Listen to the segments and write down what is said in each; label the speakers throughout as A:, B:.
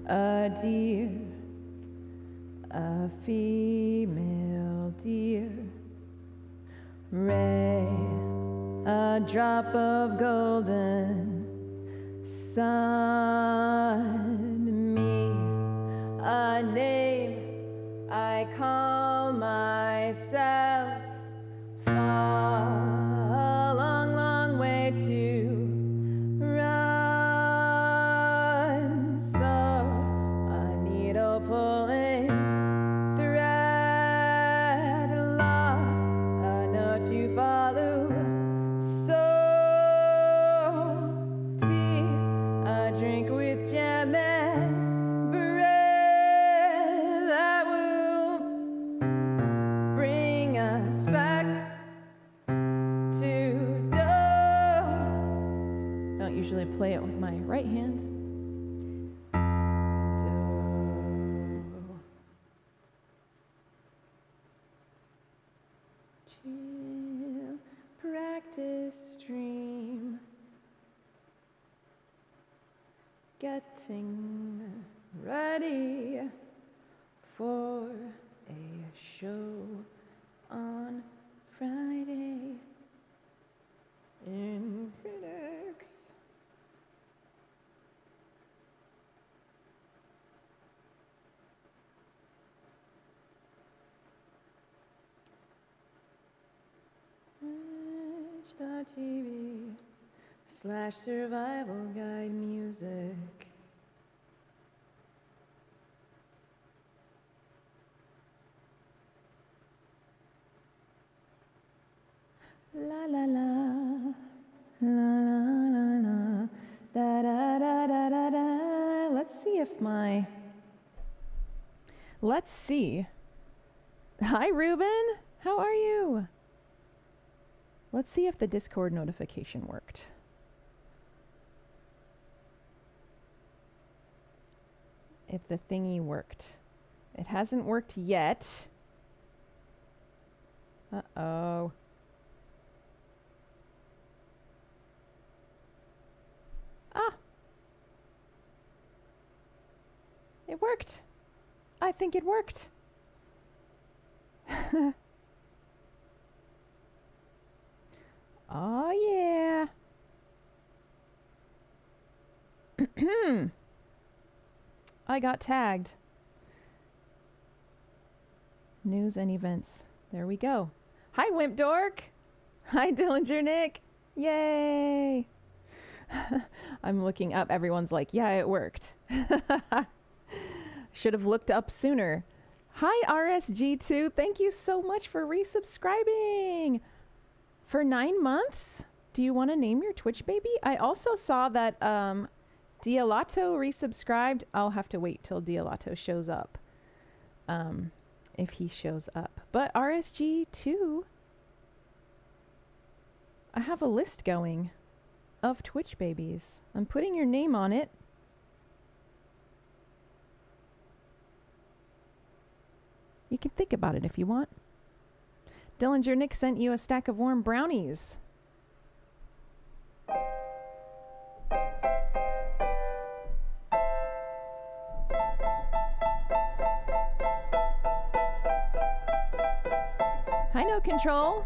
A: A deer, a female deer. Ray, a drop of golden sun. Me, a name I call myself. Far, a long, long way to run. So, a needle pulling thread, law, a note to follow. So, tea, a drink with jam and bread that will bring us back to dough. I don't usually play it with my right hand. Chill, practice stream, getting ready for a show on Friday in Phoenix. Twitch.tv/survival guide music. La la la, la la la la, da da da da da da. Let's see. Hi, Ruben. How are you? Let's see if the Discord notification worked. If the thingy worked. It hasn't worked yet. Uh-oh. Ah! It worked. I think it worked. Oh, yeah. I got tagged. News and events. There we go. Hi, Wimp Dork. Hi, Dillinger Nick. Yay. I'm looking up. Everyone's like, yeah, it worked. Should have looked up sooner. Hi, RSG2. Thank you so much for resubscribing. For 9 months? Do you want to name your Twitch baby? I also saw that Dialato resubscribed. I'll have to wait till Dialato shows up. If he shows up. But RSG2, I have a list going of Twitch babies. I'm putting your name on it. You can think about it if you want. Dillinger Nick sent you a stack of warm brownies. Hi, No Control.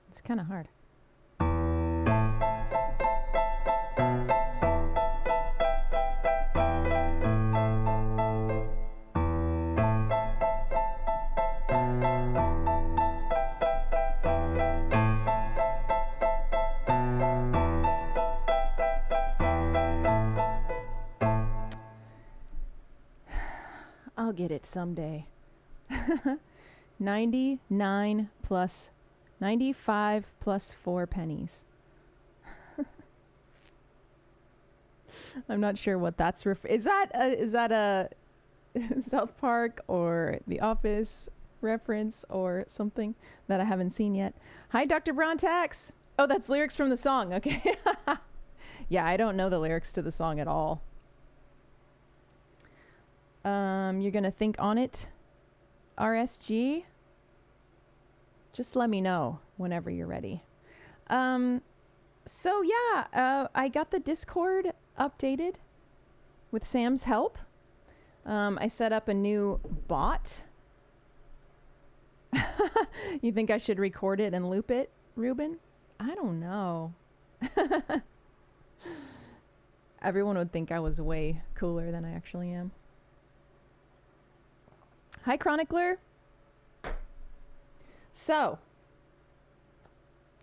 A: It's kind of hard. I'll get it someday. 95 plus 4 pennies. I'm not sure what that's is that a South Park or The Office reference or something that I haven't seen yet. Hi, Dr. Brontax. Oh, that's lyrics from the song. Okay. Yeah, I don't know the lyrics to the song at all. You're going to think on it, RSG. Just let me know whenever you're ready. So yeah, I got the Discord updated with Sam's help. I set up a new bot. You think I should record it and loop it, Ruben? I don't know. Everyone would think I was way cooler than I actually am. Hi, Chronicler. So,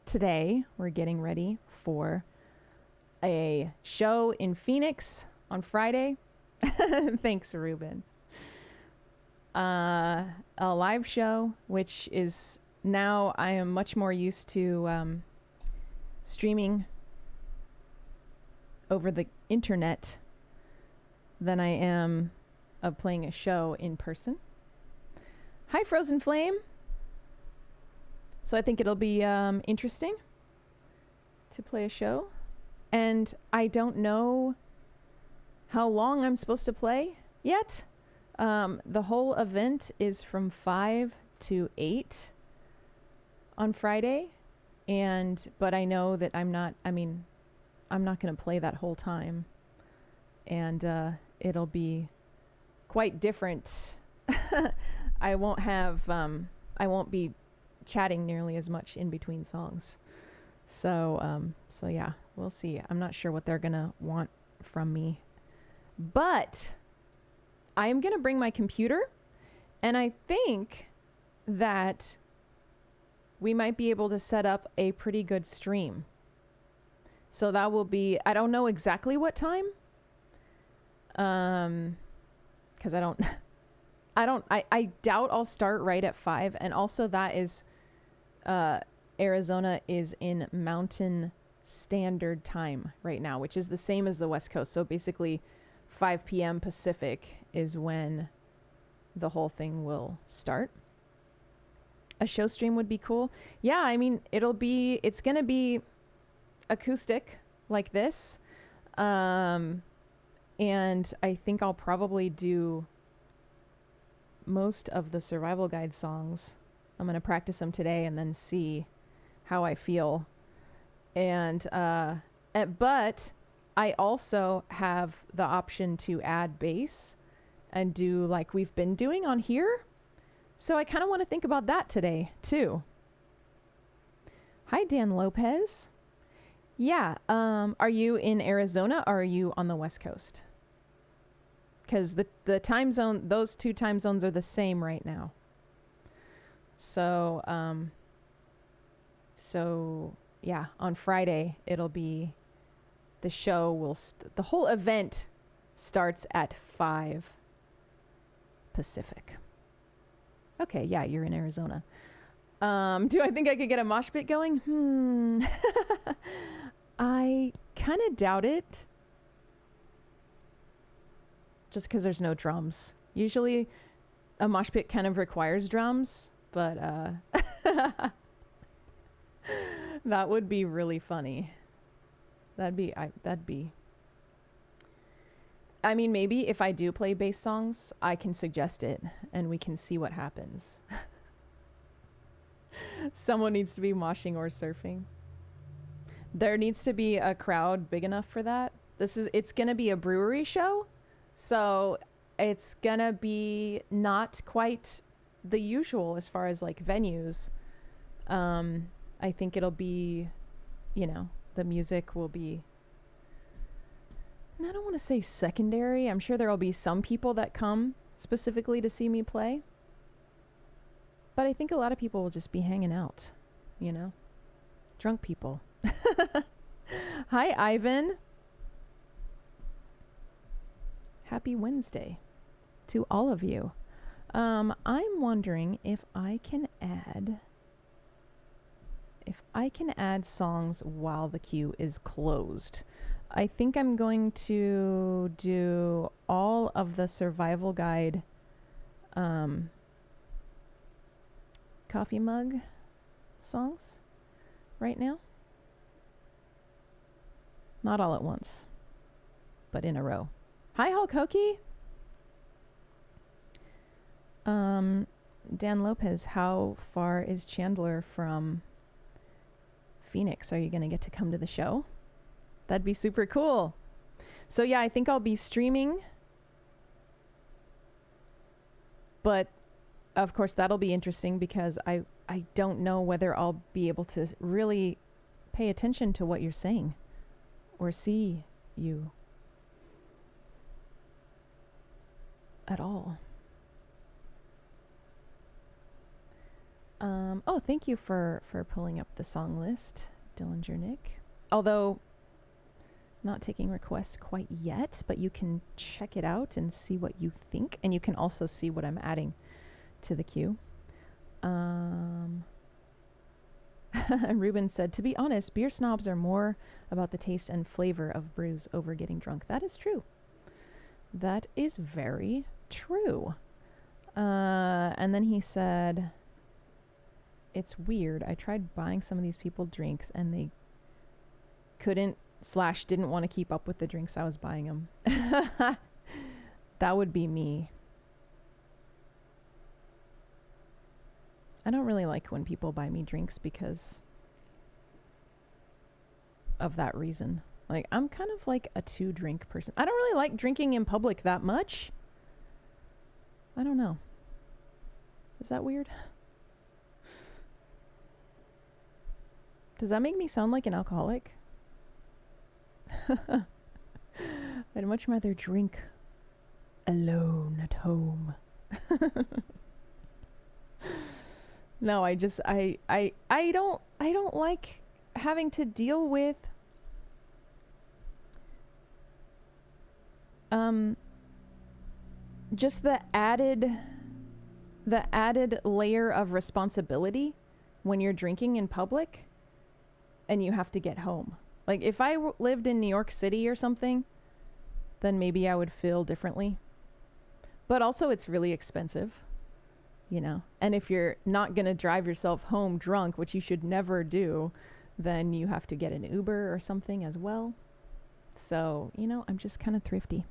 A: today we're getting ready for a show in Phoenix on Friday. Thanks, Ruben. A live show, which is now I am much more used to streaming over the internet than I am of playing a show in person. Hi, Frozen Flame. So I think it'll be interesting to play a show. And I don't know how long I'm supposed to play yet. The whole event is from 5 to 8 on Friday. But I know that I'm not going to play that whole time. And it'll be quite different. I won't be chatting nearly as much in between songs. So yeah, we'll see. I'm not sure what they're going to want from me. But I'm going to bring my computer, and I think that we might be able to set up a pretty good stream. So that will be, I don't know exactly what time. Because I doubt I'll start right at 5. And also that is, Arizona is in Mountain Standard Time right now, which is the same as the West Coast. So basically 5 p.m. Pacific is when the whole thing will start. A show stream would be cool. Yeah, I mean, it's going to be acoustic like this. And I think I'll probably do most of the survival guide songs. I'm going to practice them today and then see how I feel. But I also have the option to add bass and do like we've been doing on here. So I kind of want to think about that today too. Hi, Dan Lopez. Yeah. Are you in Arizona or are you on the West Coast? Because the time zone, those two time zones are the same right now. So yeah, on Friday, it'll be, the show will, the whole event starts at 5 Pacific. Okay, yeah, you're in Arizona. Do I think I could get a mosh pit going? I kind of doubt it. Just because there's no drums. Usually a mosh pit kind of requires drums, but that would be really funny. I mean, maybe if I do play bass songs, I can suggest it and we can see what happens. Someone needs to be moshing or surfing. There needs to be a crowd big enough for that. It's going to be a brewery show. So it's going to be not quite the usual as far as like venues. I think it'll be, the music will be, I don't want to say secondary. I'm sure there will be some people that come specifically to see me play. But I think a lot of people will just be hanging out, drunk people. Hi, Ivan. Happy Wednesday to all of you. I'm wondering if I can add songs while the queue is closed. I think I'm going to do all of the survival guide coffee mug songs right now. Not all at once, but in a row. Hi, Hulk Hokey. Dan Lopez, how far is Chandler from Phoenix? Are you going to get to come to the show? That'd be super cool. So yeah, I think I'll be streaming. But of course that'll be interesting because I don't know whether I'll be able to really pay attention to what you're saying or see you at all. Oh, thank you for pulling up the song list, Dillinger Nick. Although not taking requests quite yet, but you can check it out and see what you think, and you can also see what I'm adding to the queue. And Ruben said, to be honest, beer snobs are more about the taste and flavor of brews over getting drunk. That is true. That is very true. And then he said, it's weird. I tried buying some of these people drinks and they couldn't / didn't want to keep up with the drinks I was buying them. That would be me. I don't really like when people buy me drinks because of that reason. Like, I'm kind of like a 2-drink person. I don't really like drinking in public that much. I don't know. Is that weird? Does that make me sound like an alcoholic? I'd much rather drink alone at home. No, I don't like having to deal with just the added layer of responsibility when you're drinking in public and you have to get home. Like, if I lived in New York City or something, then maybe I would feel differently. But also, it's really expensive, you know. And if you're not going to drive yourself home drunk, which you should never do, then you have to get an Uber or something as well. So, you know, I'm just kind of thrifty.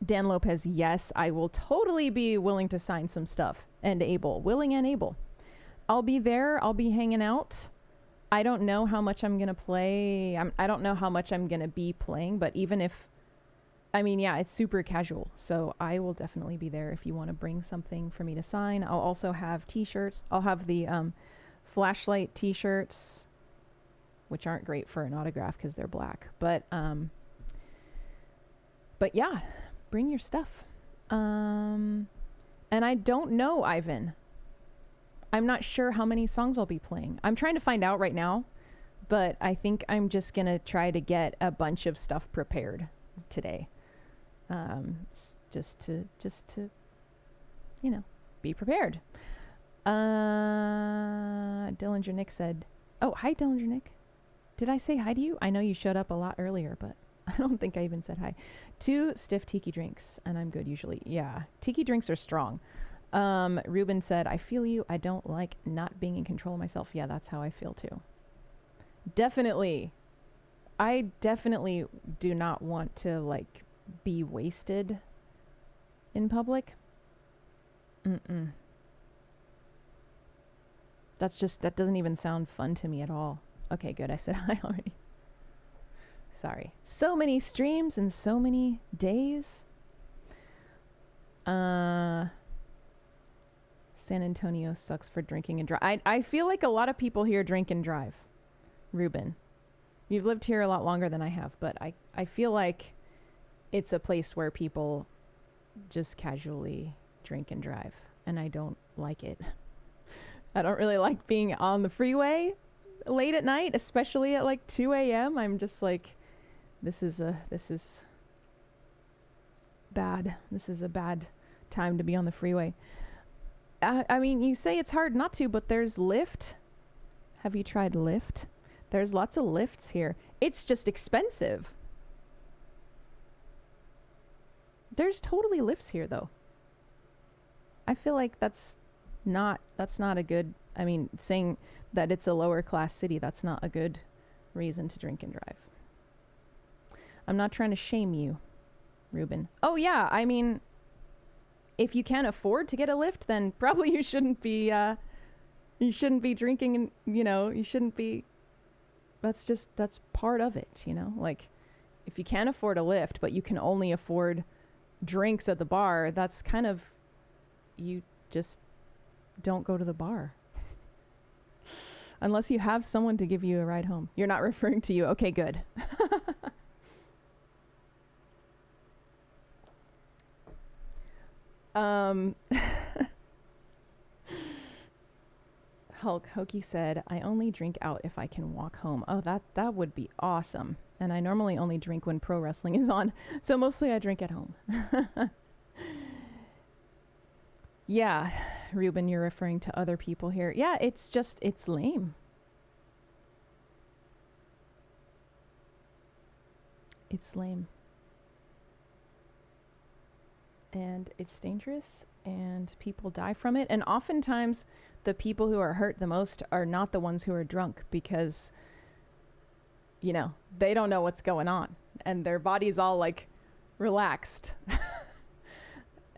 A: Dan Lopez, yes, I will totally be willing to sign some stuff and willing and able. I'll be there. I'll be hanging out. I don't know how much I'm going to play. I don't know how much I'm going to be playing, but even if, I mean, yeah, it's super casual. So I will definitely be there if you want to bring something for me to sign. I'll also have t-shirts. I'll have the flashlight t-shirts, which aren't great for an autograph because they're black. But yeah, bring your stuff. And I don't know, Ivan. I'm not sure how many songs I'll be playing. I'm trying to find out right now, but I think I'm just going to try to get a bunch of stuff prepared today. Just to, you know, be prepared. Dillinger Nick said, oh, hi, Dillinger Nick. Did I say hi to you? I know you showed up a lot earlier, but I don't think I even said hi. 2 stiff tiki drinks, and I'm good usually. Yeah, tiki drinks are strong. Ruben said, I feel you. I don't like not being in control of myself. Yeah, that's how I feel too. Definitely. I definitely do not want to, like, be wasted in public. That doesn't even sound fun to me at all. Okay, good. I said hi already. Sorry. So many streams and so many days. San Antonio sucks for drinking and drive. I feel like a lot of people here drink and drive. Ruben, you've lived here a lot longer than I have, but I feel like it's a place where people just casually drink and drive, and I don't like it. I don't really like being on the freeway late at night, especially at like 2 a.m. I'm just like, this is bad. This is a bad time to be on the freeway. I mean, you say it's hard not to, but there's Lyft. Have you tried Lyft? There's lots of Lyfts here. It's just expensive. There's totally lifts here though. I feel like that's not a good, I mean, saying that it's a lower class city, that's not a good reason to drink and drive. I'm not trying to shame you, Ruben. Oh yeah, I mean, if you can't afford to get a lift, then probably you shouldn't be drinking, and you shouldn't be, that's part of it, like if you can't afford a lift but you can only afford drinks at the bar, that's kind of, you just don't go to the bar. Unless you have someone to give you a ride home. You're not referring to you. Okay, good. Hulk Hokey said, I only drink out if I can walk home. Oh, that would be awesome. And I normally only drink when pro wrestling is on. So mostly I drink at home. Yeah, Ruben, you're referring to other people here. Yeah, it's lame. It's lame. And it's dangerous, and people die from it. And oftentimes, the people who are hurt the most are not the ones who are drunk, because, they don't know what's going on. And their body's all, like, relaxed.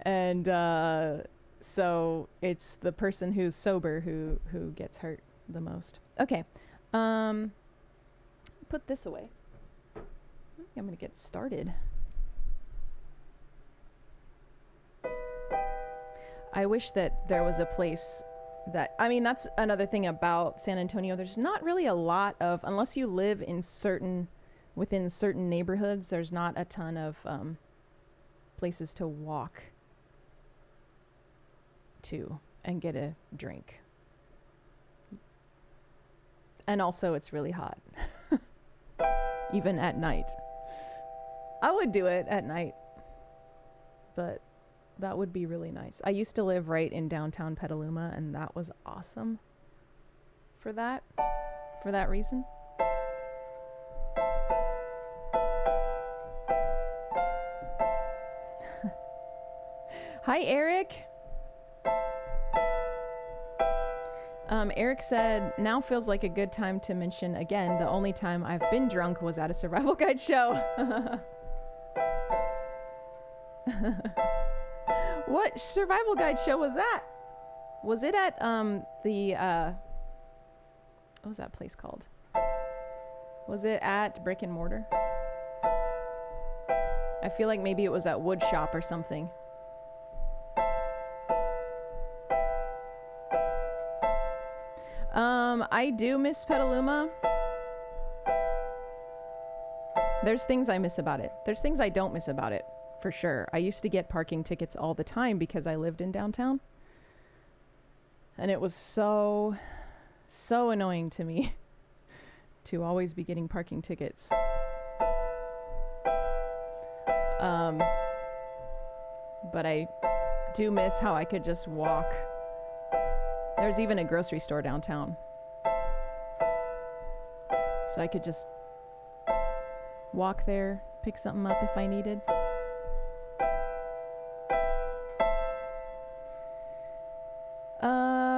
A: And, so it's the person who's sober who gets hurt the most. Okay. Put this away. I'm going to get started. I wish that there was a place that, I mean, that's another thing about San Antonio. There's not really a lot of, unless you live within certain neighborhoods, there's not a ton of places to walk to and get a drink. And also it's really hot. Even at night. I would do it at night, but that would be really nice. I used to live right in downtown Petaluma, and that was awesome for that reason. Hi, Eric. Eric said, now feels like a good time to mention again, the only time I've been drunk was at a Survival Guide show. What Survival Guide show was that? Was it at what was that place called? Was it at Brick and Mortar? I feel like maybe it was at Wood Shop or something. I do miss Petaluma. There's things I miss about it. There's things I don't miss about it, for sure. I used to get parking tickets all the time because I lived in downtown. And it was so annoying to me to always be getting parking tickets. But I do miss how I could just walk. There's even a grocery store downtown. So I could just walk there, pick something up if I needed.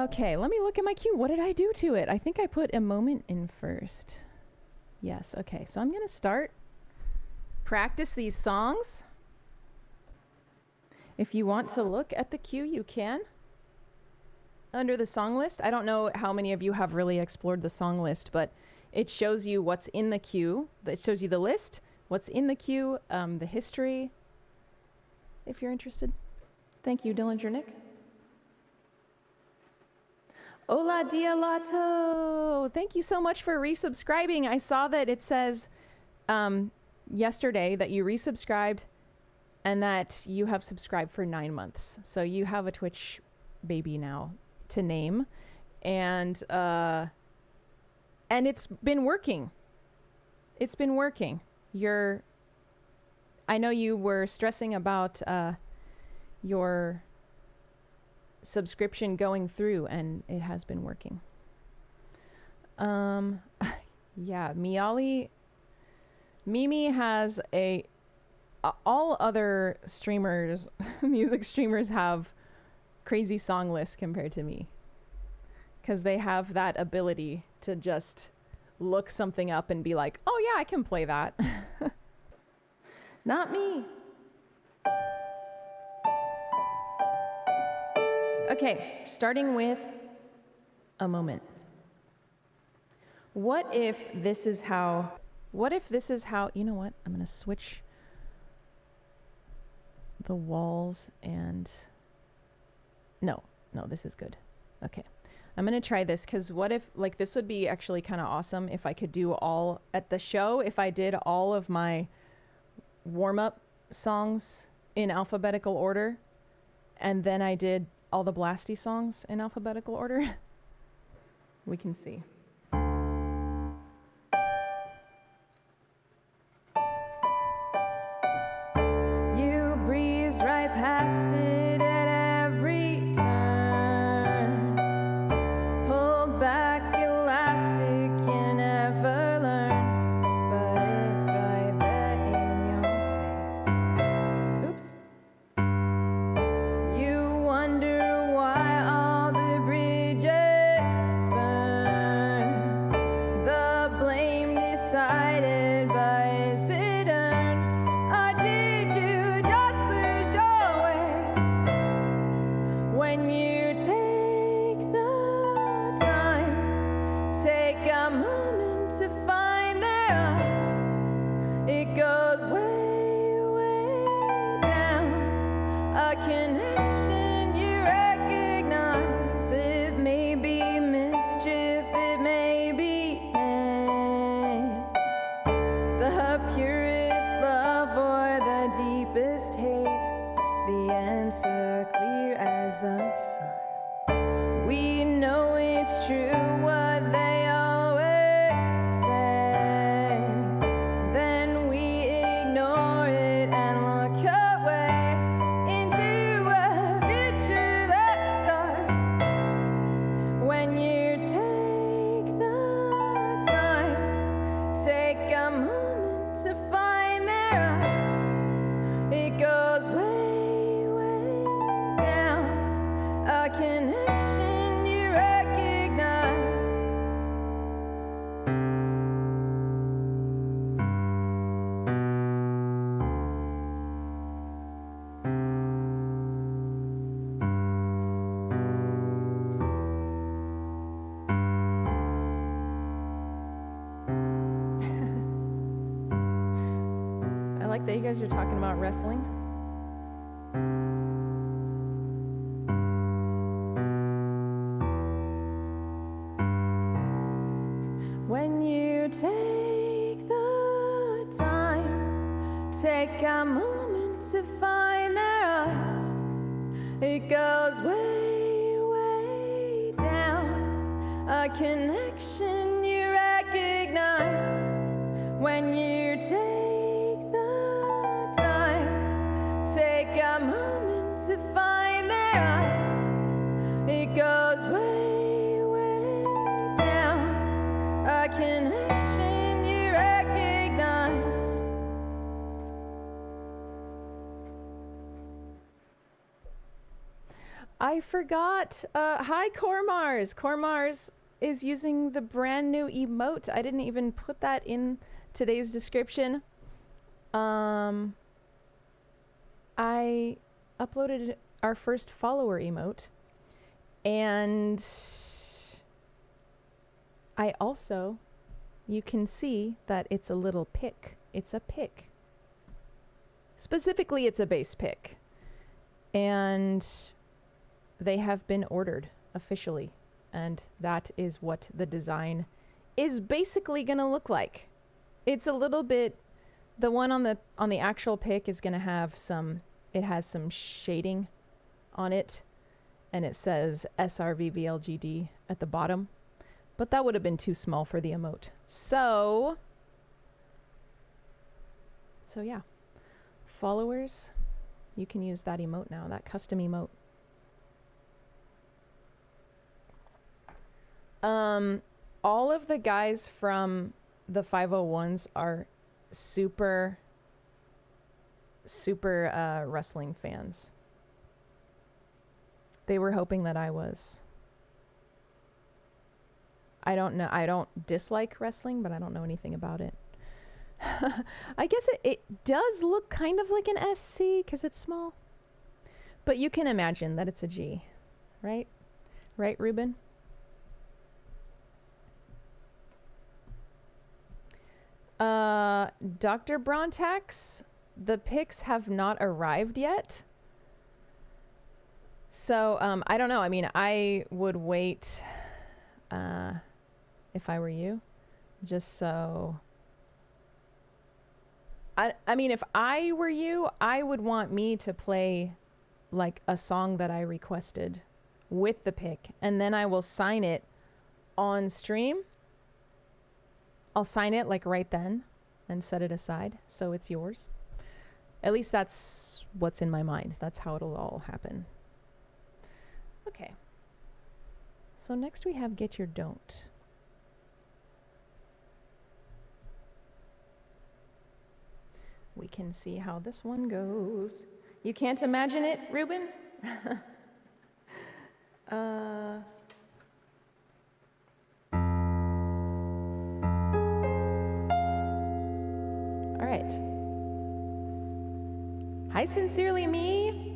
A: Okay, let me look at my queue. What did I do to it? I think I put a moment in first. Yes, okay. So I'm going to start. Practice these songs. If you want to look at the queue, you can. Under the song list, I don't know how many of you have really explored the song list, but it shows you what's in the queue. It shows you the list, what's in the queue, the history, if you're interested. Thank you, Dillinger Nick. Hola, Dia Lato. Thank you so much for resubscribing. I saw that it says yesterday that you resubscribed and that you have subscribed for 9 months. So you have a Twitch baby now to name. And it's been working. It's been working. I know you were stressing about your subscription going through, and it has been working. Yeah, Mimi has a all other streamers, music streamers have crazy song lists compared to me. Because they have that ability to just look something up and be like, oh yeah, I can play that. Not me. Okay, starting with a moment. What if this is how, you know what? I'm going to switch the walls and, no, this is good. Okay. I'm going to try this because what if, like, this would be actually kind of awesome if I could do all, at the show, if I did all of my warm-up songs in alphabetical order, and then I did all the Blasty songs in alphabetical order. We can see. You breeze right past it at every turn. Pulled back elastic, you never learn. But it's right there in your face. Oops. You wonder why all the bridges burn. The blame decided by is it earned? Or did you just lose your way? When you take the time, take a moment to find their eyes. It goes way, way down. A connection you recognize. It may be mischief, it may be pain. The purest love or the deepest hate. The answer clear as the sun. We know it's true what they always say. Then we ignore it and look away into a future that's dark. When you take the time, take a moment to find their eyes. It goes way, way down. A connection you recognize. I like that you guys are talking about wrestling. When you take the time, take a moment to find their eyes. It goes way, way down. A connection you recognize. When you take the time, take a moment to find their eyes. It goes way, way down. A connection you recognize. I forgot. Hi, Cormars. Cormars is using the brand new emote. I didn't even put that in today's description. I uploaded our first follower emote, and I also, you can see that it's a little pick. It's a pick. Specifically, it's a bass pick. And they have been ordered officially. And that is what the design is basically going to look like. It's a little bit, the one on the actual pick is going to have some, it has some shading on it. And it says SRVVLGD at the bottom. But that would have been too small for the emote. So yeah. Followers, you can use that emote now, that custom emote. All of the guys from the 501s are super super wrestling fans. They were hoping that I was. I don't know. I don't dislike wrestling, but I don't know anything about it. I guess it does look kind of like an SC because it's small. But you can imagine that it's a G, right? Right, Ruben? Dr. Brontax, the pics have not arrived yet. So, I don't know. I mean, I would wait, if I were you, just so... I mean, if I were you, I would want me to play like a song that I requested with the pic, and then I will sign it on stream. I'll sign it like right then and set it aside so it's yours. At least that's what's in my mind. That's how it'll all happen. Okay. So next we have Get Your Don't. We can see how this one goes. You can't imagine it, Ruben? All right. Hi, Sincerely Me.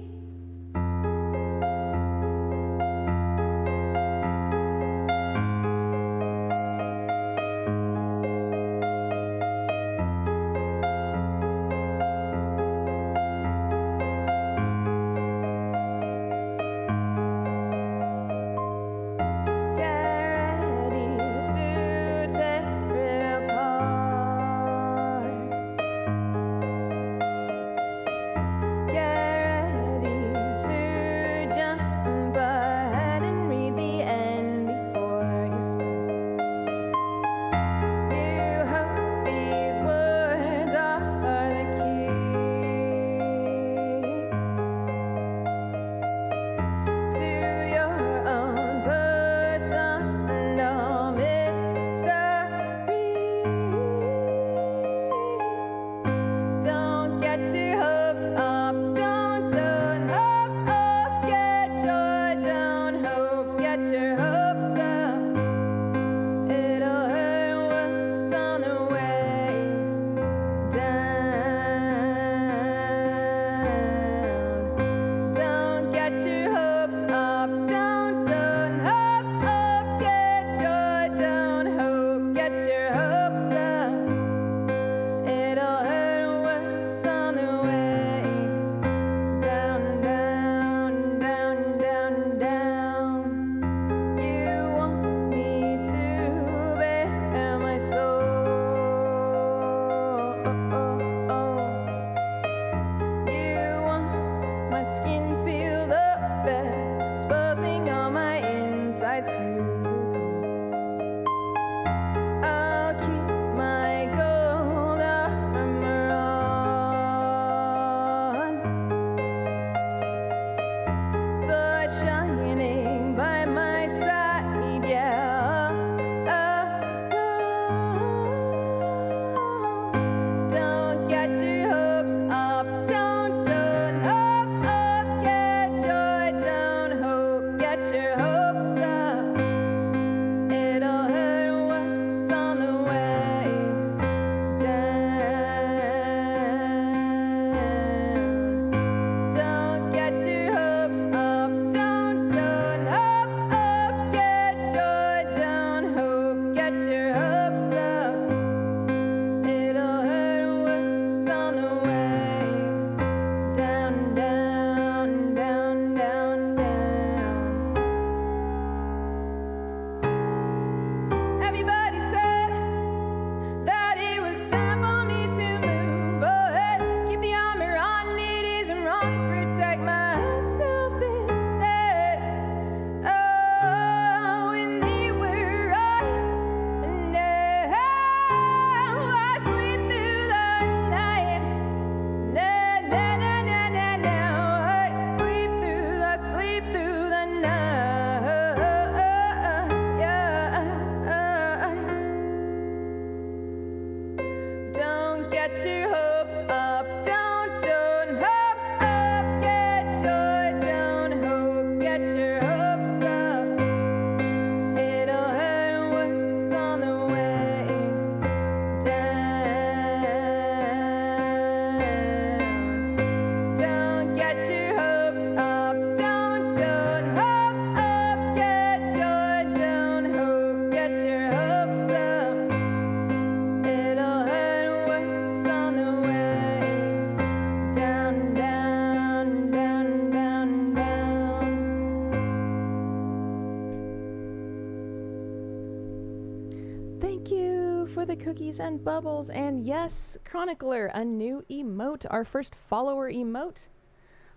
A: the cookies and bubbles. And yes, Chronicler, a new emote, our first follower emote.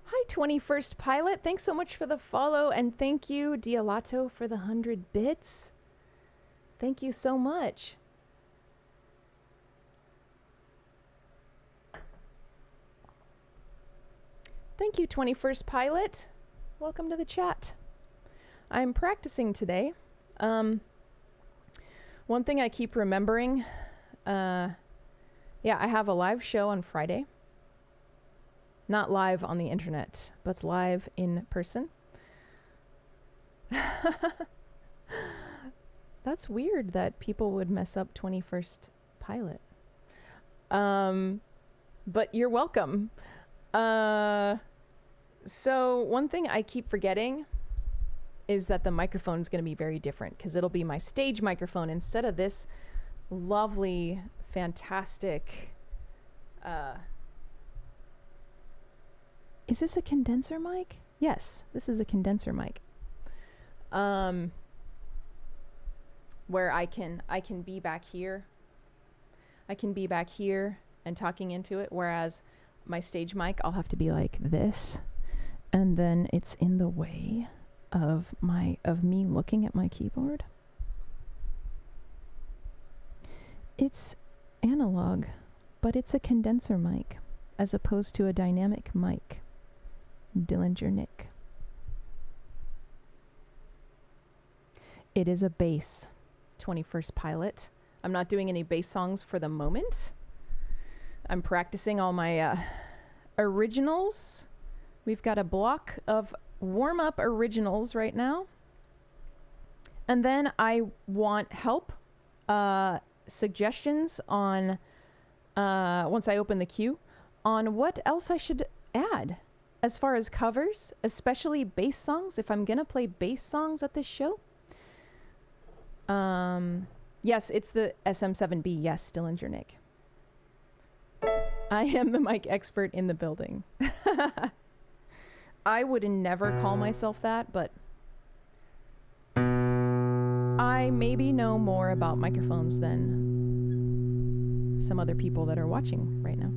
A: Hi, 21st Pilot. Thanks so much for the follow. And thank you, Dialato, for the 100 bits. Thank you so much. Thank you, 21st Pilot. Welcome to the chat. I'm practicing today. One thing I keep remembering, I have a live show on Friday. Not live on the internet, but live in person. That's weird that people would mess up 21st Pilot. But you're welcome. So one thing I keep forgetting is that the microphone is going to be very different because it'll be my stage microphone instead of this lovely, fantastic... is this a condenser mic? Yes, this is a condenser mic. Where I can be back here. I can be back here and talking into it, whereas my stage mic, I'll have to be like this. And then it's in the way of me looking at my keyboard. It's analog, but it's a condenser mic as opposed to a dynamic mic. Dillinger Nick. It is a bass, 21st Pilot. I'm not doing any bass songs for the moment. I'm practicing all my originals. We've got a block of warm-up originals right now. And then I want help, suggestions on, once I open the queue, on what else I should add as far as covers, especially bass songs, if I'm going to play bass songs at this show. Yes, it's the SM7B. Yes, Dillinger Nick. I am the mic expert in the building. I would never call myself that, but I maybe know more about microphones than some other people that are watching right now.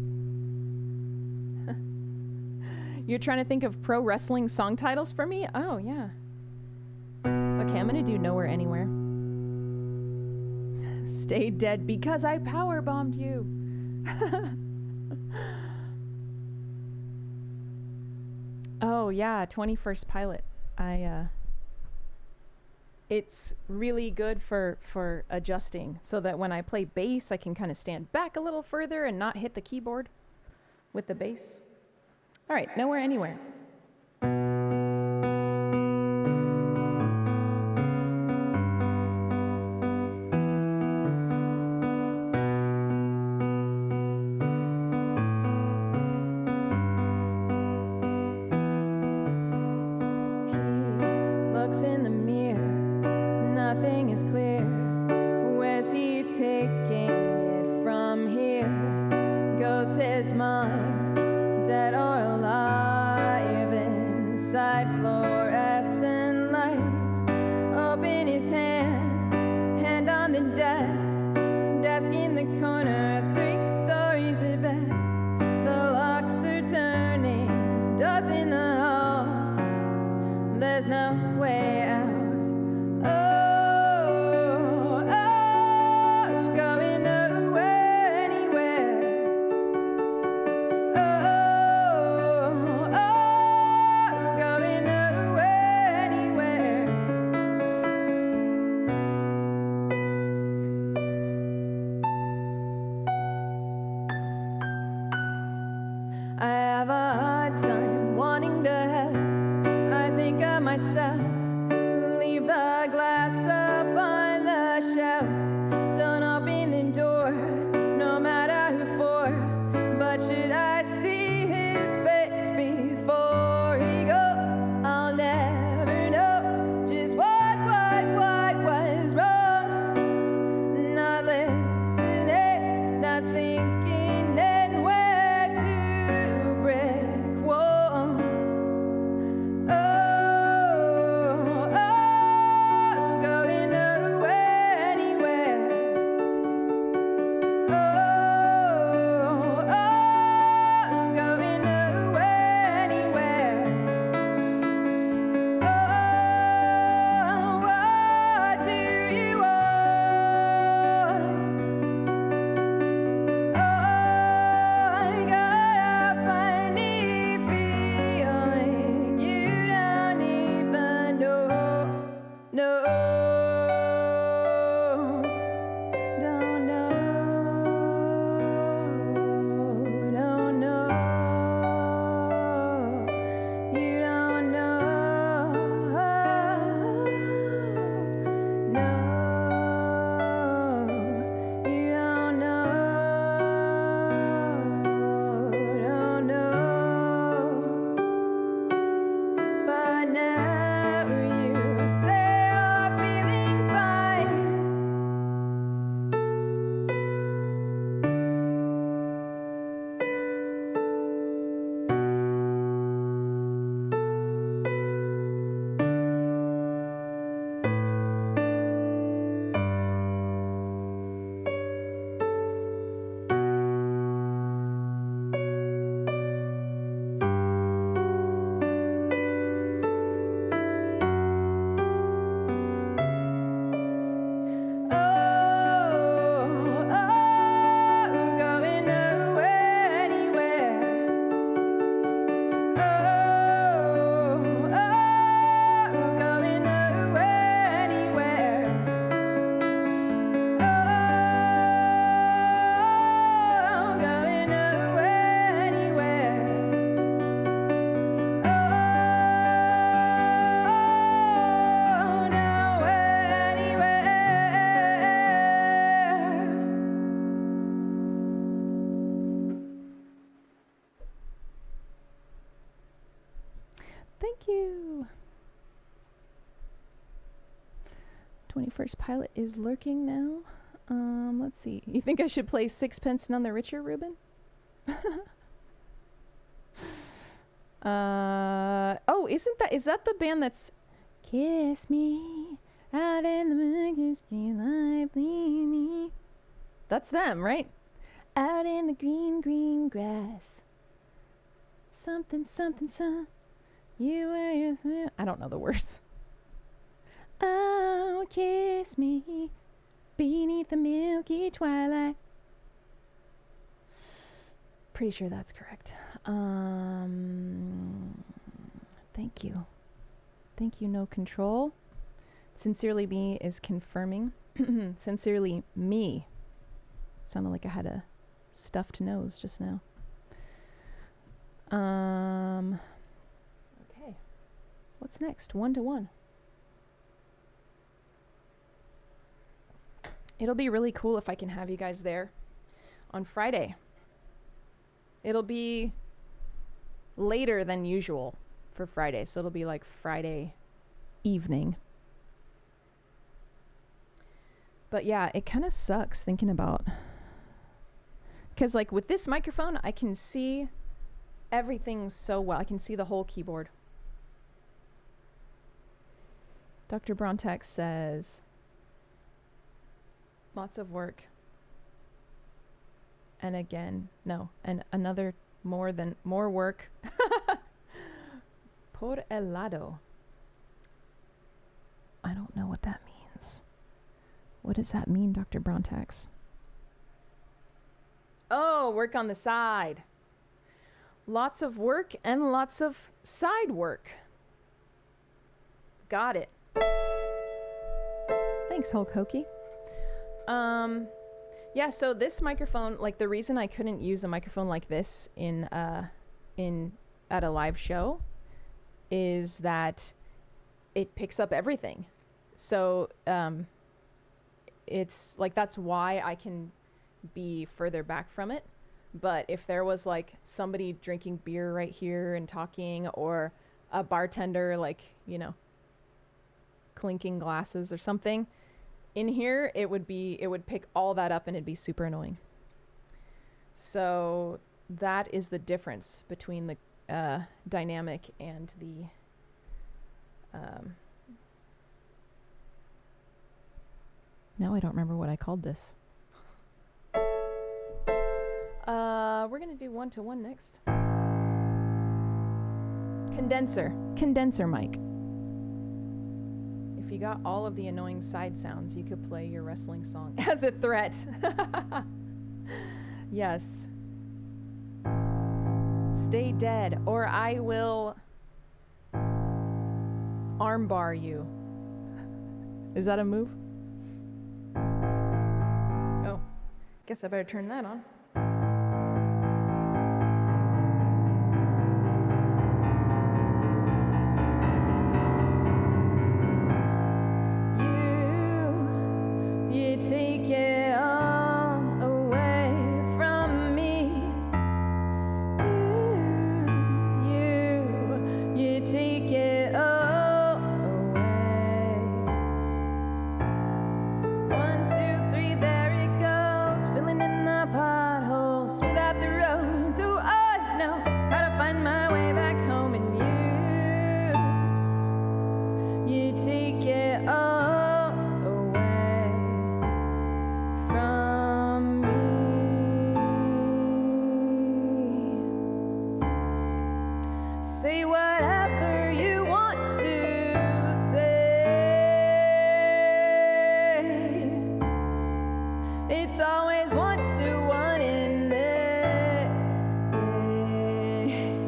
A: You're trying to think of pro wrestling song titles for me? Oh, yeah. Okay, I'm going to do Nowhere Anywhere. Stay dead because I power bombed you. Oh yeah, 21st Pilot. It's really good for adjusting so that when I play bass, I can kind of stand back a little further and not hit the keyboard with the bass. All right, Nowhere Anywhere. In the mirror, nothing is clear. Where's he taking it from here? Goes his mind, dead or alive, inside fluorescent lights. Open his hand on the desk in the corner, 3 stories at best. The locks are turning, doors in the hall. There's no way out. Oh, going nowhere, anywhere. Oh, going nowhere, anywhere. I have a hard time wanting to help. I think of myself, leave the glass up on the shelf. Don't open the door, no matter who for. But should I see his face before he goes? I'll never know just what was wrong. Not listening, not sinking in where to brick walls. Oh, Thank you. 21st Pilot is lurking now. Let's see. You think I should play Sixpence None the Richer, Ruben? Oh, is that the band that's Kiss Me out in the moon, street light, bleed me. That's them, right? Out in the green, green grass. Something, something, something. You were your... I don't know the words. Oh, kiss me beneath the milky twilight. Pretty sure that's correct. Thank you. Thank you, No Control. Sincerely Me is confirming. Sincerely Me. It sounded like I had a stuffed nose just now. Okay. What's next? 1-to-1. It'll be really cool if I can have you guys there on Friday. It'll be later than usual for Friday, so it'll be like Friday evening. But yeah, it kind of sucks thinking about, because like with this microphone, I can see everything so well. I can see the whole keyboard. Dr. Brontek says, lots of work. And again, no, and another more work. Por el lado. I don't know what that means. What does that mean, Dr. Brontax? Oh, work on the side. Lots of work and lots of side work. Got it. Thanks, Hulk Hokey. Yeah, so this microphone, like the reason I couldn't use a microphone like this at a live show is that it picks up everything. So it's like, that's why I can be further back from it. But if there was like somebody drinking beer right here and talking, or a bartender, like, you know, clinking glasses or something in here, it would pick all that up and it'd be super annoying. So that is the difference between the dynamic and the now I don't remember what I called this. We're gonna do 1-to-1 next. Condenser mic. If you got all of the annoying side sounds, you could play your wrestling song as a threat. Yes. Stay dead, or I will armbar you. Is that a move? Oh, guess I better turn that on. You take it all away from me. You take it all away. 1, 2, 3, there it goes, filling in the potholes, smooth out the roads. Oh, I know how to find my way back home, and you take it all. Say whatever you want to say. It's always 1-to-1 in this game.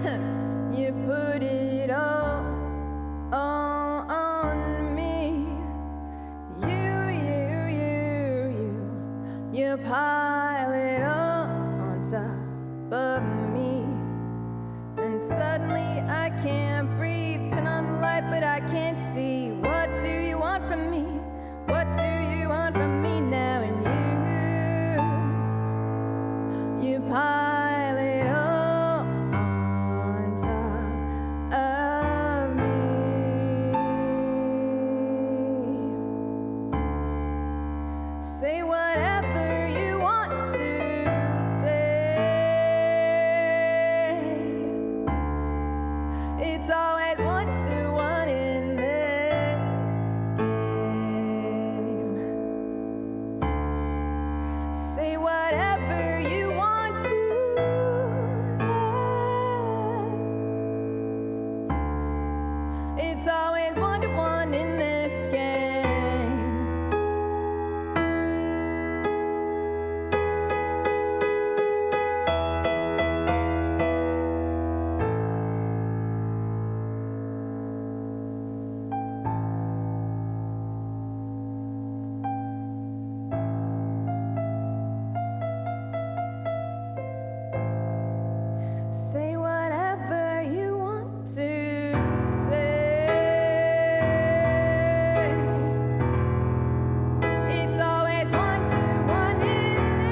A: You put it all on me. You pile it all on top of me. And suddenly I can't breathe. Turn on the light, but I can't see. What do you want from me? What do you want from me now? And you pile it all on top of me. Say whatever you want to say. It's always 1-1 in this game. Say whatever you want to say. It's always 1-1 in this game. Say whatever you want to say. It's always 1-1 in this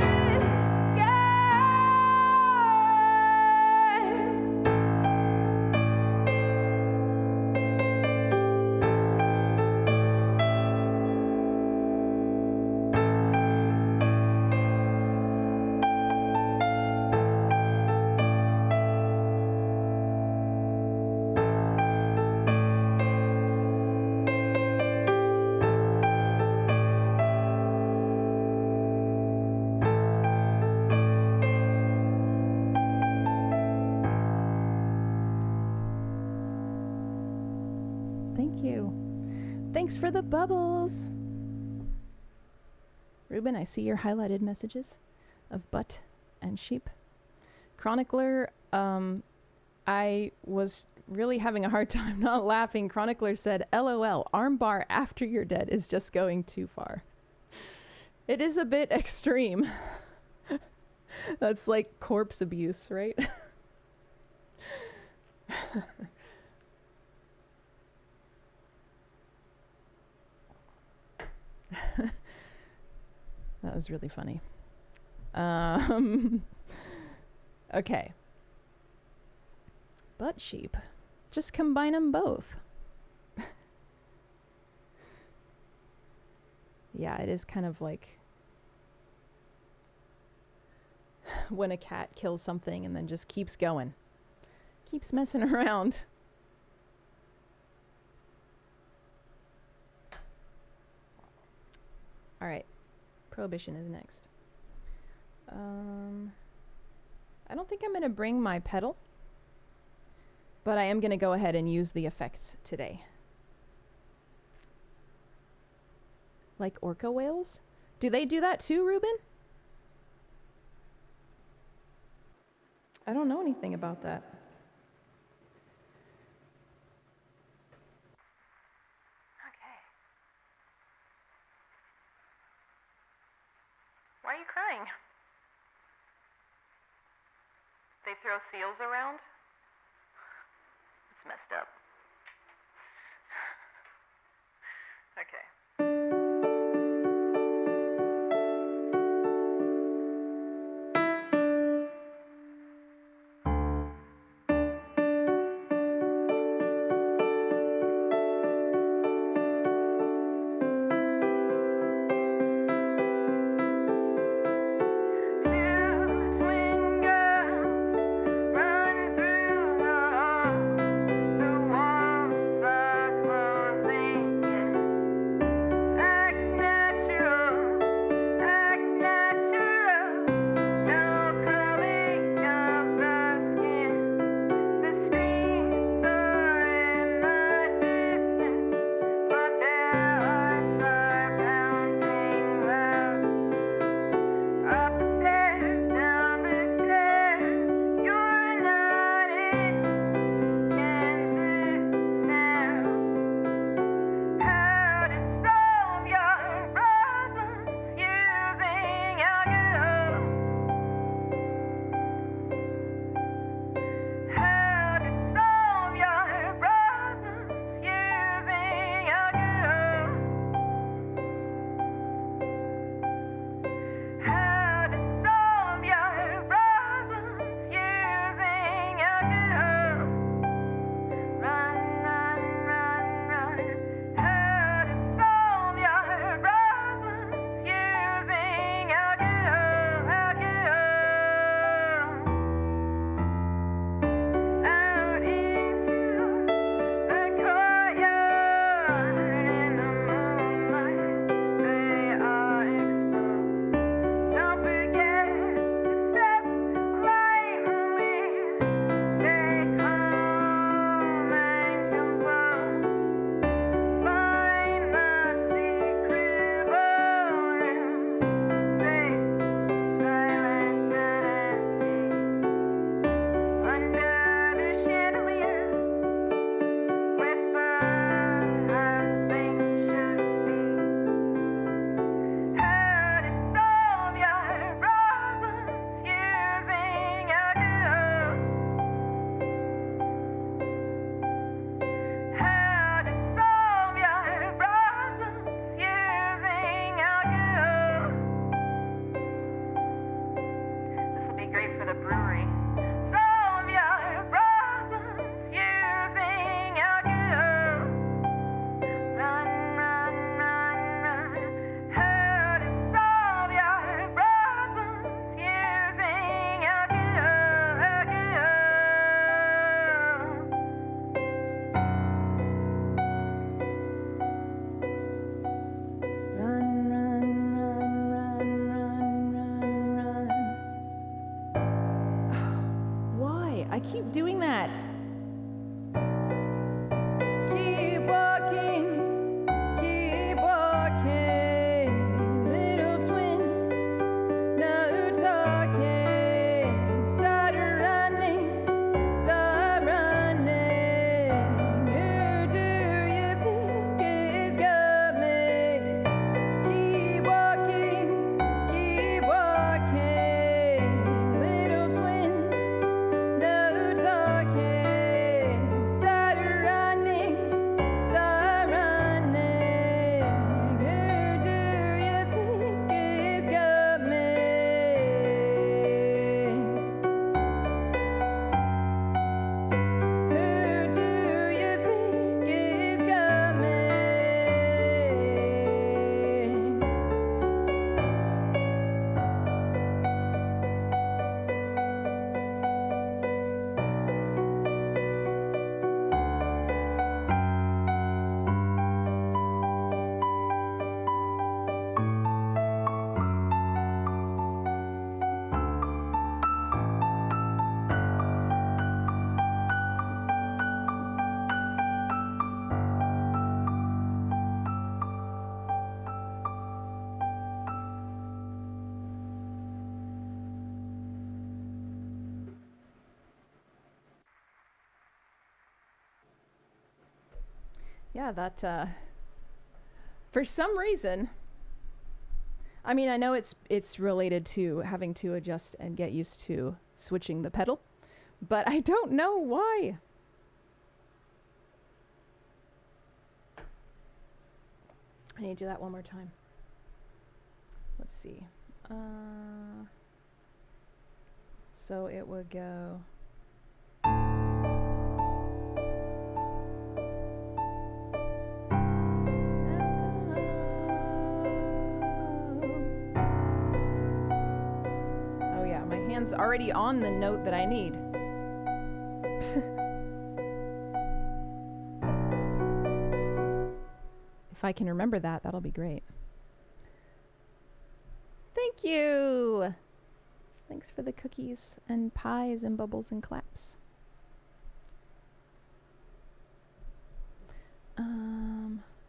A: Thank you. Thanks for the bubbles. Ruben, I see your highlighted messages of butt and sheep. Chronicler, I was really having a hard time not laughing. Chronicler said, LOL, armbar after you're dead is just going too far. It is a bit extreme. That's like corpse abuse, right? That was really funny. Okay. Butt sheep. Just combine them both. Yeah, it is kind of like when a cat kills something and then just keeps going. Keeps messing around. All right. Prohibition is next. I don't think I'm going to bring my pedal, but I am going to go ahead and use the effects today. Like orca whales? Do they do that too, Ruben? I don't know anything about that. Okay. Why are you crying? They throw seals around? It's messed up. Okay. doing that.
B: Keep walking, little twins, no talking, start running. Who do you think is coming? Keep walking, little twins, no talking, start running. Who do you think is coming? Who do you think is coming?
A: Yeah, that for some reason, I mean, I know it's related to having to adjust and get used to switching the pedal, but I don't know why. I need to do that one more time. Let's see. So it would go. Oh yeah, my hand's already on the note that I need. If I can remember that, that'll be great. Thank you. Thanks for the cookies and pies and bubbles and claps.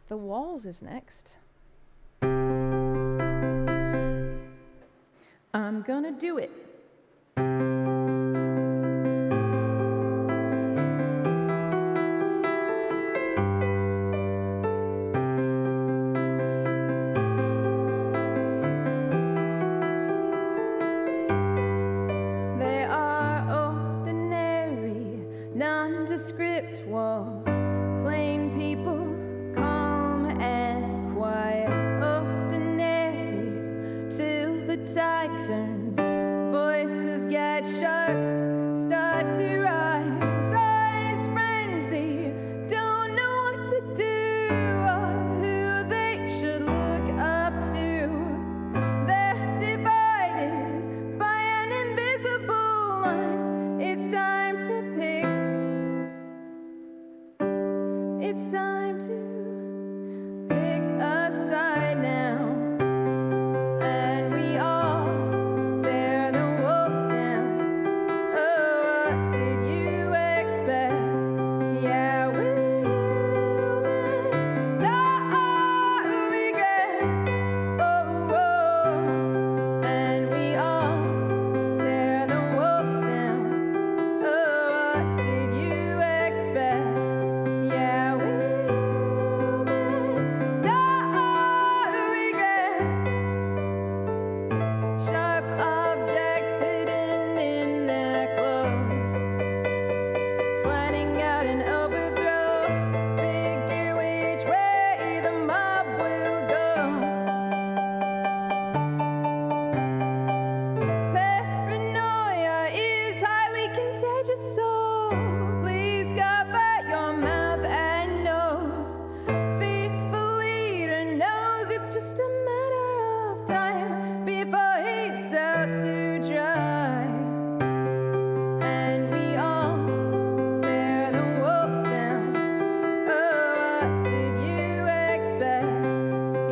A: The Walls is next. I'm gonna do it.
B: They are ordinary, nondescript walls, plain people, calm and quiet, ordinary till the tide turns, voices get sharp, start to rise, eyes frenzy, don't know what to do or who they should look up to. They're divided by an invisible line. It's time to pick. It's time to pick a side now. And we all tear the walls down. Oh, what did you expect? Yeah, we'll make no regrets. Oh, oh, and we all tear the walls down. Oh, what did you expect? Yeah, we'll make no regrets. Sharp objects hidden in their clothes, planning out an overthrow, figure which way the mob will go. Paranoia is highly contagious, so please cover your mouth and nose. Fearful leader knows it's just a matter of time before he's out to dry. And we all tear the walls down. Oh, what did you expect?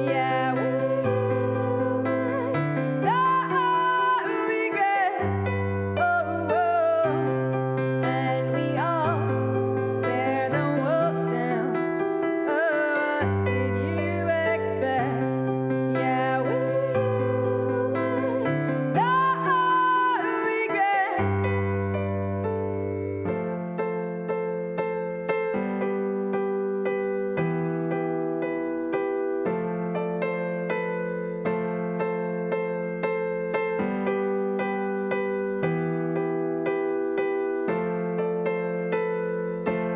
B: Yeah, we'll make no regrets. Oh, oh, and we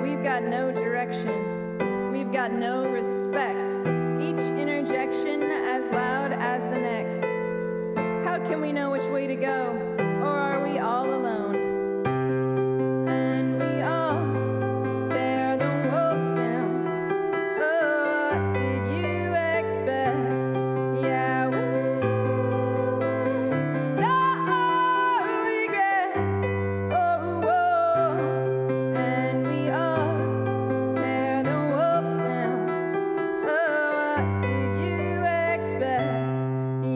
B: We've got no direction. We've got no respect. Each interjection as loud as the next. How can we know which way to go? Or are we all alone? And we all tear the walls down. Oh, what did you expect? Yeah, we'll no regrets. Oh, oh, and we all tear the walls down. Oh, what did you expect?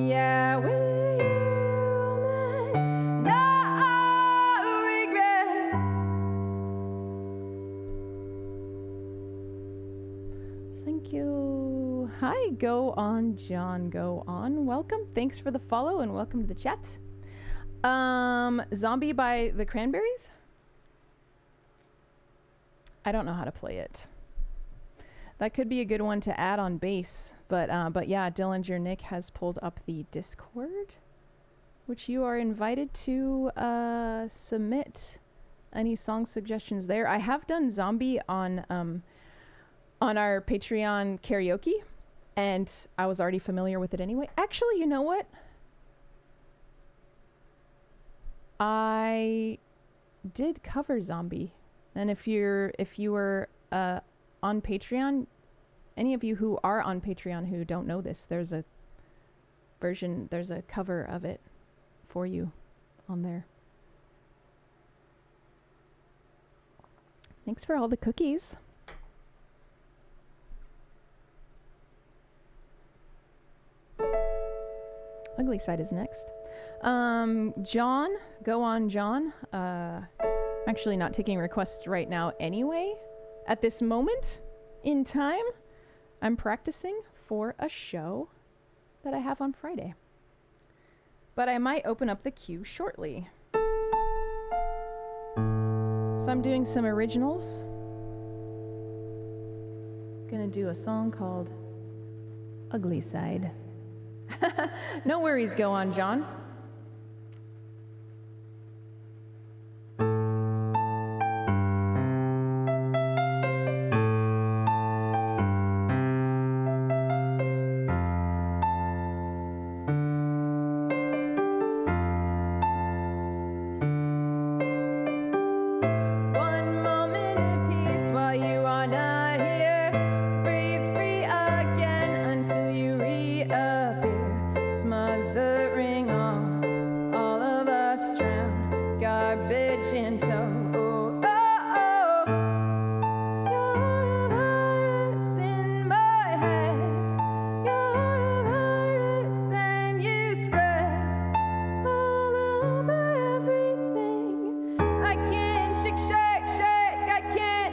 B: Yeah, we'll no regrets.
A: Thank you. Hi, go on, John. Go on. Welcome. Thanks for the follow and welcome to the chat. Zombie by the Cranberries. I don't know how to play it. That could be a good one to add on bass, but yeah, Dillinger Nick has pulled up the Discord, which you are invited to submit any song suggestions there. I have done Zombie on our Patreon karaoke, and I was already familiar with it anyway. Actually, you know what? I did cover Zombie, and if you were on Patreon, any of you who are on Patreon who don't know this, there's a cover of it for you on there. Thanks for all the cookies. Ugly Side is next. John, go on, John. I'm actually not taking requests right now anyway. At this moment in time, I'm practicing for a show that I have on Friday. But I might open up the queue shortly. So I'm doing some originals. Gonna do a song called Ugly Side. No worries, go on, John.
B: One moment of peace while you are not here. Breathe free again until you reappear. Smothering all of us drown. Garbage in tow. Oh, oh, oh. You're a virus in my head. You're a virus and you spread all over everything. I can't shake, shake, shake. I can't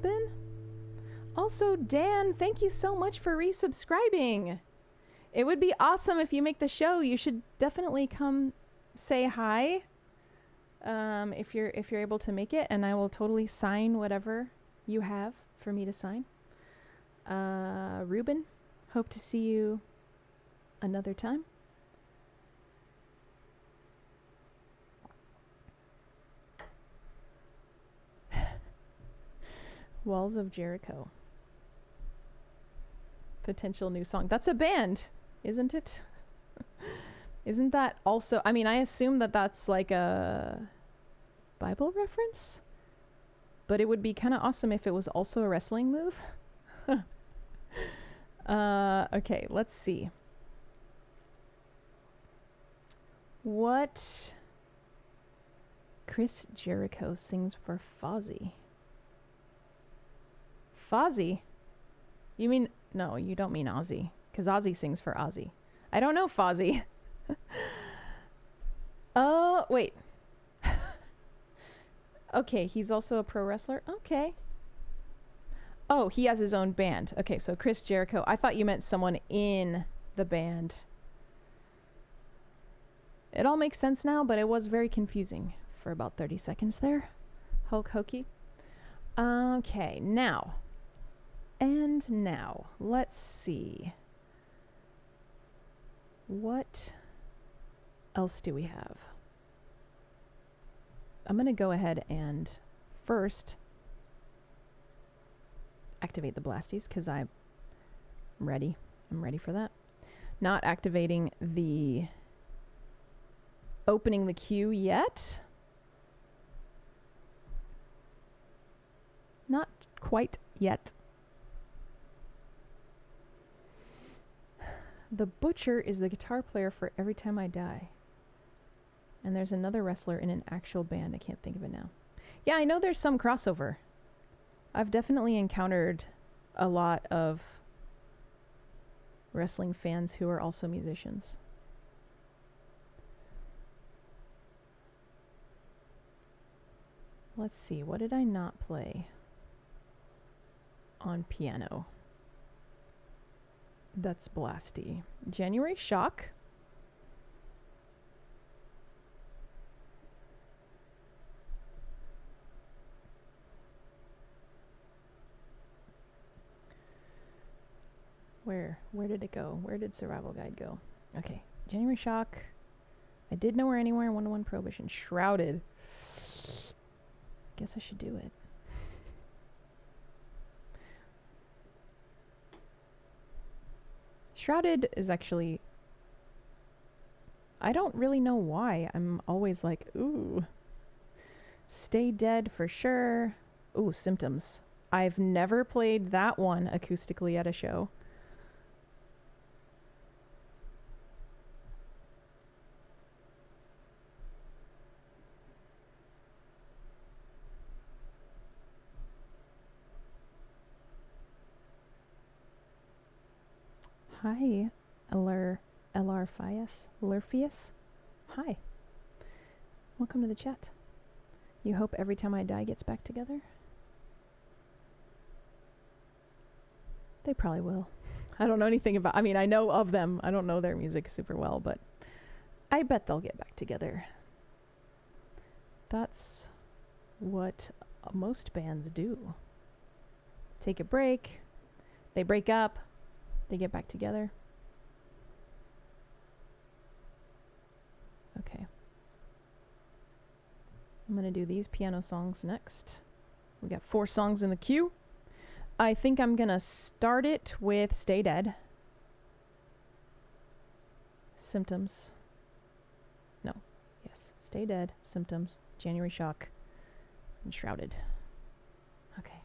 A: Ruben. Also, Dan, thank you so much for resubscribing. It would be awesome if you make the show. You should definitely come say hi if you're able to make it, and I will totally sign whatever you have for me to sign. Ruben, hope to see you another time. Walls of Jericho. Potential new song. That's a band, isn't it? Isn't that also... I mean, I assume that that's like a Bible reference? But it would be kind of awesome if it was also a wrestling move. Okay, let's see. What Chris Jericho sings for Fozzy? Fozzy? You mean... No, you don't mean Ozzy. Because Ozzy sings for Ozzy. I don't know Fozzy. Oh, wait. Okay, he's also a pro wrestler? Okay. Oh, he has his own band. Okay, so Chris Jericho. I thought you meant someone in the band. It all makes sense now, but it was very confusing for about 30 seconds there. Hulk hokey. Okay, now. And now, let's see. What else do we have? I'm going to go ahead and first activate the Blasties because I'm ready. I'm ready for that. Not activating the opening the queue yet. Not quite yet. The Butcher is the guitar player for Every Time I Die. And there's another wrestler in an actual band. I can't think of it now. Yeah, I know there's some crossover. I've definitely encountered a lot of wrestling fans who are also musicians. Let's see, what did I not play on piano? That's Blasty. January Shock. Where did it go? Where did Survival Guide go? Okay, January Shock. I did Nowhere Anywhere, 1-to-1 Prohibition. Shrouded. Guess I should do it. Shrouded is actually... I don't really know why. I'm always like, ooh. Stay Dead for sure. Ooh, Symptoms. I've never played that one acoustically at a show. Hi, Lurfius. Hi. Welcome to the chat. You hope Every Time I Die gets back together? They probably will. I don't know anything about... I mean, I know of them. I don't know their music super well, but I bet they'll get back together. That's what most bands do. Take a break. They break up. They get back together. Okay. I'm going to do these piano songs next. We got 4 songs in the queue. I think I'm going to start it with Stay Dead. Symptoms. No. Yes. Stay Dead, Symptoms, January Shock, and Shrouded. Okay.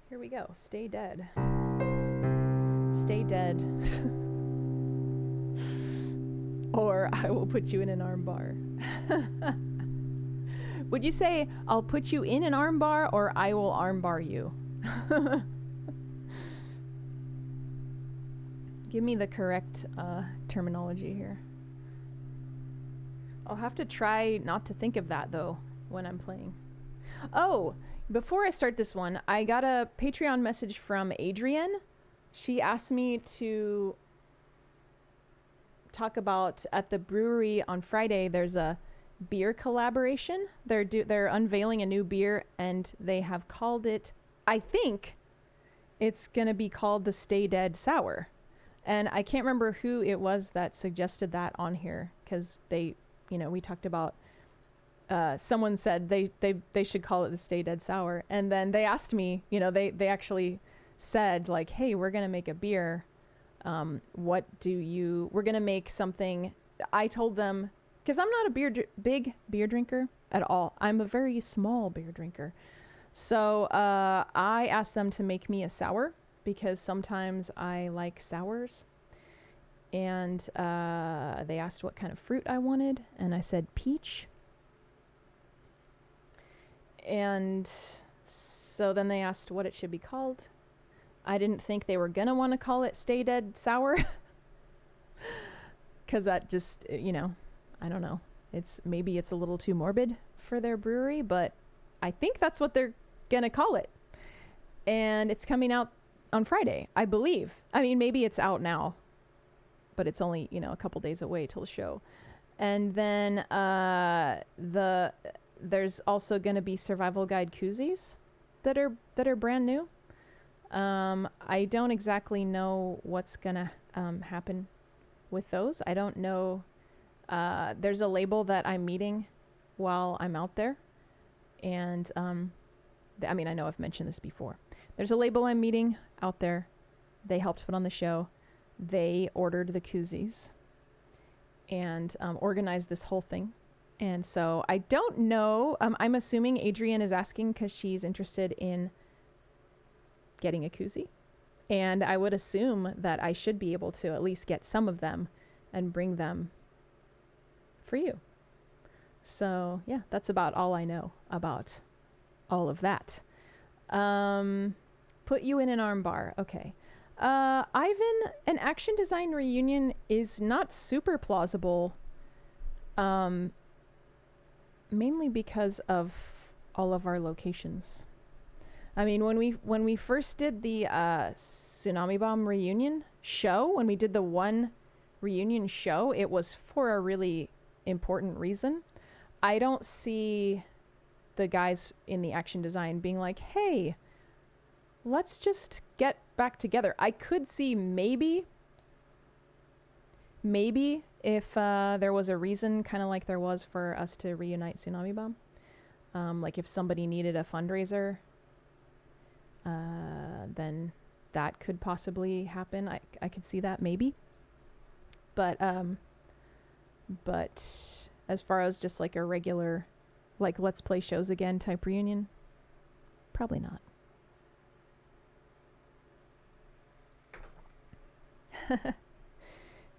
A: Here we go. Stay Dead. Stay Dead. Or I will put you in an arm bar. Would you say, I'll put you in an arm bar or I will arm bar you? Give me the correct terminology here. I'll have to try not to think of that, though, when I'm playing. Oh, before I start this one, I got a Patreon message from Adrienne. She asked me to talk about, at the brewery on Friday, there's a beer collaboration. They're unveiling a new beer, and they have called it, I think it's going to be called the Stay Dead Sour. And I can't remember who it was that suggested that on here, because they, we talked about, someone said they should call it the Stay Dead Sour. And then they asked me, they actually said, like, hey, we're going to make a beer. We're going to make something. I told them, because I'm not a big beer drinker at all. I'm a very small beer drinker. So I asked them to make me a sour, because sometimes I like sours. And they asked what kind of fruit I wanted, and I said peach. And so then they asked what it should be called. I didn't think they were going to want to call it Stay Dead Sour, because that just, I don't know. Maybe it's a little too morbid for their brewery, but I think that's what they're going to call it. And it's coming out on Friday, I believe. I mean, maybe it's out now, but it's only, a couple days away till the show. And then there's also going to be survival guide koozies that are brand new. I don't exactly know what's going to happen with those. I don't know. There's a label that I'm meeting while I'm out there. And I know I've mentioned this before. There's a label I'm meeting out there. They helped put on the show. They ordered the koozies and organized this whole thing. And so I don't know. I'm assuming Adrienne is asking because she's interested in getting a koozie. And I would assume that I should be able to at least get some of them and bring them for you. So yeah, that's about all I know about all of that. Put you in an arm bar. Okay. Ivan, an action design reunion is not super plausible. Mainly because of all of our locations. I mean, when we first did the Tsunami Bomb reunion show, when we did the one reunion show, it was for a really important reason. I don't see the guys in the action design being like, hey, let's just get back together. I could see maybe if there was a reason, kind of like there was for us to reunite Tsunami Bomb. Like if somebody needed a fundraiser, then that could possibly happen. I could see that maybe. But as far as just like a regular, like let's play shows again type reunion, probably not.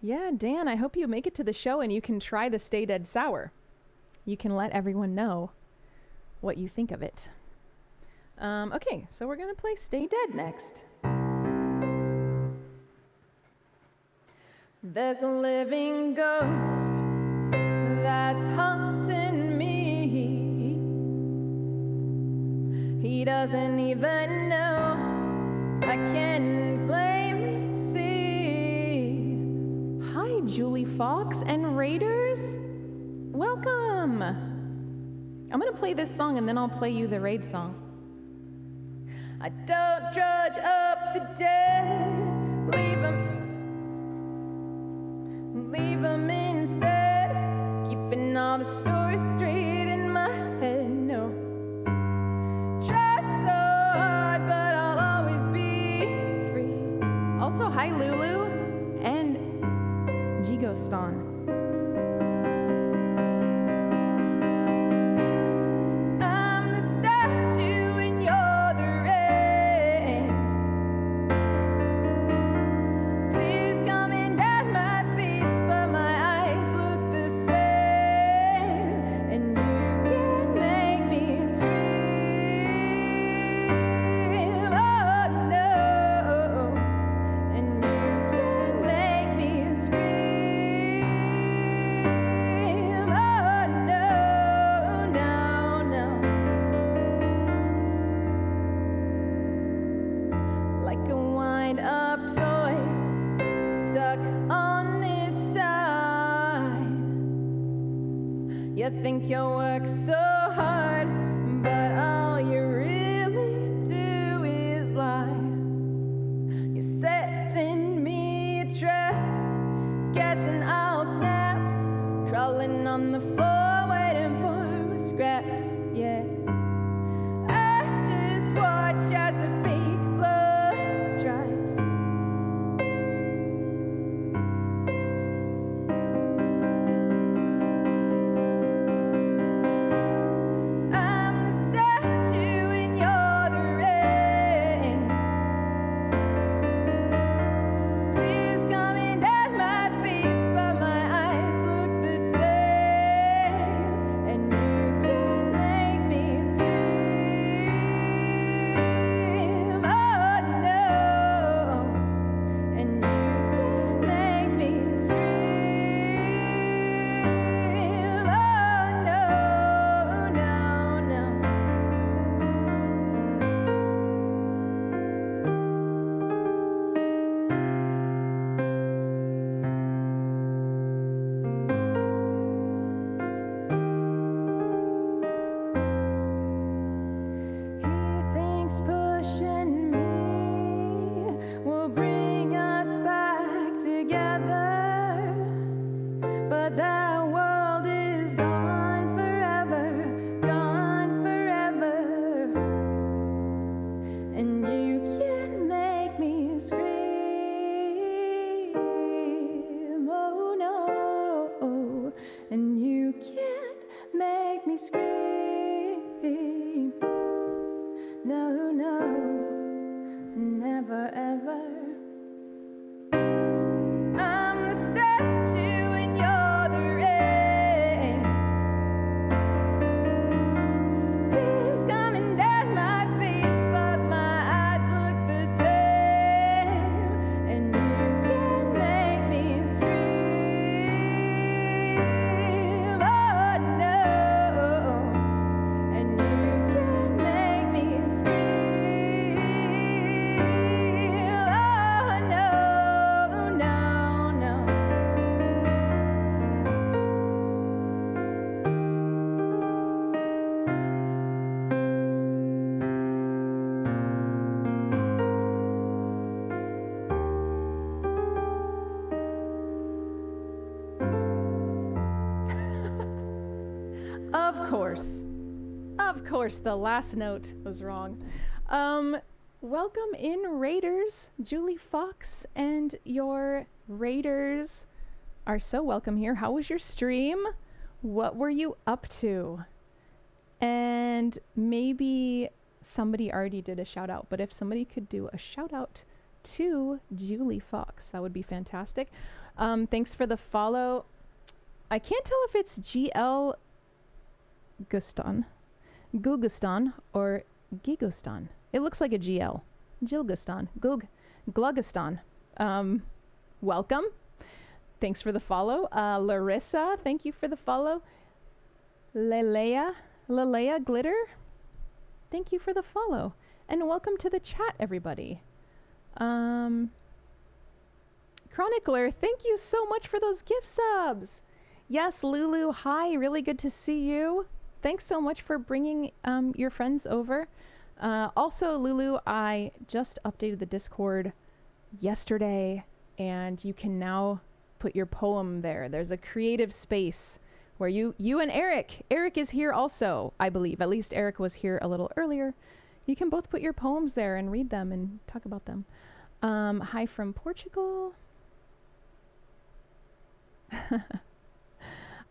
A: Yeah, Dan, I hope you make it to the show and you can try the Stay Dead Sour. You can let everyone know what you think of it. Okay, so we're going to play Stay Dead next.
B: There's a living ghost that's haunting me. He doesn't even know I can plainly see.
A: Hi, Julie Fox and Raiders. Welcome. I'm going to play this song and then I'll play you the raid song.
B: I don't drudge up the dead, leave 'em instead, keeping all the stories straight in my head. No, try so hard, but I'll always be free.
A: Also, hi Lulu and Gigoston.
B: I'm the statue and you're the rain. Tears coming down my face, but my eyes look the same. And you can make me scream. Oh no. And you can think you work so hard, but all you really do is lie. You're setting me a trap, guessing I'll snap, crawling on the floor, waiting for my scraps, yeah. I just watch as the fake blood dries. I'm the statue and you're the rain. Tears coming down my face, but my eyes look the same. And you can make me scream, oh no. And you can make me scream, oh no, no, no. He thinks pushing me will bring us back together, but that world is gone forever, gone forever. And you can make me scream, oh no. And you can make me scream, no, no, never ever. I'm the statue and you're the rain. Tears coming down my face, but my eyes look the same. And you can make me scream, oh no. And you can make me scream, oh no, no, no.
A: Of course, the last note was wrong. Welcome in, Raiders. Julie Fox and your Raiders are so welcome here. How was your stream? What were you up to? And maybe somebody already did a shout out, but if somebody could do a shout out to Julie Fox, that would be fantastic. Thanks for the follow. I can't tell if it's GL Gulgustan or Gigostan. It looks like a GL. Gilgustan. Glugustan. Welcome. Thanks for the follow. Larissa, thank you for the follow. Lelea Glitter, thank you for the follow. And welcome to the chat, everybody. Chronicler, thank you so much for those gift subs. Yes, Lulu, hi, really good to see you. Thanks so much for bringing your friends over. Also, Lulu, I just updated the Discord yesterday, and you can now put your poem there. There's a creative space where you and Eric is here also, I believe. At least Eric was here a little earlier. You can both put your poems there and read them and talk about them. Hi from Portugal.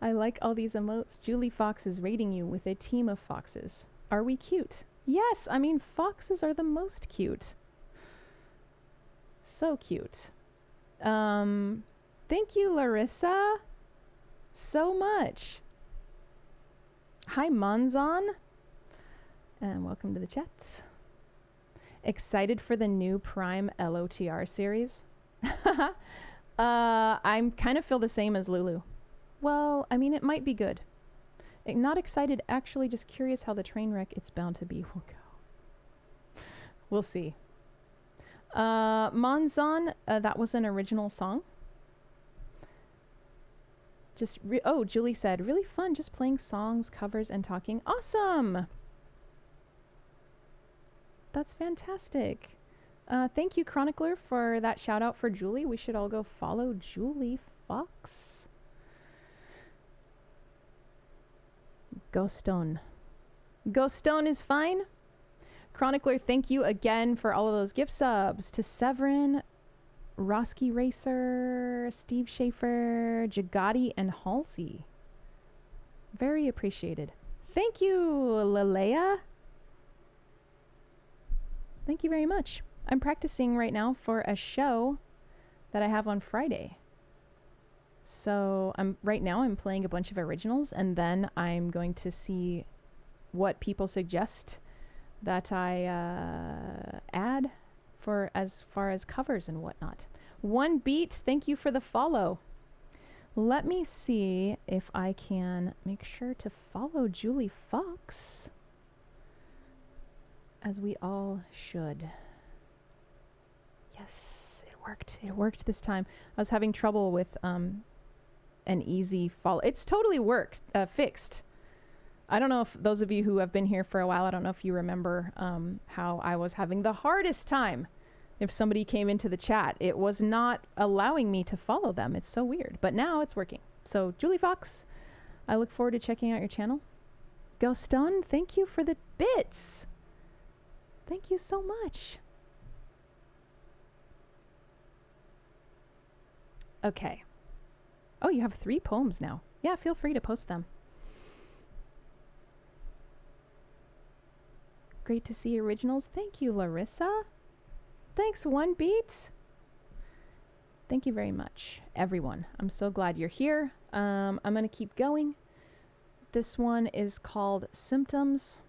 A: I like all these emotes. Julie Fox is rating you with a team of foxes. Are we cute? Yes, I mean, foxes are the most cute. So cute. Thank you, Larissa, so much. Hi, Monzon. And welcome to the chat. Excited for the new Prime LOTR series? I kind of feel the same as Lulu. Well, I mean, it might be good. Not excited, actually just curious how the train wreck it's bound to be will go. We'll see. Monzon, that was an original song. Julie said, really fun just playing songs, covers, and talking. Awesome. That's fantastic. Thank you, Chronicler, for that shout out for Julie. We should all go follow Julie Fox. Ghostone. Ghostone is fine. Chronicler, thank you again for all of those gift subs to Severin, Roski Racer, Steve Schaefer, Jagati, and Halsey. Very appreciated. Thank you, Lalea. Thank you very much. I'm practicing right now for a show that I have on Friday. So right now I'm playing a bunch of originals, and then I'm going to see what people suggest that I add for as far as covers and whatnot. One Beat, thank you for the follow. Let me see if I can make sure to follow Julie Fox, as we all should. Yes, it worked. It worked this time. I was having trouble with an easy follow. It's totally worked, fixed. I don't know if those of you who have been here for a while, I don't know if you remember how I was having the hardest time if somebody came into the chat. It was not allowing me to follow them. It's so weird. But now it's working. So, Julie Fox, I look forward to checking out your channel. Ghostun, thank you for the bits. Thank you so much. Okay. Oh, you have 3 poems now. Yeah, feel free to post them. Great to see originals. Thank you, Larissa. Thanks, One Beat. Thank you very much, everyone. I'm so glad you're here. I'm going to keep going. This one is called Symptoms.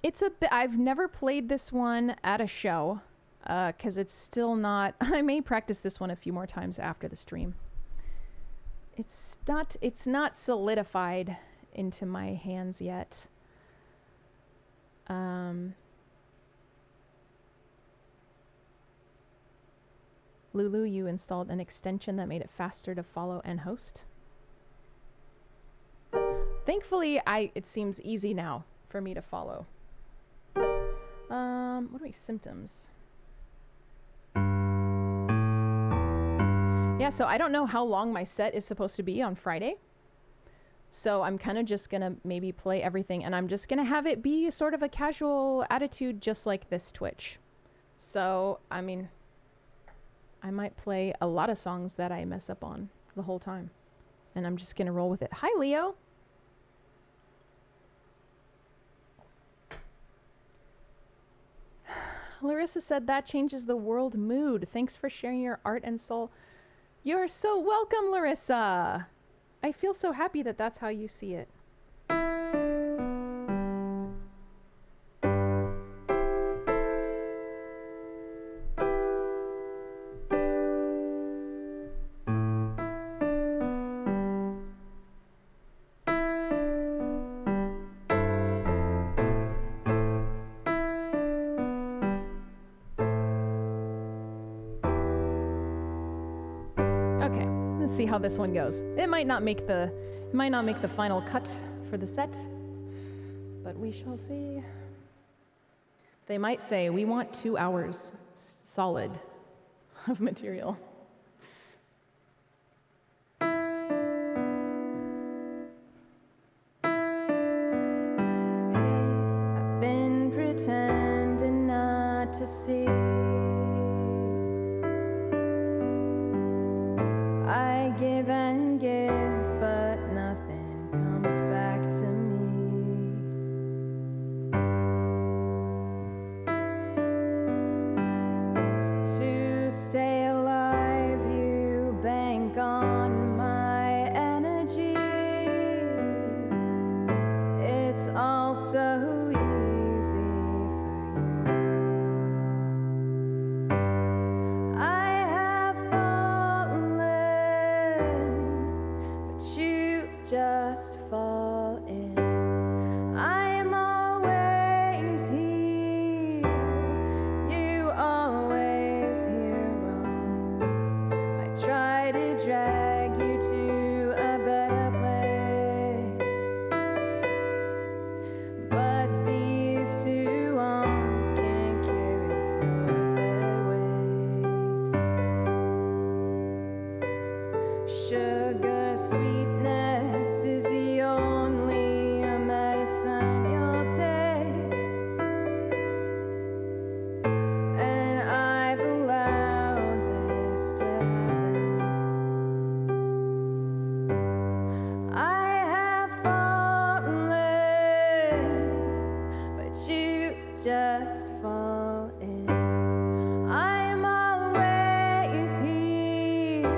A: It's a bit, I've never played this one at a show because it's still not, I may practice this one a few more times after the stream. It's not solidified into my hands yet. Lulu, you installed an extension that made it faster to follow and host. Thankfully, it seems easy now for me to follow. What are we? Symptoms. Yeah, so I don't know how long my set is supposed to be on Friday. So I'm kind of just going to maybe play everything, and I'm just going to have it be sort of a casual attitude, just like this Twitch. So, I mean, I might play a lot of songs that I mess up on the whole time, and I'm just going to roll with it. Hi, Leo. Larissa said that changes the world mood. Thanks for sharing your art and soul. You're so welcome, Larissa. I feel so happy that that's how you see it. See how this one goes. It might not make the final cut for the set, but we shall see. They might say we want 2 hours solid of material. I've been pretending not to see. I give and give, but nothing comes back to me. To stay alive, you bank on my energy. It's all so easy for you.
B: but these two arms can't carry your dead weight. Sugar sweetness is the only medicine you'll take, and I've allowed this to happen. I have fallen, but you just fall in. I'm always here,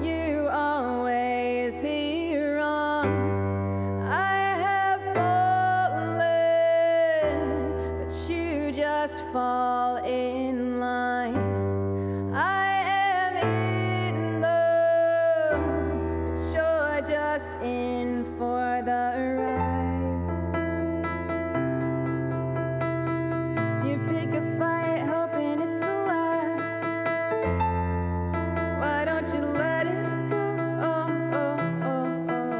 B: you always here wrong. I have fallen, but you just fall in line. I am in love, but you're just in for the ride. You pick a fight, hoping it's the last. Why don't you let it go? Oh, oh, oh, oh.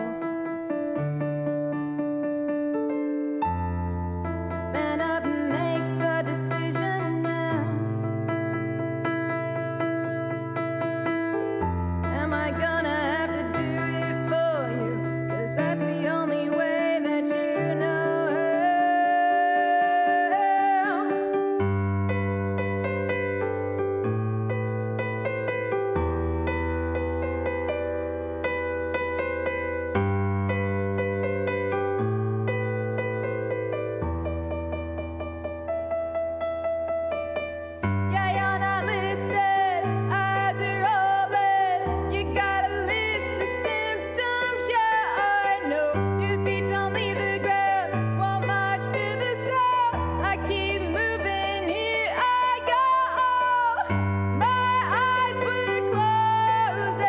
B: Man up and make the decision now. Am I gonna have to do it for you? 'Cause that's the only way that you know Yeah, you're not listed as a rolling. You got a list of symptoms, yeah, I know. Your feet don't leave the ground, won't march to the sound. I keep moving, here I go. My eyes were closing.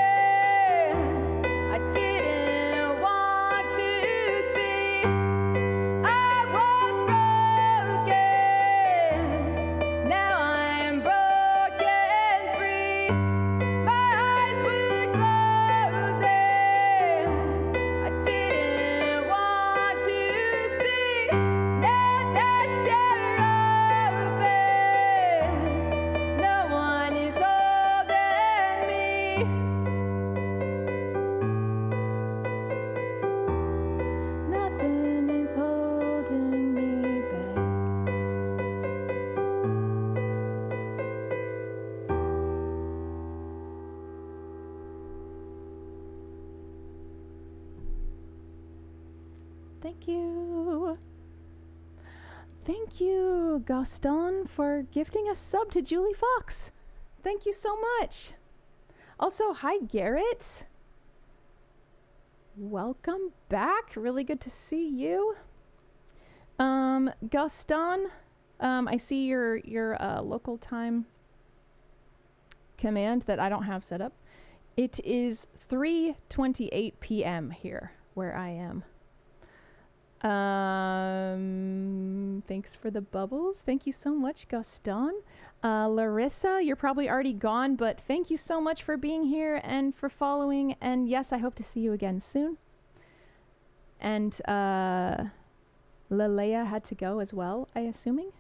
B: I didn't want to see. I was broken. Now I'm broken free. My eyes were closing. I didn't want to see. Now that they're open, no one is holding me. Nothing is holding me back.
A: Thank you. Thank you, Gaston, for gifting a sub to Julie Fox. Thank you so much. Also, hi, Garrett. Welcome back. Really good to see you. Gaston, I see your local time command that I don't have set up. It is 3:28 p.m. here where I am. Thanks for the bubbles. Thank you so much, Gaston. Larissa, you're probably already gone, but thank you so much for being here and for following. And yes, I hope to see you again soon. And Lalea had to go as well, I'm assuming.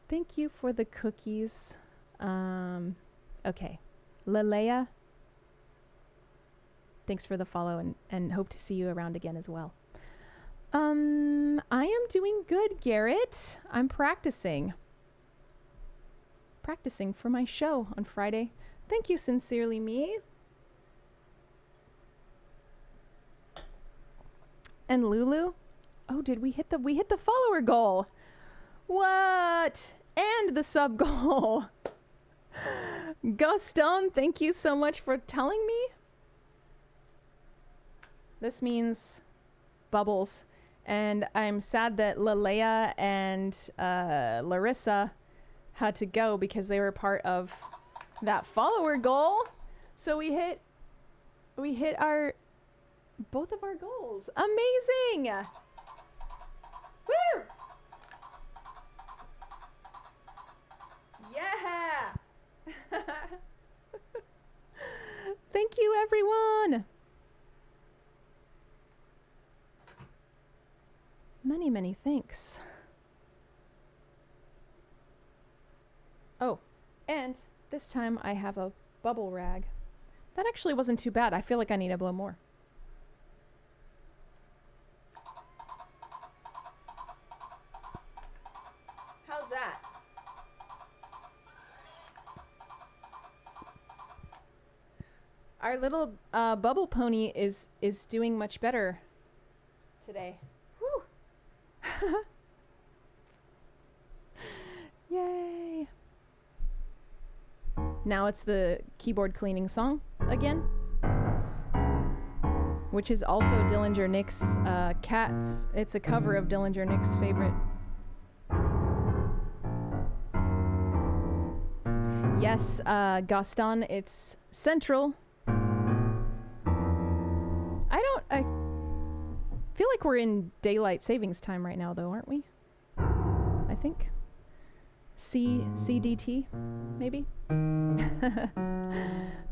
A: Thank you for the cookies. Okay. Lalea, thanks for the follow and hope to see you around again as well. I am doing good, Garrett. I'm practicing for my show on Friday. Thank you, Sincerely Me. And Lulu. Oh, did we hit the follower goal? What? And the sub goal. Gaston, thank you so much for telling me. This means bubbles. And I'm sad that Lalea and Larissa had to go because they were part of that follower goal. So we hit both of our goals. Amazing! Woo! Yeah! Thank you, everyone. Many, many thanks. Oh, and this time I have a bubble rag. That actually wasn't too bad. I feel like I need to blow more. How's that? Our little bubble pony is doing much better today. Woo! Yay! Now it's the keyboard cleaning song again, which is also Dillinger Nick's Cats. It's a cover of Dillinger Nick's favorite. Yes, Gaston, it's Central. I feel like we're in daylight savings time right now, though, aren't we? I think. CDT, maybe?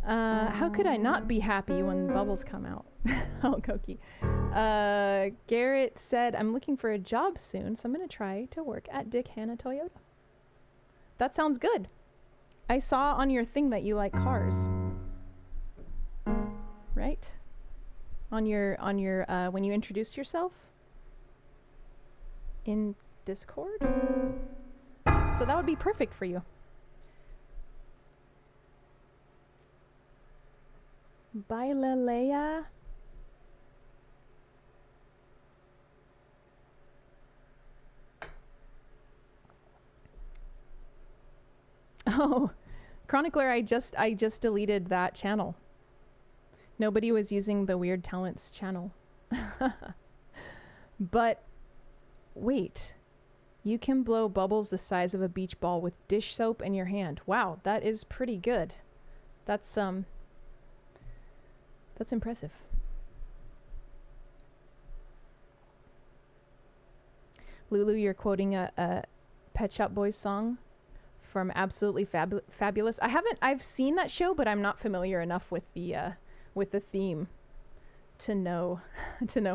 A: How could I not be happy when bubbles come out? Oh, Koki. Garrett said, I'm looking for a job soon, so I'm going to try to work at Dick Hanna Toyota. That sounds good. I saw on your thing that you like cars. Right? On your when you introduced yourself in Discord. So that would be perfect for you. Bailalea. Oh, Chronicler, I just deleted that channel. Nobody was using the Weird Talents channel. But wait, you can blow bubbles the size of a beach ball with dish soap in your hand. Wow, that is pretty good. That's impressive. Lulu, you're quoting a Pet Shop Boys song from Absolutely Fabulous. I've seen that show, but I'm not familiar enough with the theme to know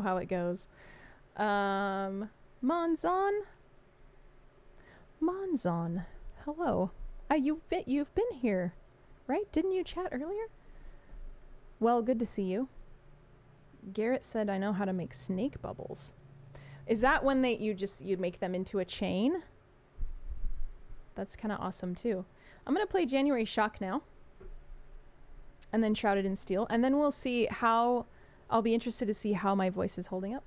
A: how it goes. Monzon, hello. You've been here, right? Didn't you chat earlier? Well, good to see you. Garrett said, I know how to make snake bubbles. Is that when you'd make them into a chain? That's kind of awesome too. I'm going to play January Shock now. And then Shrouded in Steel. And then we'll see how... I'll be interested to see how my voice is holding up.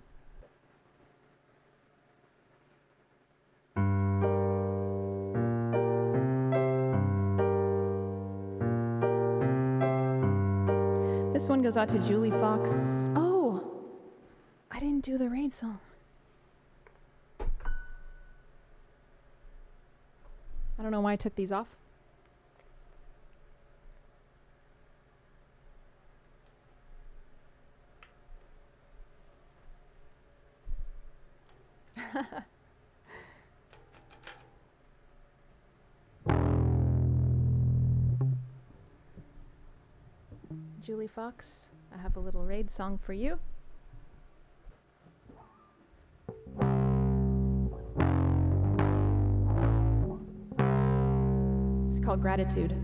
A: This one goes out to Julie Fox. Oh! I didn't do the raid song. I don't know why I took these off. Julie Fox, I have a little raid song for you. It's called Gratitude.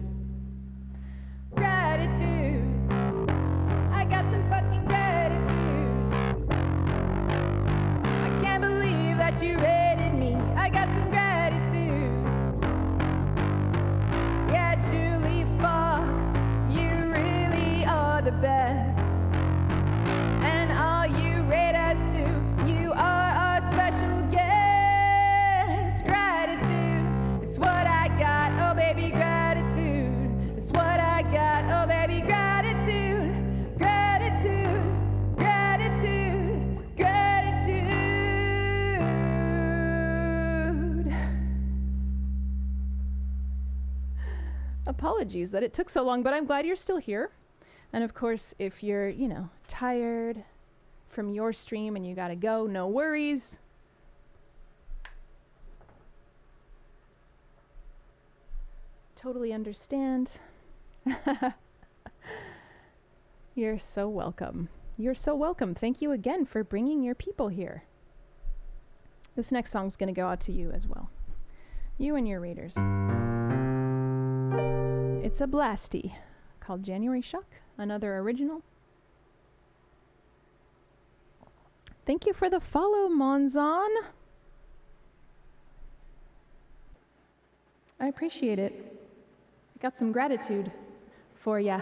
A: Gratitude. I got some fucking gratitude. I can't believe that you rated me. I got some gratitude. Yeah, Julie Fox, you really are the best. And all you rate us to, you are our special guest. Gratitude, it's what I got. Oh, baby, gratitude. It's what I got. Oh, baby, gratitude. Gratitude, gratitude, gratitude. Apologies that it took so long, but I'm glad you're still here. And of course, if you're, tired from your stream and you gotta go, no worries. Totally understand. You're so welcome. You're so welcome. Thank you again for bringing your people here. This next song's going to go out to you as well. You and your readers. It's a blasty called January Shock, another original. Thank you for the follow, Monzon. I appreciate it. I got some gratitude for ya.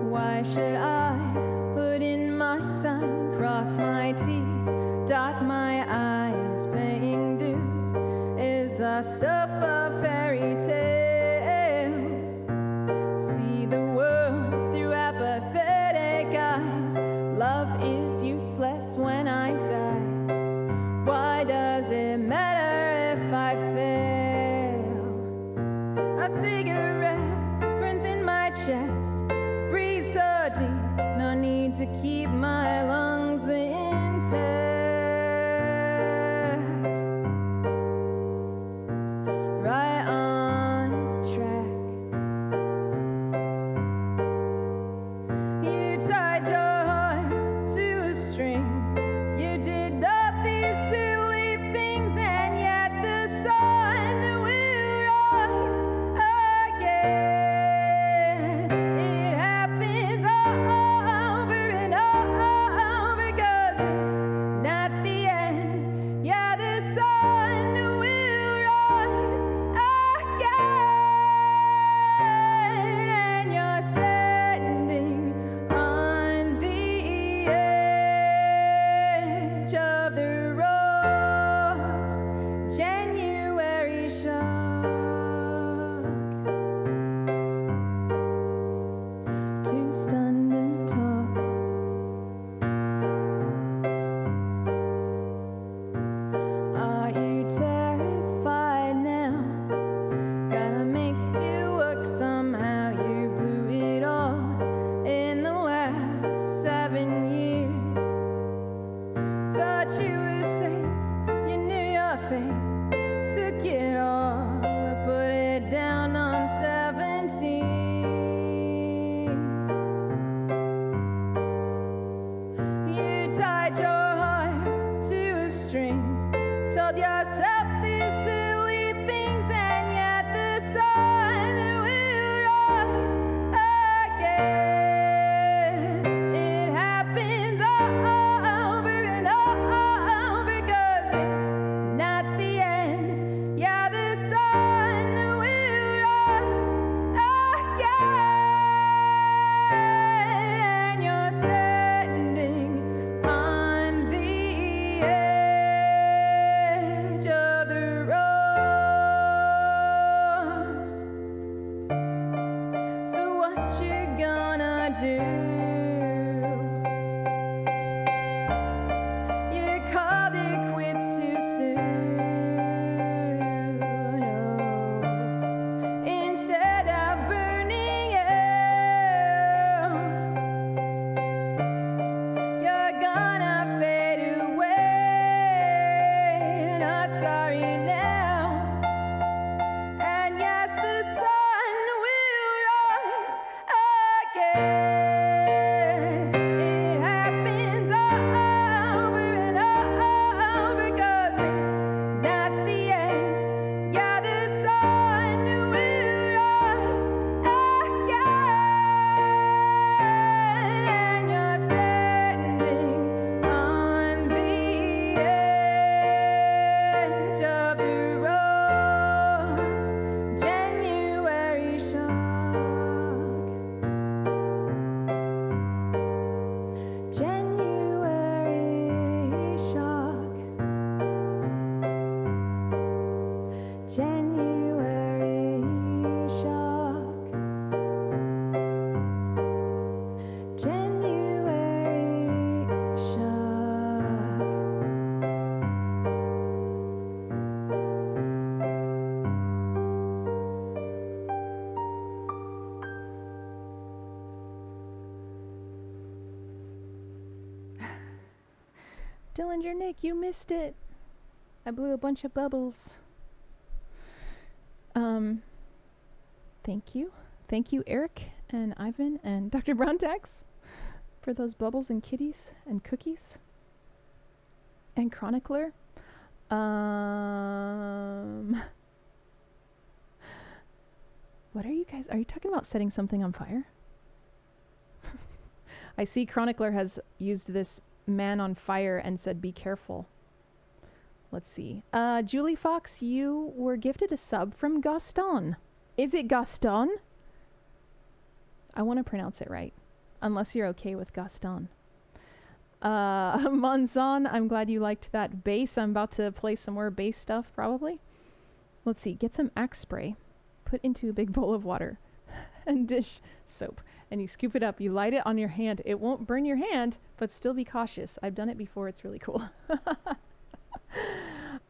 B: Why should I put in my time, cross my T's, dot my I's, paying dues is the stuff of fairy tales. See the world through apathetic eyes. Love is useless when I die. Why does it matter if I fail? A cigarette burns in my chest. Breathe so deep, no need to keep my lungs intact. Right on track. You tied your heart to a string. You did all these silly things, and yet the sun will rise again. It happens over and over, 'cause it's not the end. Yeah, the sun will rise again, and you're standing on the edge of the rocks. January shock. Too stunned to talk. Are you terrified now? Gotta make it work somehow. You blew it all in the last 7 years. Thought you were safe, you knew your fate. Took it all, put it down on 17. You tied your heart to a string, told yourself these silly things, and yet the sun will rise again. It happens over and over, 'cause it's not the end. Yeah, the sun will rise again, and you're standing on the edge of the rocks. So what you gonna do? You called it quits too soon. Oh. Instead of burning out, you're gonna fade away. Not sorry now. And yes, the sun will rise again. It happens over and over, 'cause it's not the end. Yeah, the sun will rise again, and you're standing on the edge of the rocks. January shock. January shock. January shock. January shock.
A: Dillinger Nick, you missed it. I blew a bunch of bubbles. Thank you. Thank you, Eric and Ivan and Dr. Brontex, for those bubbles and kitties and cookies. And Chronicler. What are you guys? Are you talking about setting something on fire? I see Chronicler has used this man on fire and said, be careful. Let's see. Julie Fox, you were gifted a sub from Gaston. Is it Gaston? I want to pronounce it right. Unless you're okay with Gaston. Monzon, I'm glad you liked that bass. I'm about to play some more bass stuff, probably. Let's see. Get some Axe spray. Put into a big bowl of water. And dish soap. And you scoop it up. You light it on your hand. It won't burn your hand, but still be cautious. I've done it before. It's really cool.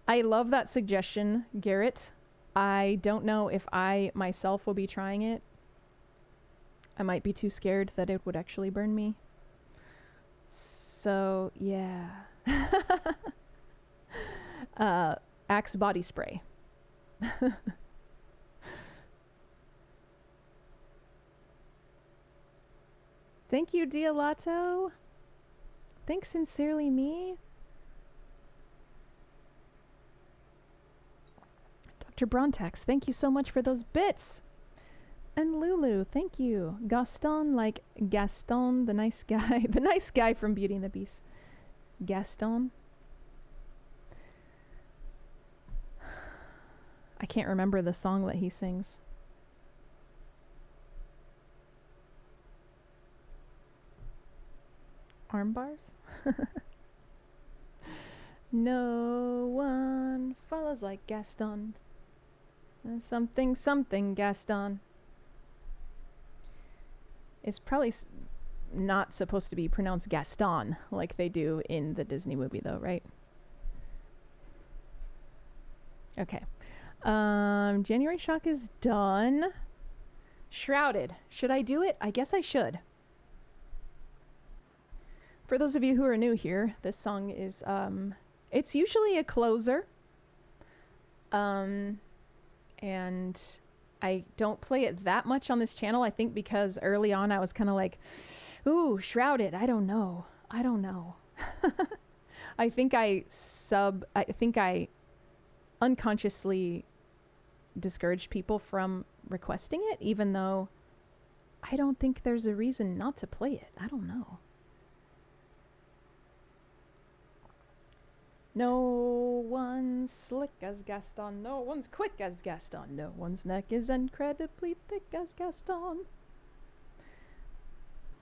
A: I love that suggestion, Garrett. I don't know if I myself will be trying it. I might be too scared that it would actually burn me. So, yeah. Axe body spray. Thank you, Dialato. Thanks sincerely, me. Dr. Brontex, thank you so much for those bits. And Lulu, thank you. Gaston, like Gaston, the nice guy. The nice guy from Beauty and the Beast. Gaston. I can't remember the song that he sings. Arm bars? No one follows like Gaston. Something, something, Gaston. It's probably not supposed to be pronounced Gaston like they do in the Disney movie, though, right? Okay. January Shock is done. Shrouded. Should I do it? I guess I should. For those of you who are new here, this song is, it's usually a closer. And I don't play it that much on this channel, I think because early on I was kind of like, ooh, Shrouded, I don't know. I think I unconsciously discouraged people from requesting it, even though I don't think there's a reason not to play it. I don't know. No one's slick as Gaston. No one's quick as Gaston. No one's neck is incredibly thick as Gaston.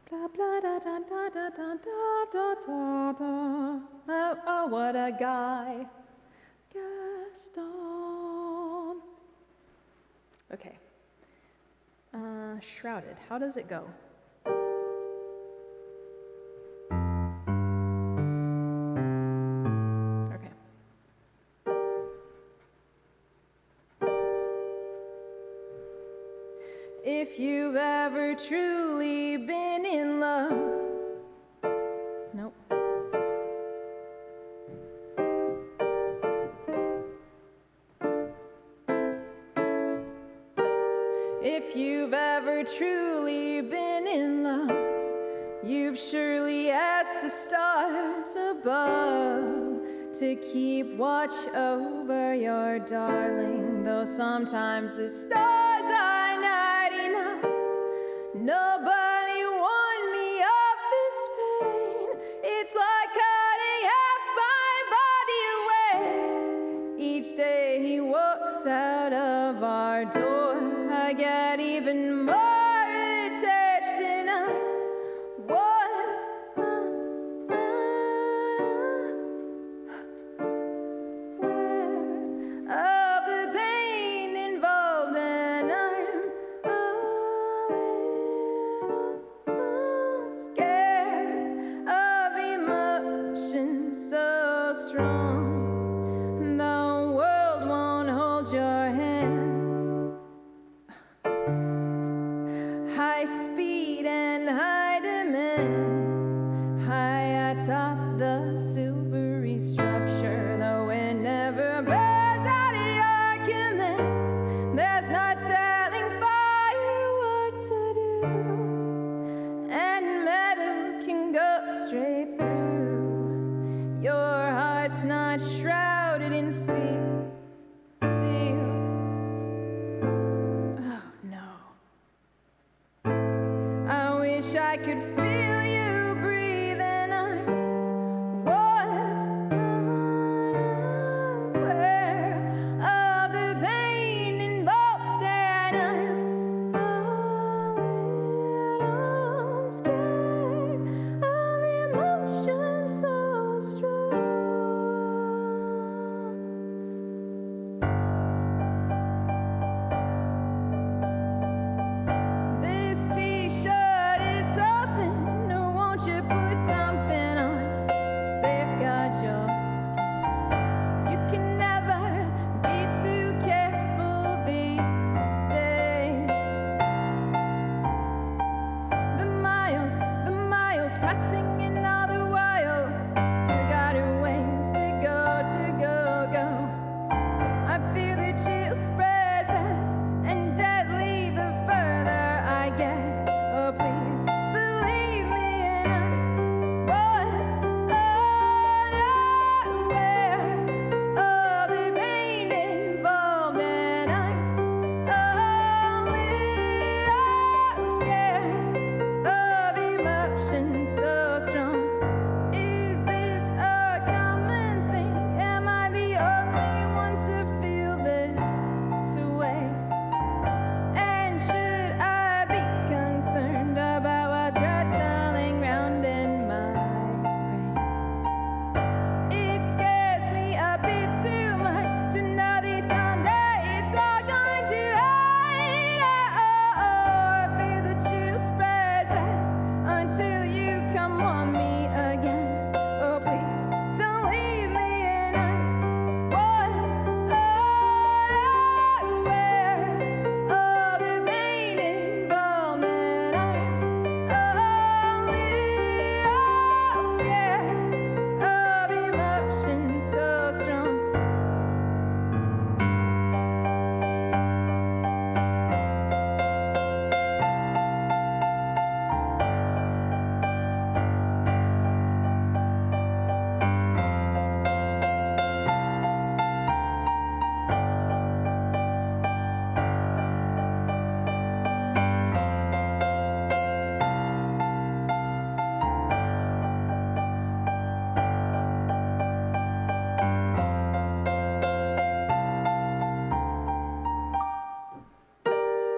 A: Blah blah da da da da da da da da da. Oh, oh, what a guy. Gaston. Okay. Shrouded. How does it go? If you've ever truly been in love. Nope. If you've ever truly been in love, you've surely asked the stars above to keep watch over your darling, though sometimes the stars are nighty night. Nobody warned me of this pain. It's like cutting half my body away. Each day he walks out of our door, I get even more attached and I want of the pain involved, and I'm a little scared of emotions so strong. The world won't hold your hand.
B: I feel the chill spread fast and deadly the further I get. Oh, please believe me, and I was unaware of the pain involved, and I'm only scared of emotions so strong. Is this a common thing? Am I the only one to feel this way? And should I be concerned about what's rattling round in my brain? It scares me a bit too much to know that someday it's all going to end. I feel the chill spread fast until you come on me again. Oh, please don't leave me, and I was unaware of the pain involved, and I'm only scared of emotions so strong.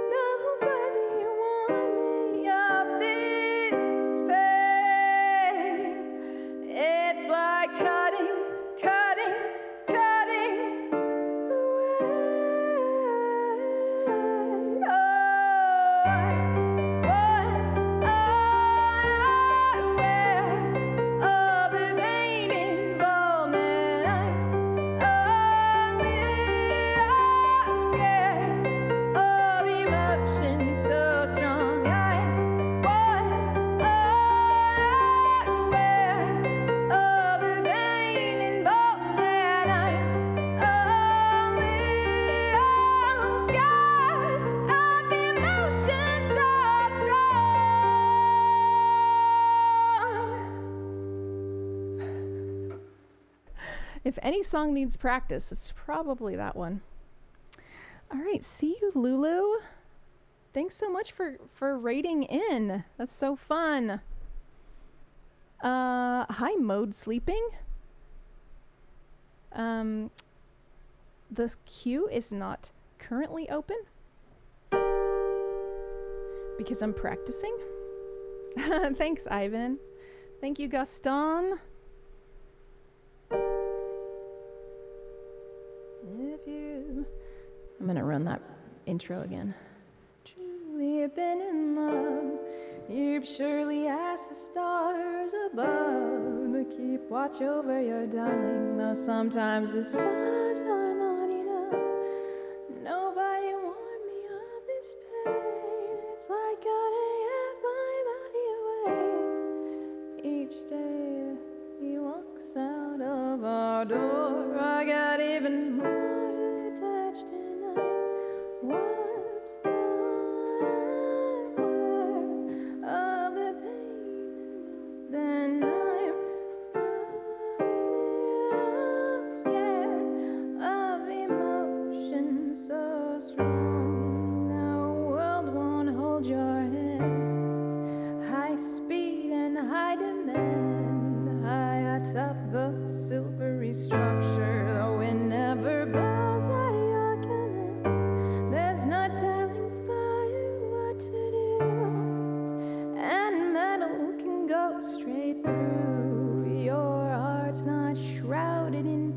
B: Nobody warned me of this pain. It's like cutting away. Oh, I was unaware of the pain involved, and I'm only scared of emotions so strong. I was unaware of the pain involved, and I'm only scared of emotions so strong.
A: If any song needs practice, it's probably that one. All right, see you, Lulu. Thanks so much for rating in. That's so fun. Hi, Mode Sleeping. The queue is not currently open because I'm practicing. Thanks, Ivan. Thank you, Gaston. I'm gonna run that intro again.
B: Truly been in love. You've surely asked the stars above to keep watch over your darling, though sometimes the stars are not enough. Nobody warned me of this pain. It's like cutting at my body away. Each day he walks out of our door, I got even more attached, and I was unaware of the pain. Then I'm scared of emotions so strong. Now world won't hold your hand. High speed and high demand, high atop the silvery structure, though it never bows at your command. There's no telling fire what to do, and metal can go straight through. Your heart's not shrouded in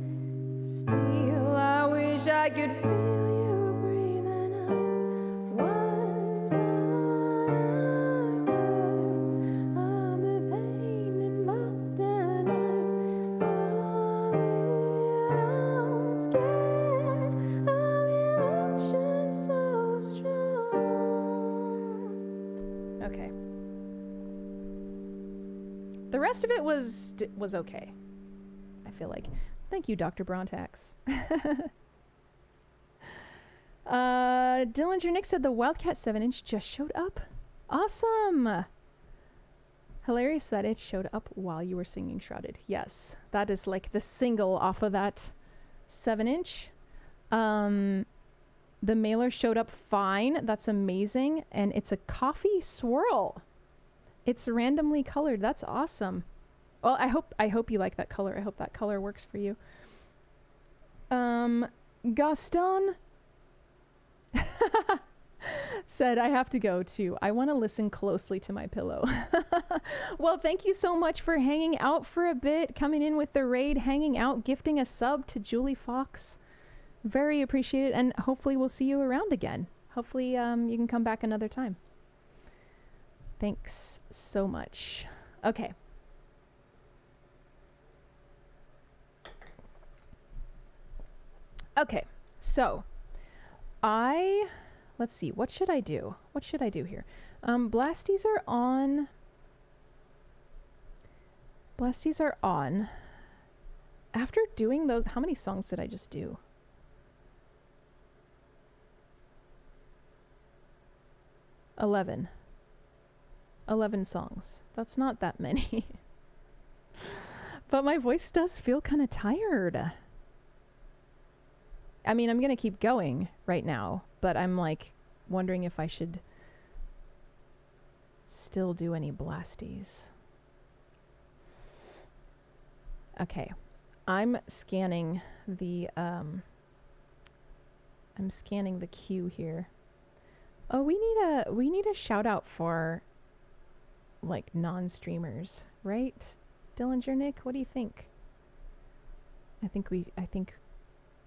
B: steel. I wish I could feel you breathe, and I was unaware of the pain involved, and I'm little scared of emotions so strong.
A: Okay. The rest of it was okay. I feel like. Thank you, Dr. Brontax. Dillinger Nick said the Wildcat 7-inch just showed up. Awesome. Hilarious that it showed up while you were singing Shrouded. Yes, that is like the single off of that 7-inch. The mailer showed up fine. That's amazing. And it's a coffee swirl. It's randomly colored. That's awesome. Well, I hope you like that color. I hope that color works for you. Gaston said, I have to go too. I want to listen closely to my pillow. Well, thank you so much for hanging out for a bit, coming in with the raid, hanging out, gifting a sub to Julie Fox. Very appreciated, and hopefully we'll see you around again. Hopefully you can come back another time. Thanks so much. Okay. Okay, so let's see, what should I do? What should I do here? Blasties are on. Blasties are on. After doing those, how many songs did I just do? 11 songs. That's not that many. But my voice does feel kind of tired. I mean, I'm going to keep going right now, but I'm like wondering if I should still do any blasties. Okay. I'm scanning the queue here. Oh, we need a shout out for like non-streamers, right? Dillinger Nick, what do you think? I think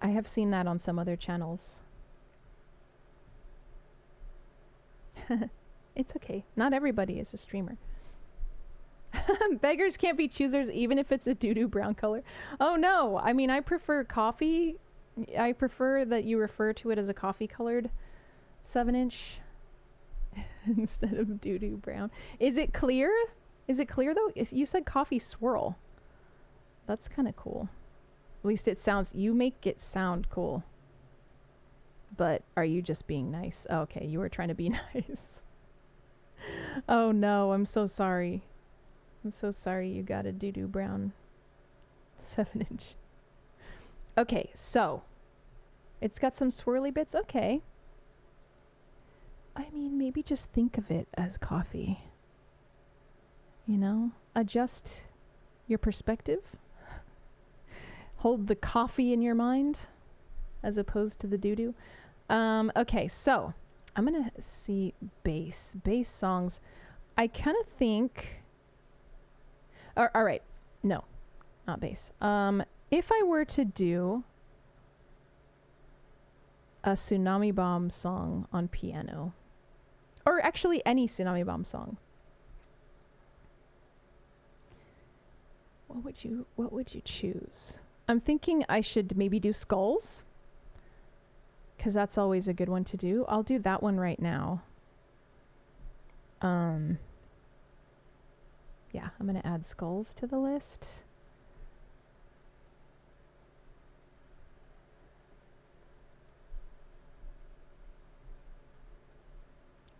A: I have seen that on some other channels. It's okay. Not everybody is a streamer. Beggars can't be choosers even if it's a doo-doo brown color. Oh no, I mean I prefer coffee. I prefer that you refer to it as a coffee colored 7-inch instead of doo-doo brown. Is it clear? Is it clear though? You said coffee swirl. That's kind of cool. At least it sounds, you make it sound cool. But are you just being nice? Oh, okay, you were trying to be nice. Oh no, I'm so sorry. I'm so sorry you got a doo-doo brown 7-inch. Okay, so it's got some swirly bits. Okay. I mean, maybe just think of it as coffee. You know? Adjust your perspective. Hold the coffee in your mind as opposed to the doo-doo. Okay, so I'm going to see bass songs. I kind of think... all right. No, not bass. If I were to do a Tsunami Bomb song on piano, or actually any Tsunami Bomb song, what would you choose? I'm thinking I should maybe do Skulls, because that's always a good one to do. I'll do that one right now. Yeah, I'm going to add Skulls to the list.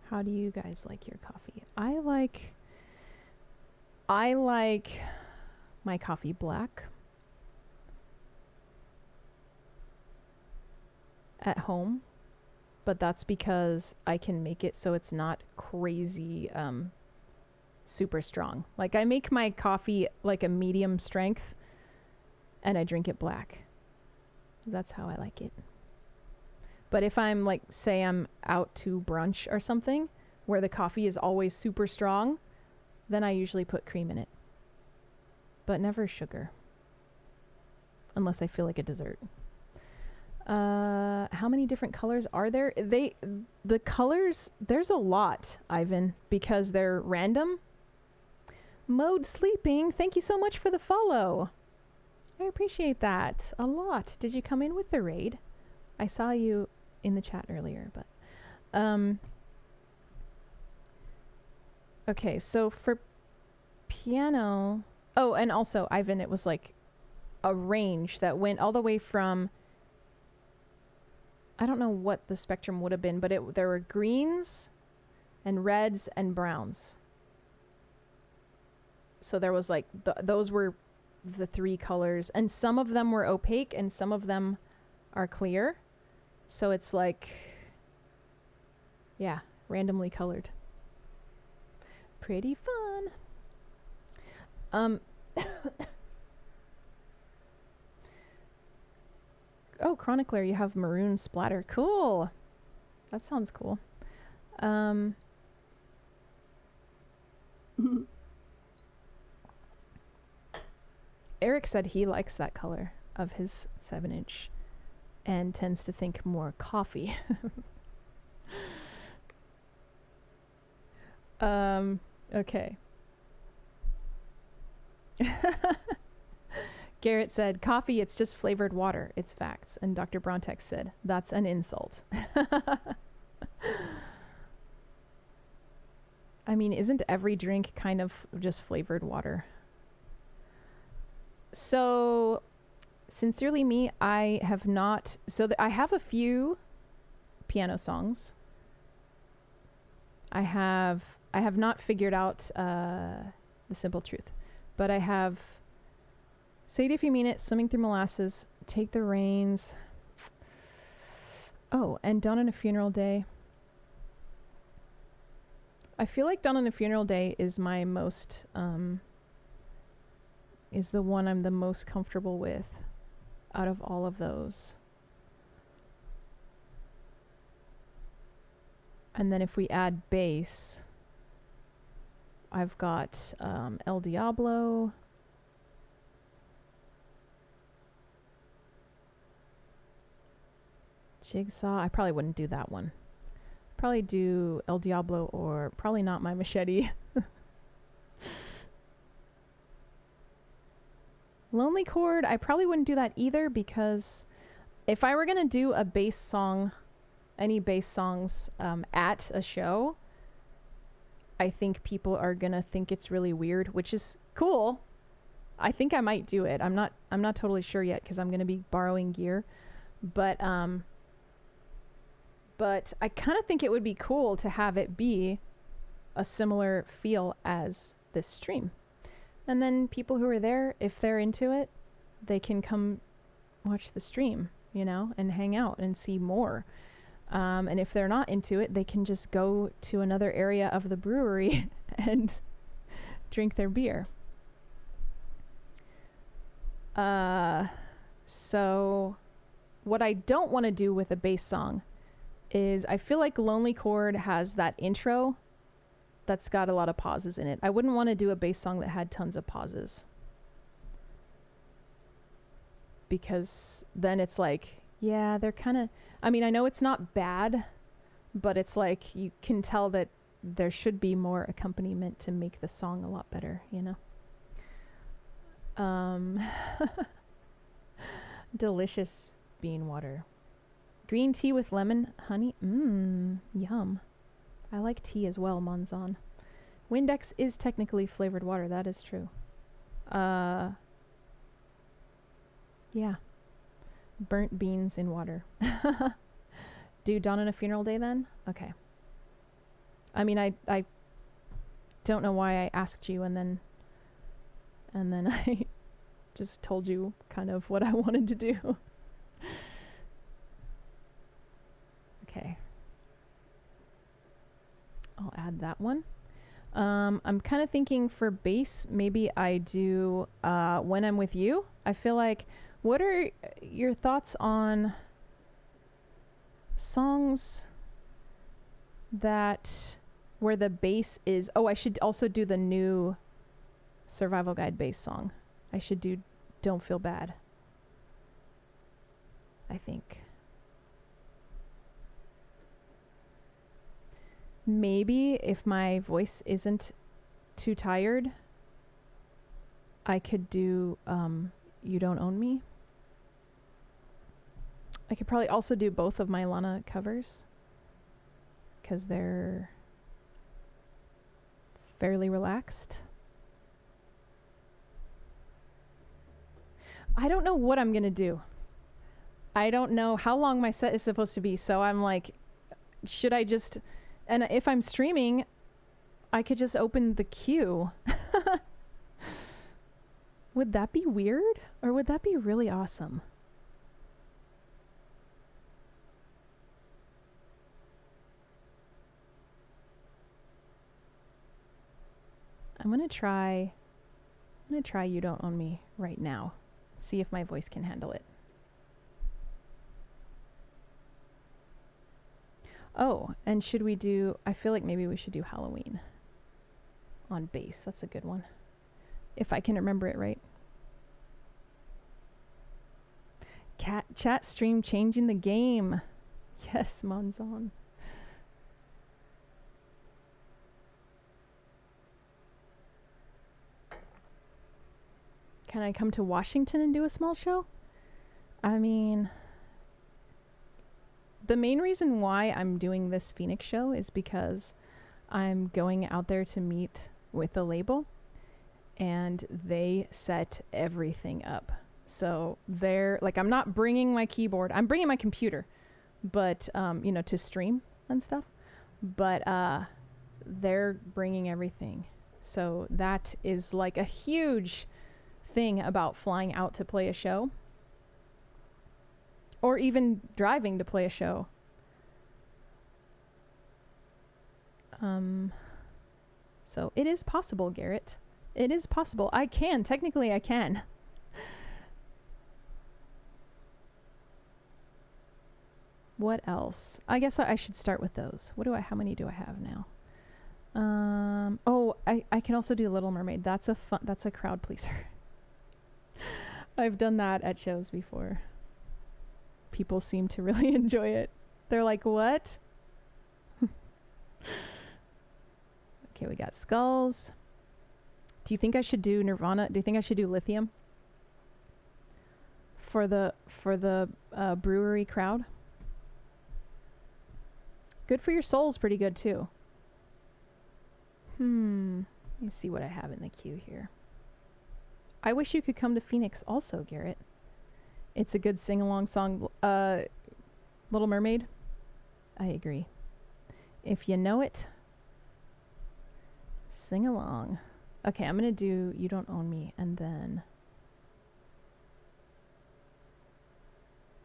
A: How do you guys like your coffee? I like my coffee black at home, but that's because I can make it so it's not crazy super strong. Like I make my coffee like a medium strength and I drink it black. That's how I like it. But if I'm like, say I'm out to brunch or something where the coffee is always super strong, then I usually put cream in it. But never sugar. Unless I feel like a dessert. How many different colors are there? The colors, there's a lot, Ivan, because they're random. Mode Sleeping, thank you so much for the follow. I appreciate that a lot. Did you come in with the raid? I saw you in the chat earlier, but okay, so for piano, oh, and also Ivan, it was like a range that went all the way from, I don't know what the spectrum would have been, but there were greens and reds and browns. So there was like, those were the 3 colors, and some of them were opaque and some of them are clear. So it's like, yeah, randomly colored. Pretty fun. Oh, Chronicler, you have maroon splatter. Cool. That sounds cool. Eric said he likes that color of his 7-inch and tends to think more coffee. Okay. Garrett said, coffee, it's just flavored water. It's facts. And Dr. Brontex said, that's an insult. I mean, isn't every drink kind of just flavored water? So, Sincerely Me, I have not... So I have a few piano songs. I have not figured out The Simple Truth. But I have Say It If You Mean It, Swimming Through Molasses, Take the Reins. Oh, and Dawn on a Funeral Day. I feel like Dawn on a Funeral Day is my most... is the one I'm the most comfortable with out of all of those. And then if we add bass, I've got El Diablo. Jigsaw. I probably wouldn't do that one. Probably do El Diablo or probably Not My Machete. Lonely Chord, I probably wouldn't do that either, because if I were going to do a bass song, any bass songs at a show, I think people are going to think it's really weird, which is cool. I think I might do it. I'm not totally sure yet because I'm going to be borrowing gear, but I kind of think it would be cool to have it be a similar feel as this stream. And then people who are there, if they're into it, they can come watch the stream, you know, and hang out and see more. And if they're not into it, they can just go to another area of the brewery and drink their beer. So what I don't want to do with a bass song is I feel like Lonely Chord has that intro that's got a lot of pauses in it. I wouldn't want to do a bass song that had tons of pauses, because then it's like, yeah, they're kind of, I mean, I know it's not bad, but it's like you can tell that there should be more accompaniment to make the song a lot better, you know? Delicious bean water. Green tea with lemon, honey. Yum. I like tea as well, Monzon. Windex is technically flavored water. That is true. Yeah. Burnt beans in water. Do Dawn on a Funeral Day then? Okay. I mean, I don't know why I asked you and then I just told you kind of what I wanted to do. Okay. I'll add that one. I'm kind of thinking for bass, maybe I do When I'm With You. I feel like, what are your thoughts on songs that where the bass is... Oh, I should also do the new Survival Guide bass song. I should do Don't Feel Bad, I think. Maybe if my voice isn't too tired, I could do You Don't Own Me. I could probably also do both of my Lana covers, because they're fairly relaxed. I don't know what I'm going to do. I don't know how long my set is supposed to be, so I'm like, should I just... And if I'm streaming, I could just open the queue. Would that be weird? Or would that be really awesome? I'm gonna try You Don't Own Me right now. See if my voice can handle it. Oh, and should we do... I feel like maybe we should do Halloween on bass. That's a good one. If I can remember it right. Chat stream changing the game. Yes, Monzon. Can I come to Washington and do a small show? I mean... The main reason why I'm doing this Phoenix show is because I'm going out there to meet with a label, and they set everything up. So they're like, I'm not bringing my keyboard. I'm bringing my computer, but you know, to stream and stuff. But they're bringing everything. So that is like a huge thing about flying out to play a show. Or even driving to play a show. So it is possible, Garrett. It is possible. I can. Technically, I can. What else? I guess I should start with those. How many do I have now? Oh, I can also do Little Mermaid. That's a crowd pleaser. I've done that at shows before. People seem to really enjoy it. They're like, what? Okay, we got Skulls. Do you think I should do Nirvana? Do you think I should do Lithium? For the brewery crowd? Good for Your Soul's pretty good too. Let me see what I have in the queue here. I wish you could come to Phoenix also, Garrett. It's a good sing-along song. Little Mermaid? I agree. If you know it, sing along. Okay, I'm going to do You Don't Own Me, and then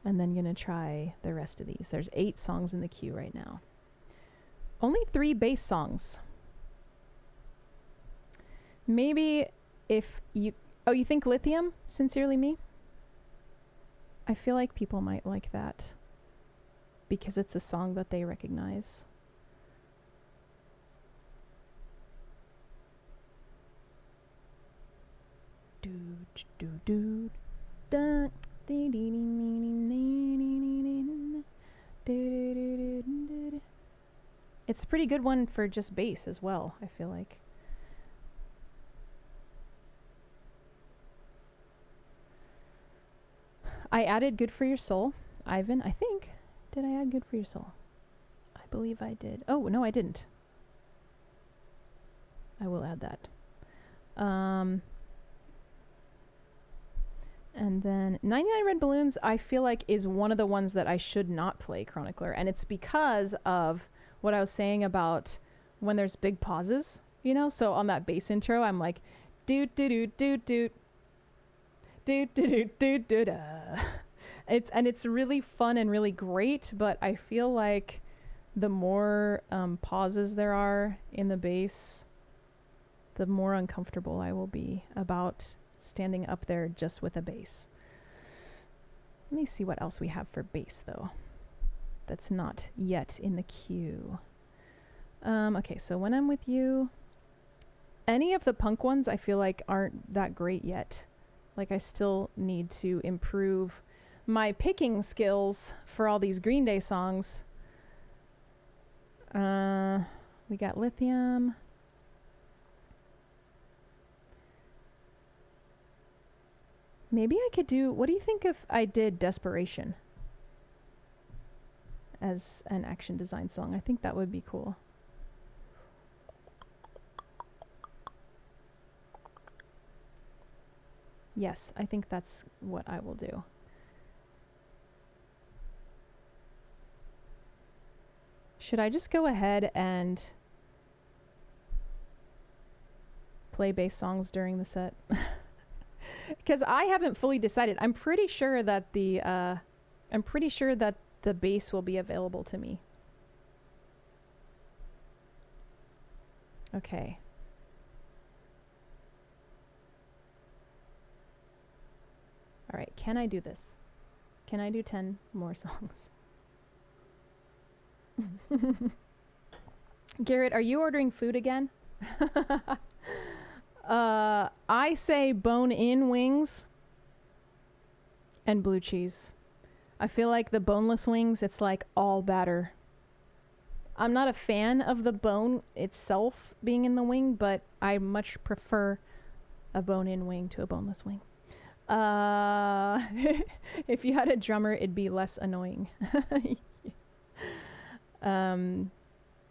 A: going to try the rest of these. There's 8 songs in the queue right now. Only 3 bass songs. Maybe if you... Oh, you think Lithium? Sincerely Me? I feel like people might like that because it's a song that they recognize. It's a pretty good one for just bass as well, I feel like. I added Good for Your Soul. Ivan, I think. Did I add Good for Your Soul? I believe I did. Oh, no, I didn't. I will add that. And then 99 Red Balloons, I feel like is one of the ones that I should not play Chronicler. And it's because of what I was saying about when there's big pauses, you know? So on that bass intro, I'm like, doot, doot, doot, doot, doot. It's really fun and really great, but I feel like the more pauses there are in the bass, the more uncomfortable I will be about standing up there just with a bass. Let me see what else we have for bass though that's not yet in the queue. Okay, so When I'm With You, any of the punk ones I feel like aren't that great yet. Like, I still need to improve my picking skills for all these Green Day songs. We got Lithium. Maybe I could do... What do you think if I did Desperation as an action design song? I think that would be cool. Yes, I think that's what I will do. Should I just go ahead and play bass songs during the set? Because I haven't fully decided. I'm pretty sure that the bass will be available to me. Okay. All right, can I do this? Can I do 10 more songs? Garrett, are you ordering food again? I say bone-in wings and blue cheese. I feel like the boneless wings, it's like all batter. I'm not a fan of the bone itself being in the wing, but I much prefer a bone-in wing to a boneless wing. If you had a drummer, it'd be less annoying.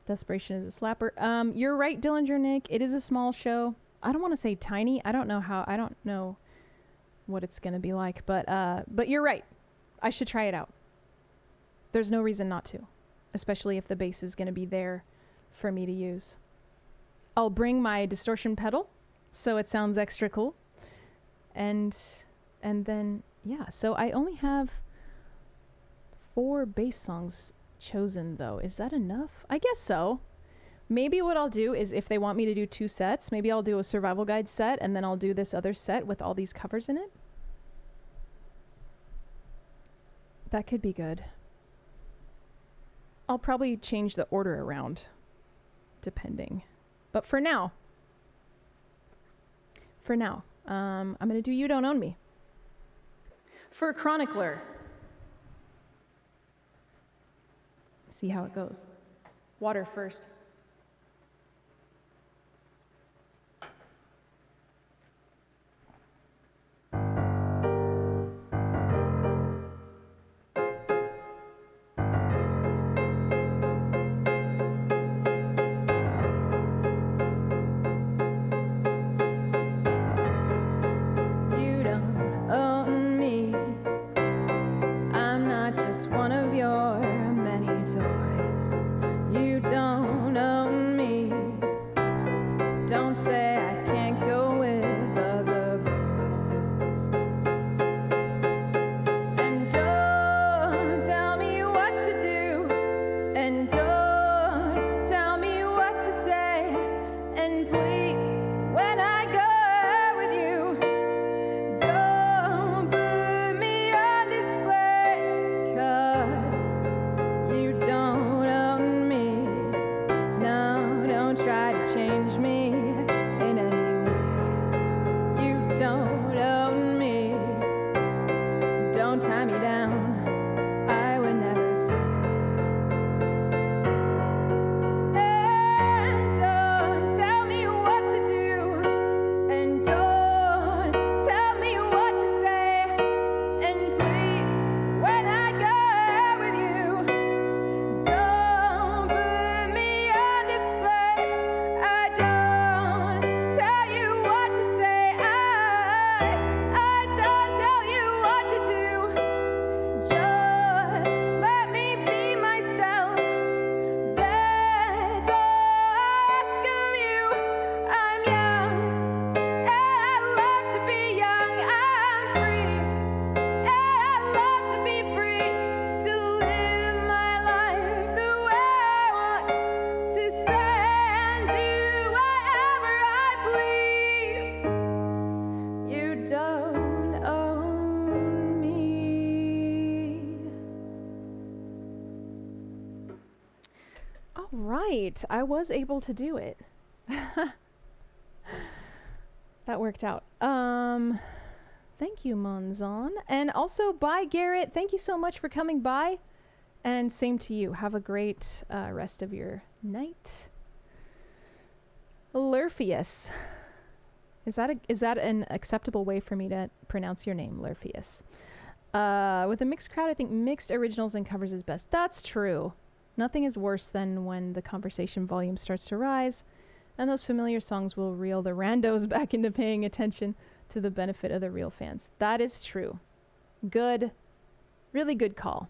A: Desperation is a slapper. You're right, Dillinger Nick. It is a small show. I don't want to say tiny. I don't know what it's gonna be like, but you're right. I should try it out. There's no reason not to, especially if the bass is gonna be there for me to use. I'll bring my distortion pedal so it sounds extra cool. And then, yeah, so I only have 4 bass songs chosen, though. Is that enough? I guess so. Maybe what I'll do is, if they want me to do 2 sets, maybe I'll do a Survival Guide set, and then I'll do this other set with all these covers in it. That could be good. I'll probably change the order around, depending. But for now, I'm going to do You Don't Own Me. For Chronicler. See how it goes. Water first.
B: You don't own me. I'm not just one of your many toys. You don't own me. Don't say I can't go with other boys. And don't tell me what to do. And don't tell me what to say. And please, when I go with you, don't put me on display. 'Cause you don't own me. No, don't try to change me in any way. You don't own me. Don't tie me down. I would never stay. And don't tell me what to do. And don't tell me what to say. And please, when I go with you, don't put me on display. I don't tell you what to say. I don't tell you what to do. Just let me be myself. That's all I ask of you. I'm young, and I love to be young. I'm free, and I love to be free. To live my life the way I want. To say and do whatever I please. You don't own me.
A: All right, I was able to do it. That worked out. Thank you, Monzon. And also, bye, Garrett. Thank you so much for coming by. And same to you. Have a great rest of your night. Lurpheus. Is that an acceptable way for me to pronounce your name, Lurpheus? With a mixed crowd, I think mixed originals and covers is best. That's true. Nothing is worse than when the conversation volume starts to rise, and those familiar songs will reel the randos back into paying attention to the benefit of the real fans. That is true. Good. Really good call.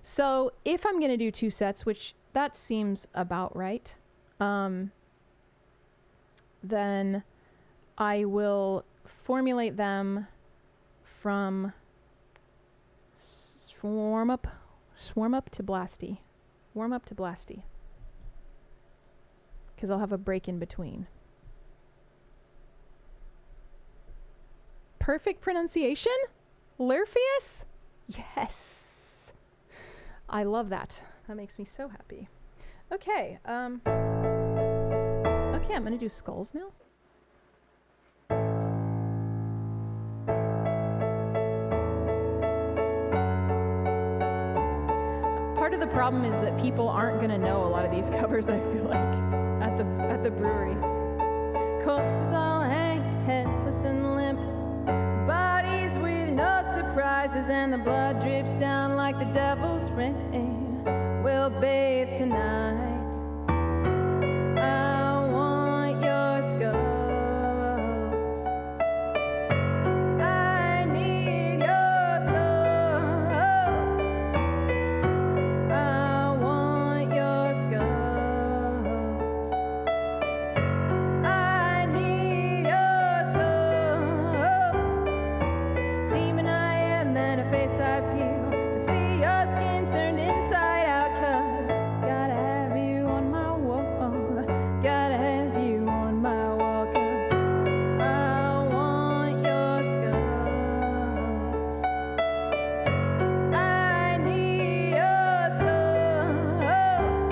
A: So if I'm going to do 2 sets, which that seems about right, then I will formulate them from swarm up to Blasty. Warm up to Blasty. Because I'll have a break in between. Perfect pronunciation? Lurfius? Yes. I love that. That makes me so happy. Okay, I'm gonna do skulls now. Part of the problem is that people aren't gonna know a lot of these covers, I feel like, at the brewery. Corpses all hang headless and limp, bodies with no surprises, and the blood drips down like the devil's rain. We'll bathe tonight. I want your skulls. I need your skulls. I want your skulls. I need your skulls. Team and I am men, a face I peel to see your skin turned inside out, 'cause gotta have you on my wall. Gotta have you on my wall, 'cause I want your skulls. I need your skulls.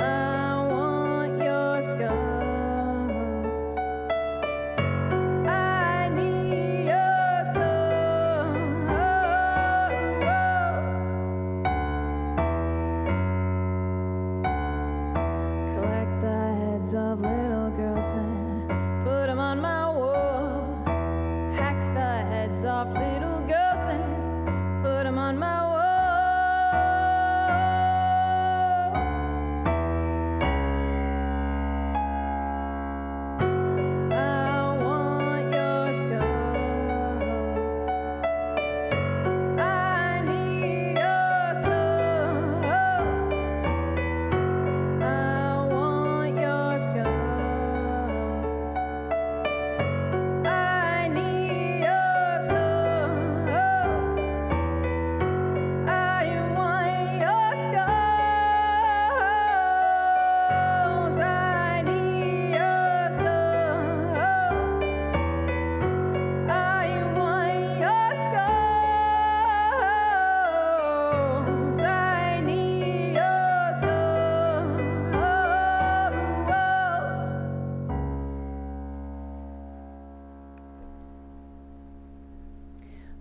A: I want your skulls. I need your skulls. Collect the heads of little girls and put them on my wall. Hack the heads off little girls and put them on my wall. I want your skulls. I need your skulls. I want your skulls. I need your skulls. I want your skulls. I need your skulls. I want your skulls. I need your skulls.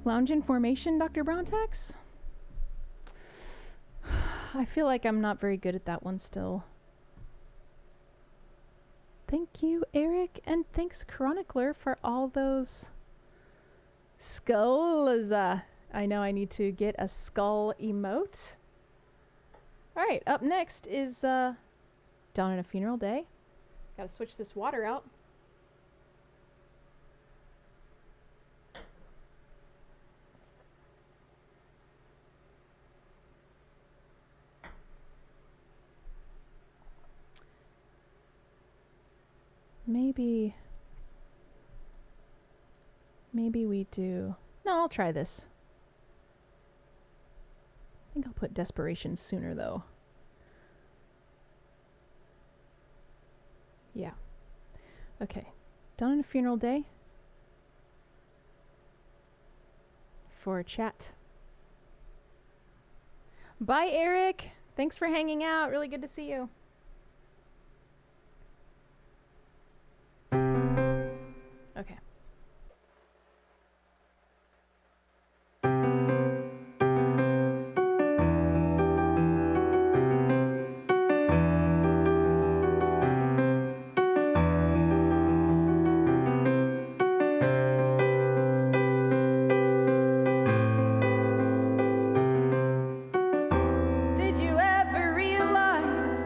A: Lounge in formation, Dr. Brontax? I feel like I'm not very good at that one still. Thank you, Eric, and thanks, Chronicler, for all those skulls. I know I need to get a skull emote. All right, up next is Dawn on a Funeral Day. Gotta switch this water out. Maybe we do. No, I'll try this. I think I'll put Desperation sooner, though. Yeah. Okay. Dawn on a Funeral Day. For a chat. Bye, Eric. Thanks for hanging out. Really good to see you. Okay. Did you ever realize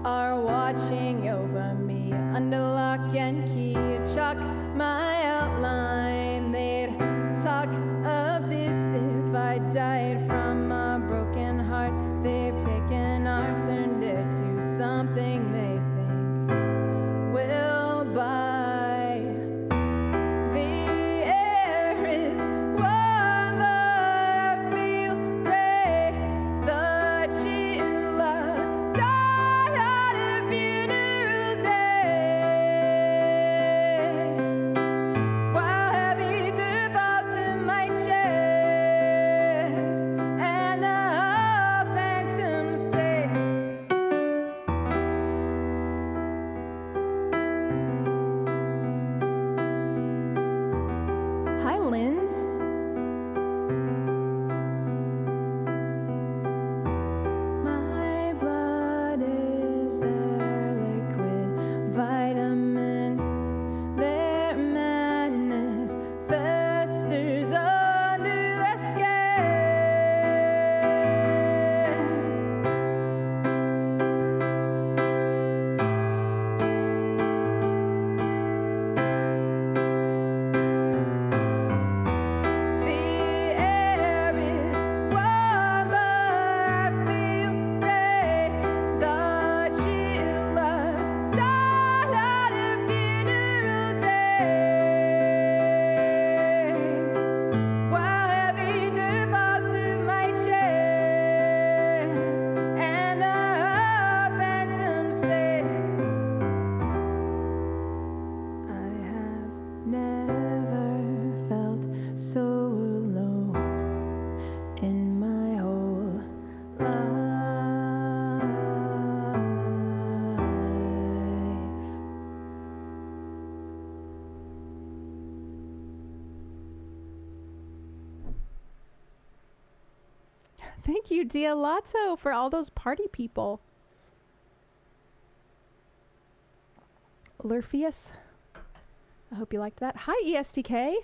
B: are watching over me under lock and key. Chalk my outline, they'd talk of this if I died from a broken heart. They've taken our turned it to something they think will buy. The air is warm, but I feel gray. The chill of dawn on a funeral day, while heavy dirt falls in my chest and the phantoms stay.
A: Hi, Linz.
B: My blood is their liquid vitamin. Their madness festers under the skin. The air is warm, but I feel gray. The chill of dawn on a funeral day, while heavy dirt falls to my chest and the phantoms stay. I have never felt so alone in my whole life.
A: Thank you, Dialato, for all those party people. Lurfius, I hope you liked that. Hi, ESTK.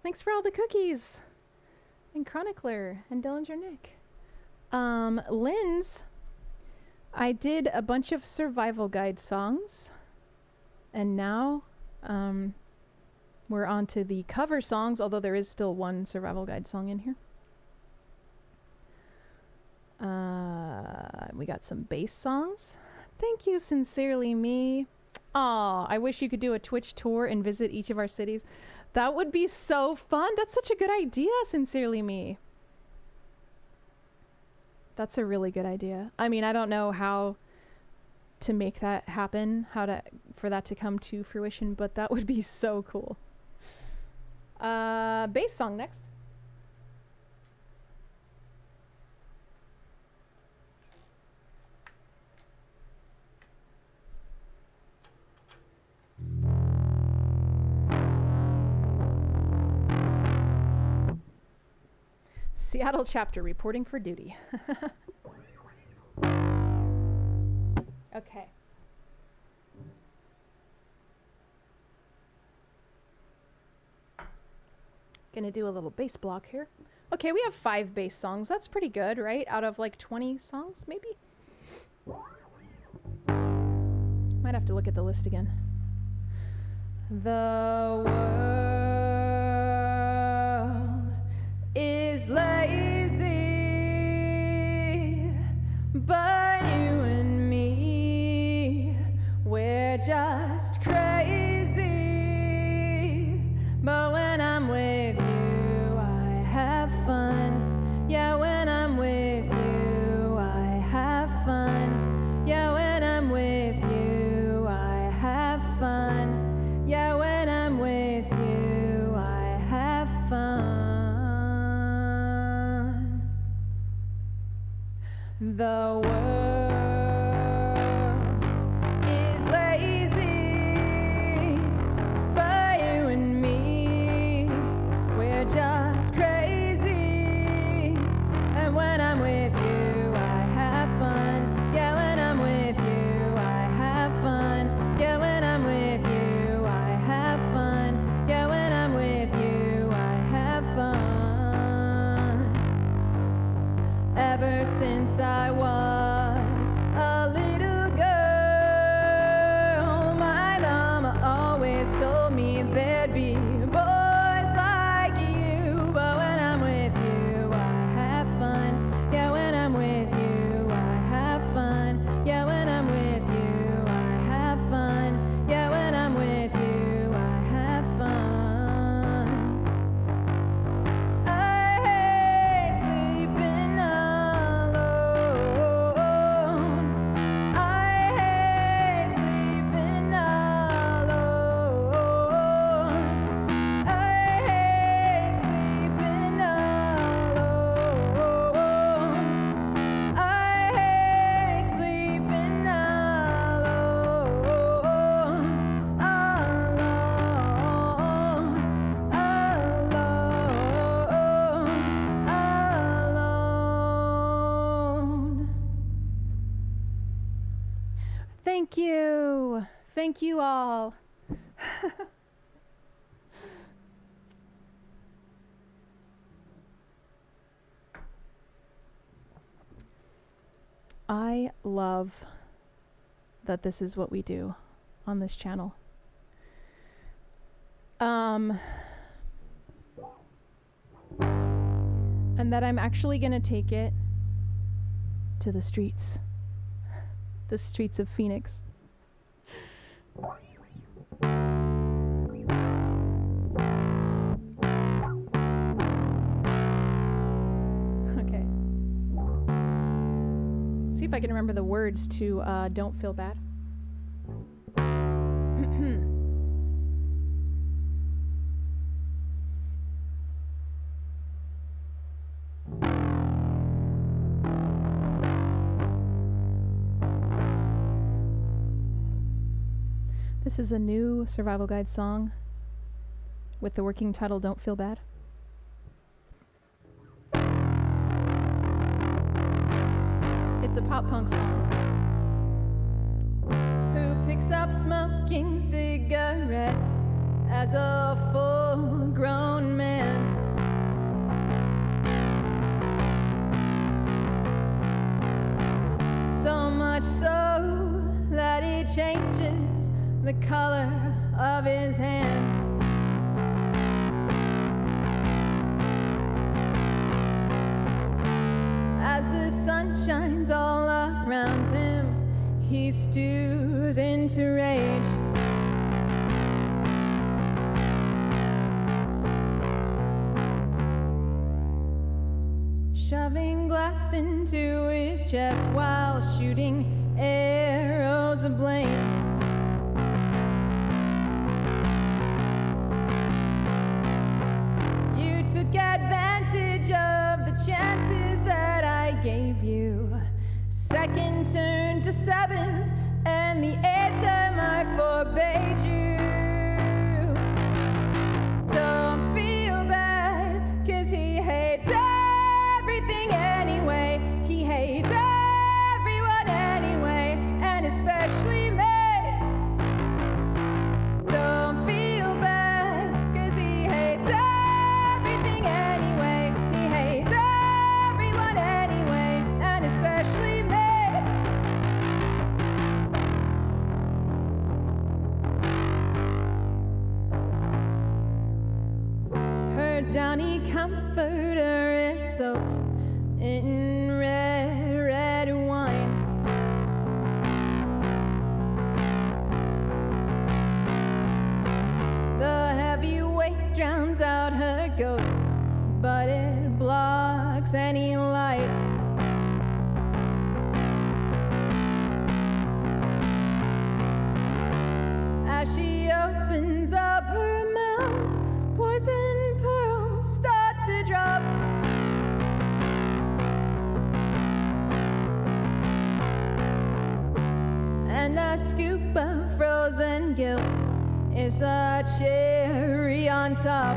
A: Thanks for all the cookies. And Chronicler and Dillinger Nick. Linz, I did a bunch of survival guide songs. And now we're on to the cover songs, although there is still one survival guide song in here. We got some bass songs. Thank you, Sincerely Me. Aw, I wish you could do a Twitch tour and visit each of our cities. That would be so fun. That's such a good idea, Sincerely Me. That's a really good idea. I mean, I don't know how to make that happen, for that to come to fruition, but that would be so cool. Bass song next. Seattle chapter reporting for duty. Okay. Gonna do a little bass block here. Okay, we have 5 bass songs. That's pretty good, right? Out of like 20 songs, maybe? Might have to look at the list again. The world is lazy, but you and me, we're just crazy. But when I'm with you, I have fun. Yeah, when I'm with you, I have fun. Yeah, when I'm with you, I have fun. Yeah, when I'm with you, I have fun. Thank you. Thank you all. I love that this is what we do on this channel. And that I'm actually gonna take it to the streets of Phoenix. Okay. See if I can remember the words to Don't Feel Bad. This is a new Survival Guide song with the working title Don't Feel Bad. It's a pop punk song.
B: Who picks up smoking cigarettes as a full-grown man? So much so that he changes the color of his hand. As the sun shines all around him, he stews into rage. Shoving glass into his chest while shooting arrows of blame. Took advantage of the chances that I gave you. Second turn to seventh, and the eighth time I forbade you. Don't feel bad, 'cause he hates everything anyway. He hates everyone anyway, and especially me. Don't feel bad, 'cause he hates anyway. He hates everyone anyway, and especially me. Her downy comforter is soaked in red wine. The heavy weight drowns out her ghosts, but it blocks any light. As she opens up her mouth, poison pearls start to drop. And a scoop of frozen guilt is the cherry on top.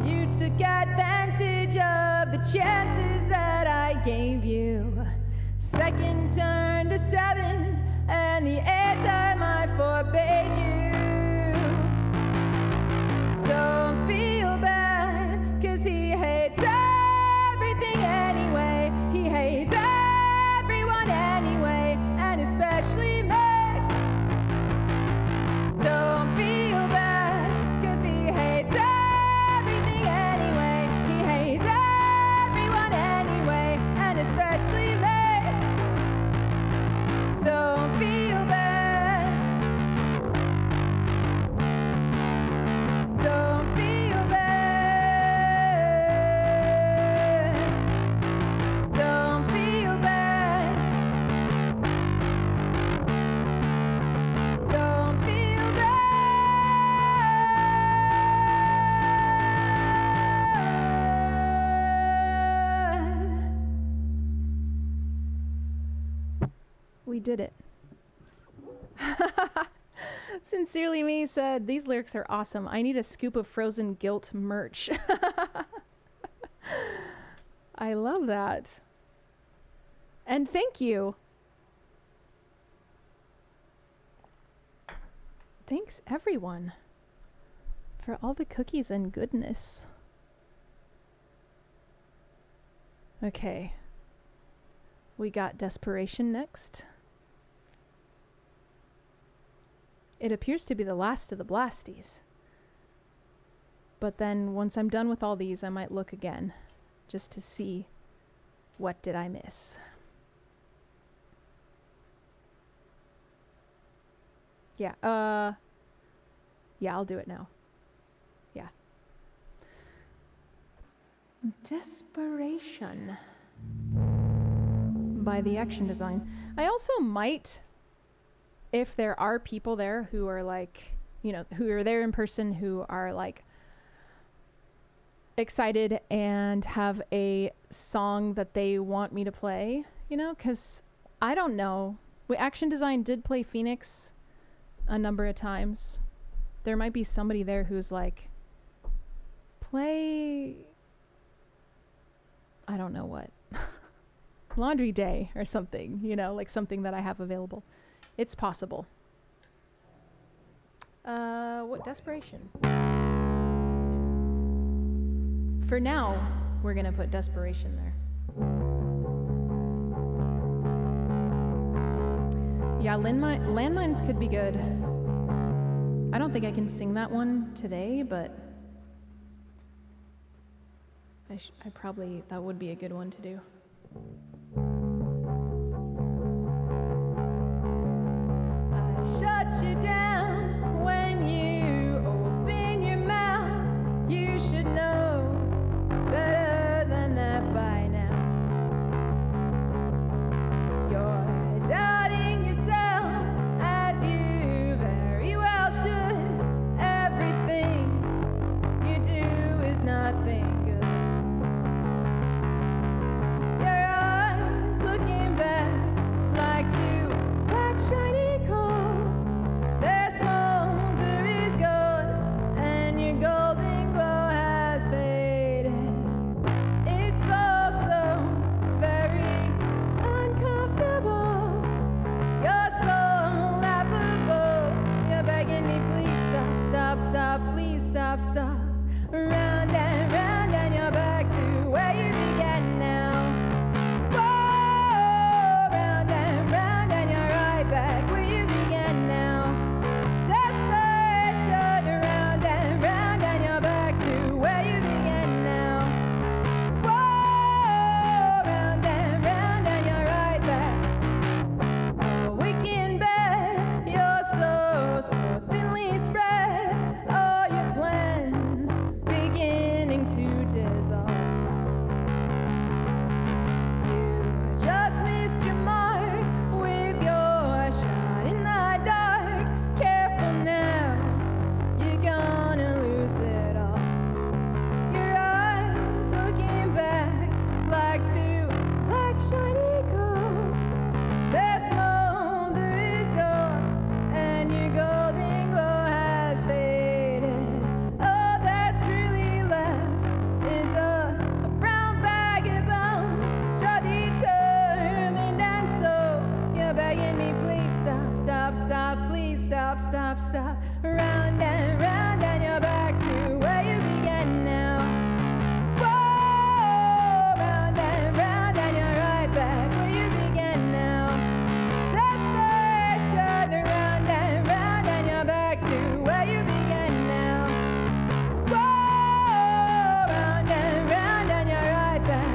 B: You took advantage of the chances that I gave you. Second turn to seven, and the eighth time I forbade you. Don't feel bad, 'cause he hates everything anyway. He hates everyone anyway, and especially me. Don't feel bad, 'cause he hates everything anyway. He hates everyone anyway, and especially me. Don't feel bad. Don't feel bad. Don't feel bad. Don't feel bad.
A: We did it. Sincerely Me said, these lyrics are awesome. I need a scoop of frozen guilt merch. I love that. And thank you. Thanks, everyone, for all the cookies and goodness. Okay. We got Desperation next. It appears to be the last of the Blasties. But then once I'm done with all these, I might look again just to see what did I miss. Yeah, I'll do it now. Yeah. Desperation by The Action Design. I also might, if there are people there who are like, you know, who are there in person, who are like excited and have a song that they want me to play, you know, because I don't know. Action Design did play Phoenix a number of times. There might be somebody there who's like, play, I don't know what, Laundry Day or something, you know, like something that I have available. It's possible. What Desperation? For now, we're gonna put Desperation there. Yeah, landmines could be good. I don't think I can sing that one today, but I probably, that would be a good one to do.
B: I shut you down when you open your mouth. You should know better than that by now. You're doubting yourself as you very well should. Everything you do is nothing good. Your eyes looking back like two black shiny coals. Their smolder is gone and your golden glow has faded. It's all so very uncomfortable. You're so laughable. You're begging me, please stop, stop, stop, please stop, stop. Round and you're back to where you began now. Whoa, round and you're right back where you began now. Desperation, round and you're back to where you began now. Whoa, round and you're right back. Awake in bed, you're so thinly spread. All your plans beginning to dissolve. You just missed your mark with your shot in the dark. Careful now, you're gonna lose it all. Your eyes looking back like two black shiny coals. Their smolder is gone and your golden glow has faded. All that's really left is a brown bag of bones. You're determined and so you're begging me, please stop, stop, stop, please stop, stop, stop. Round and you're back to where you began now. Whoa, round and you're right back where you began now. Desperation, round and you're back to where you began now. Whoa, round and you're right back.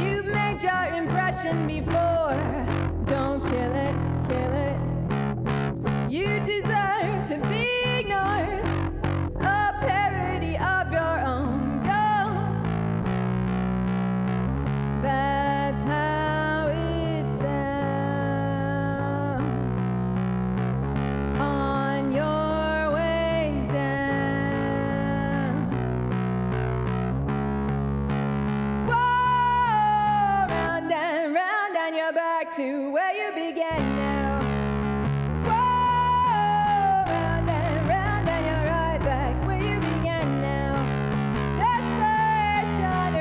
B: You've made your impression before. Don't kill it, kill it. You deserve to be ignored. A parody of your own ghost. That's how it sounds on your way down. Whoa, round and you're back to where you began now. Whoa, round and you're right back where you began now. Desperation,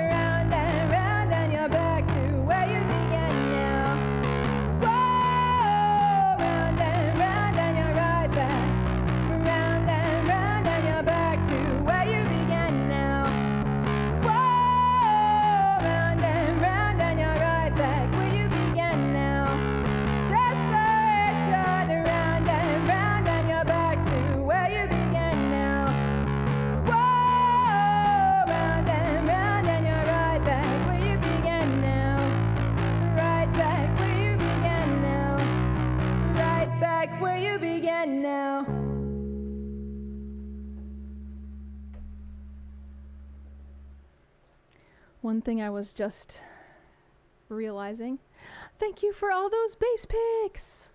A: one thing I was just realizing. Thank you for all those bass picks.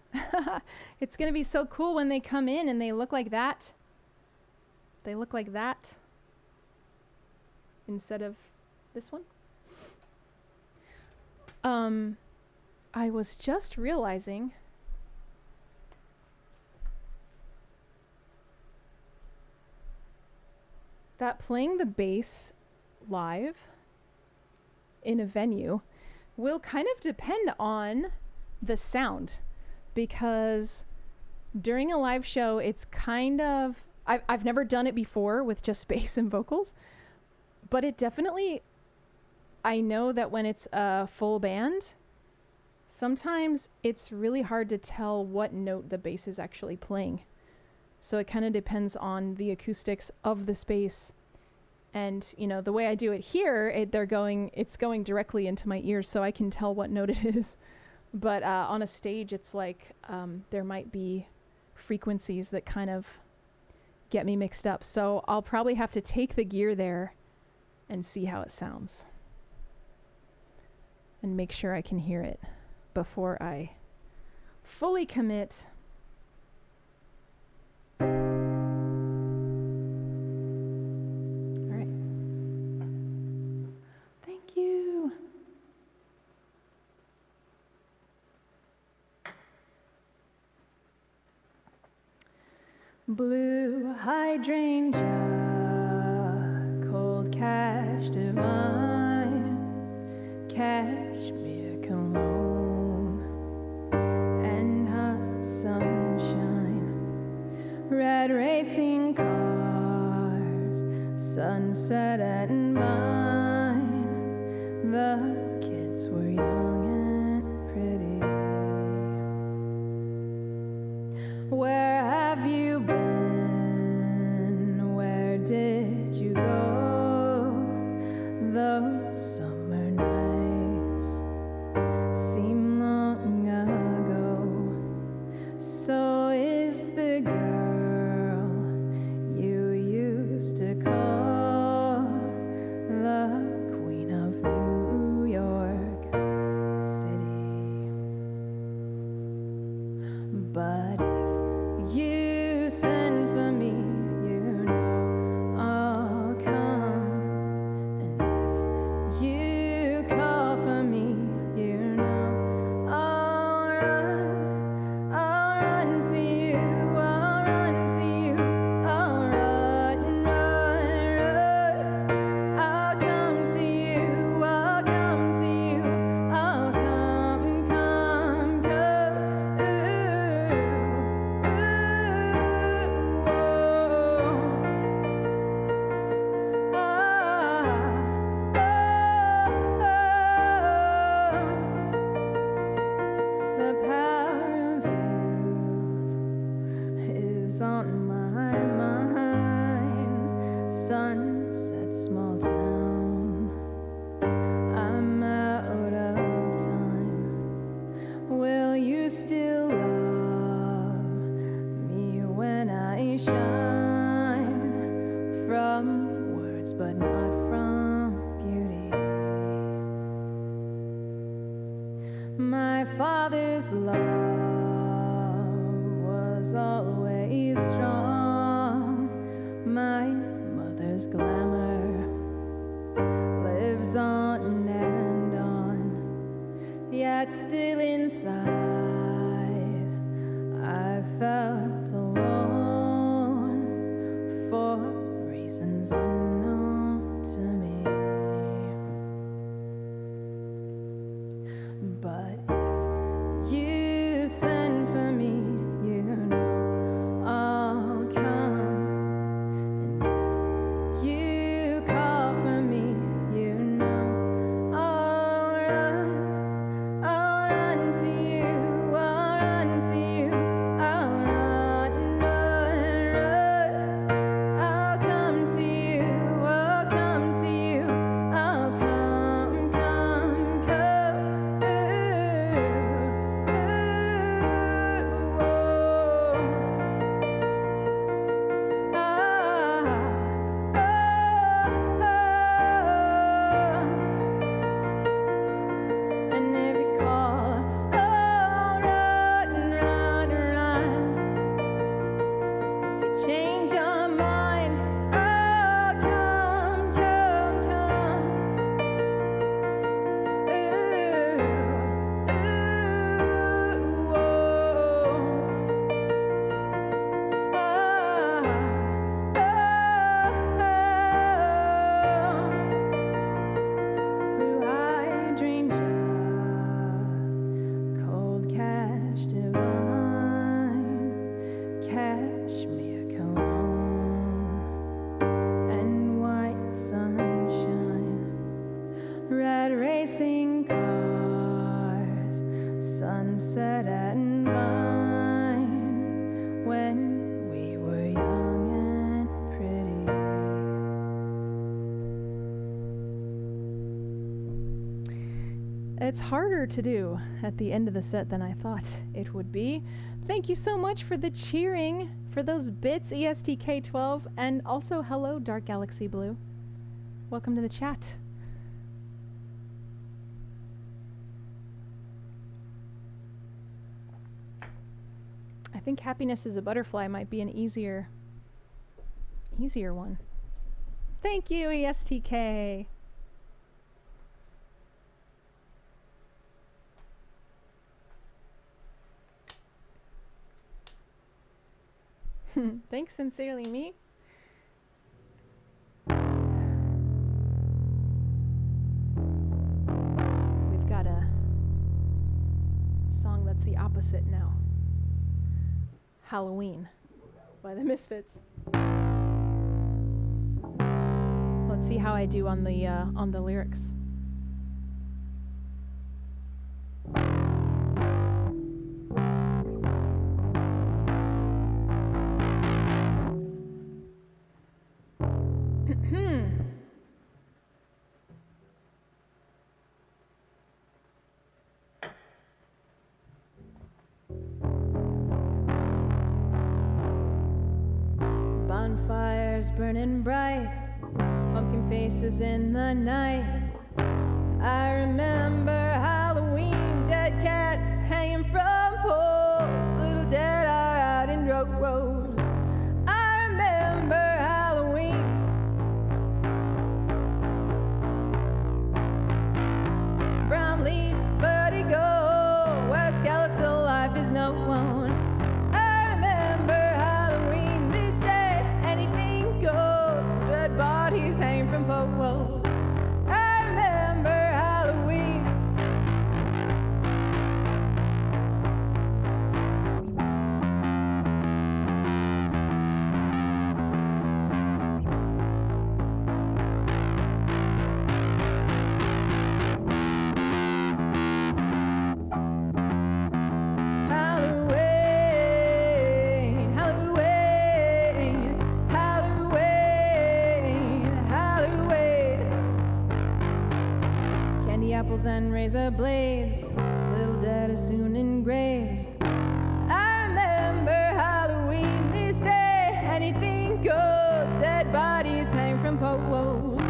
A: It's going to be so cool when they come in and they look like that. They look like that instead of this one. I was just realizing that playing the bass live in a venue will kind of depend on the sound, because during a live show, it's kind of, I've never done it before with just bass and vocals, but it definitely, I know that when it's a full band, sometimes it's really hard to tell what note the bass is actually playing. So it kind of depends on the acoustics of the space. And, you know, the way I do it here, it's going directly into my ears, so I can tell what note it is. But on a stage, it's like there might be frequencies that kind of get me mixed up. So I'll probably have to take the gear there and see how it sounds and make sure I can hear it before I fully commit. All right. Thank you. Blue hydrangea, cold cash divine, cashmere cologne, and hot sunshine, red racing cars, sunset at mine. The kids were young and pretty. Where have you been? Where did you go? Those summer nights seem long ago. So is the girl you used to call the Queen of New York City. But if you send for me, you know I'll come. And if you call for me, you know I'll run to you, I'll run to you, I'll run, run, run. I'll come to you, I'll come to you, I'll come, come, come. Ooh, the power of youth is on my mind. Sunset, small town. I'm out of time. Will you still love me when I shine? From words, but not from beauty. My father's love was always strong. My mother's glamour lives on and on. Yet still inside, I felt alone for reasons unknown to me. But if you send for me, you know I'll come. And if you call for me, you know I'll run to you, I'll run to you, I'll run.
B: red racing cars, sunset at mine, when we were young and pretty.
A: It's harder to do at the end of the set than I thought it would be. Thank you so much for the cheering, for those bits, ESTK12, and also hello, Dark Galaxy Blue. Welcome to the chat. I think Happiness is a Butterfly might be an easier one. Thank you, ESTK. Thanks sincerely, me. We've got a song that's the opposite now. Halloween by the Misfits. Let's see how I do on the lyrics.
B: Bonfires burning bright, pumpkin faces in the night. I remember Halloween, dead cats hanging from poles, little dead are out in rows. I remember Halloween. Brown leaf vertigo, where skeletal life is known. I remember Halloween, this day anything goes, dead bodies hang from poles. I remember Halloween. Halloween, Halloween, Halloween, Halloween. Candy apples and razor blades, little dead are soon in graves. I remember Halloween, this day anything goes, dead bodies hang from poles.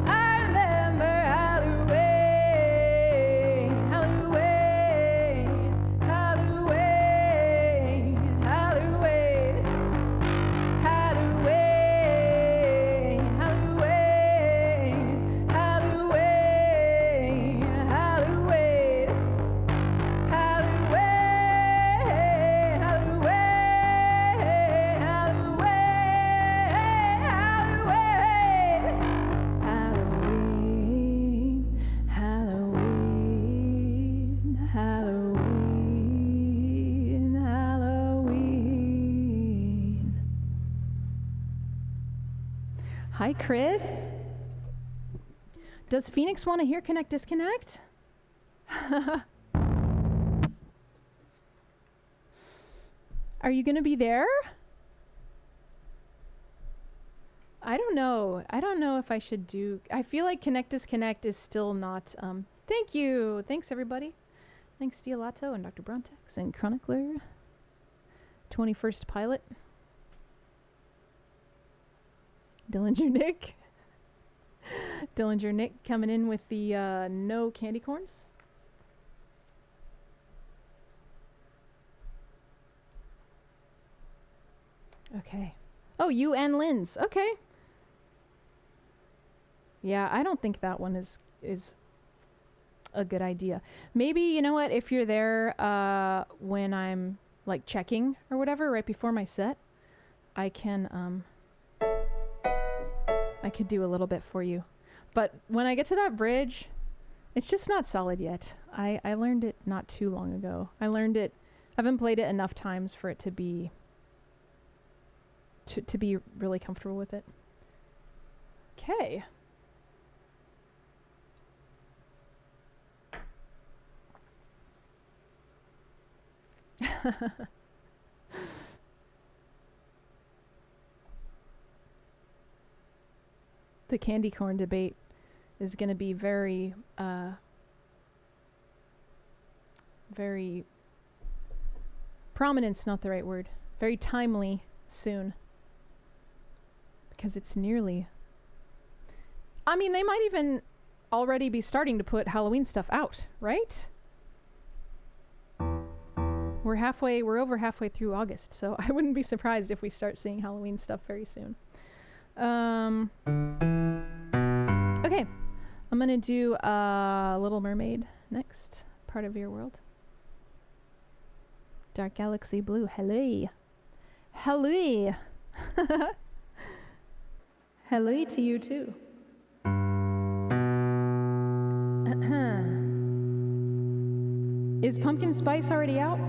B: I remember Halloween, Halloween, Halloween, Halloween, Halloween, Halloween, Halloween, Halloween, Halloween, Halloween, Halloween, Halloween.
A: Hi, Chris. Does Phoenix want to hear Connect Disconnect? Are you going to be there? I don't know. I don't know if I should do... I feel like Connect Disconnect is still not... Thank you. Thanks, everybody. Thanks, Dialato and Dr. Brontex and Chronicler. 21st Pilot. Dillinger Nick. Dillinger Nick coming in with the no candy corns. Okay. Oh, you and Lynn's. Okay. Yeah, I don't think that one is a good idea. Maybe, you know what, if you're there when I'm like checking or whatever right before my set, I can I could do a little bit for you. But when I get to that bridge, it's just not solid yet. I learned it not too long ago. I haven't played it enough times for it to be really comfortable with it. Okay. The candy corn debate is going to be very prominent's not the right word. Very timely soon. Because it's nearly... I mean, they might even already be starting to put Halloween stuff out, right? We're over halfway through August, so I wouldn't be surprised if we start seeing Halloween stuff very soon. Okay. I'm gonna do Little Mermaid next. Part of your world. Dark Galaxy Blue. Hello. Hello. Hello to you too. Is Pumpkin Spice already out?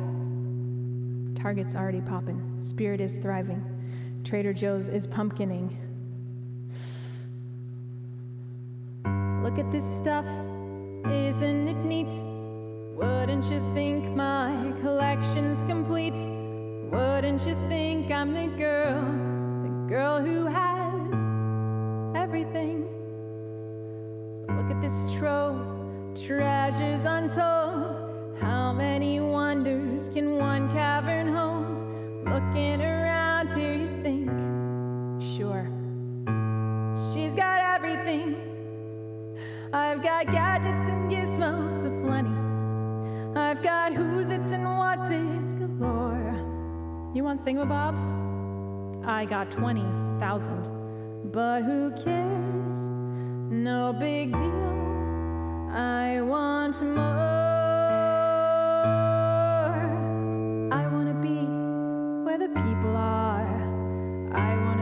A: Target's already poppin'. Spirit is thriving. Trader Joe's is pumpkining. Look at this stuff, isn't it neat? Wouldn't you think my collection's complete? Wouldn't you think I'm the girl who has everything? Look at this trove, treasures untold. How many wonders can one cavern hold? Looking around here you think, sure, she's got everything. I've got gadgets and gizmos aplenty. I've got who's its and what's its galore. You want thingamabobs? I got 20,000. But who cares? No big deal. I want more. I want to be where the people are. I want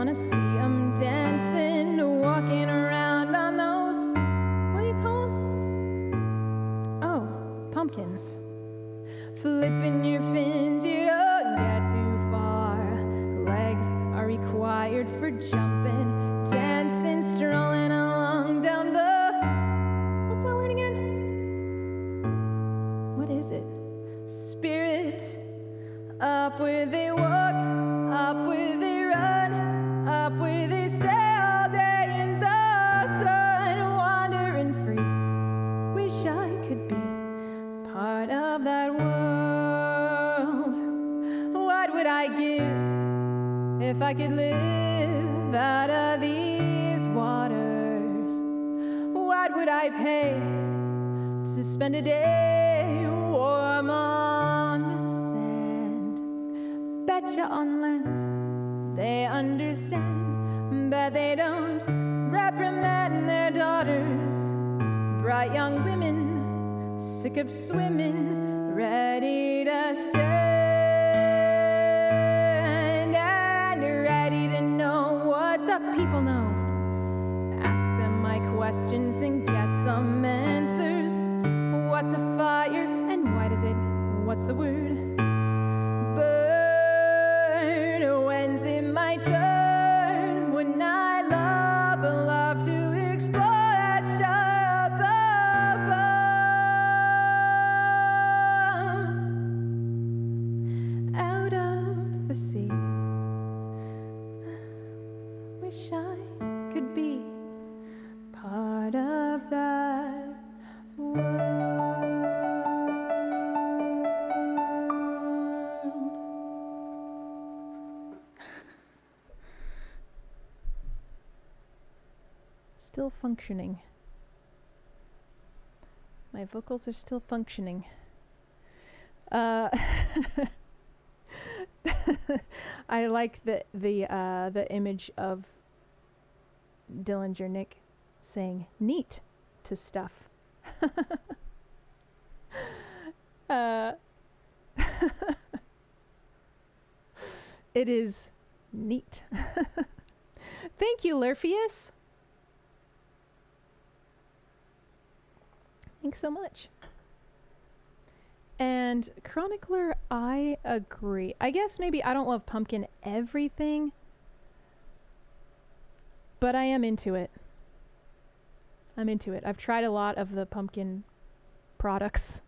A: to see 'em dancing, walking around on those, what do you call 'em? Oh, pumpkins. Flipping your fins, you don't get too far. Legs are required for jumping, dancing, strolling along down the, what's that word again? What is it? Spirit. Up where they walk, up where they run, up where they stay all day in the sun, wandering free. Wish I could be part of that world. What would I give if I could live out of these waters? What would I pay to spend a day warm on the sand? Betcha on land they understand, but they don't reprimand their daughters. Bright young women, sick of swimming, ready to stand and ready to know what the people know. Ask them my questions and get some answers. What's a fire and why does it? What's the word? When's it my turn? Wouldn't I love to explore that shore above, out of the sea? Wish I could be part of that world. Still functioning. My vocals are still functioning. I like the image of Dillinger Nick saying neat to stuff. It is neat. Thank you, Lurpheus. Thanks so much. And Chronicler, I agree. I guess maybe I don't love pumpkin everything, but I am into it. I'm into it. I've tried a lot of the pumpkin products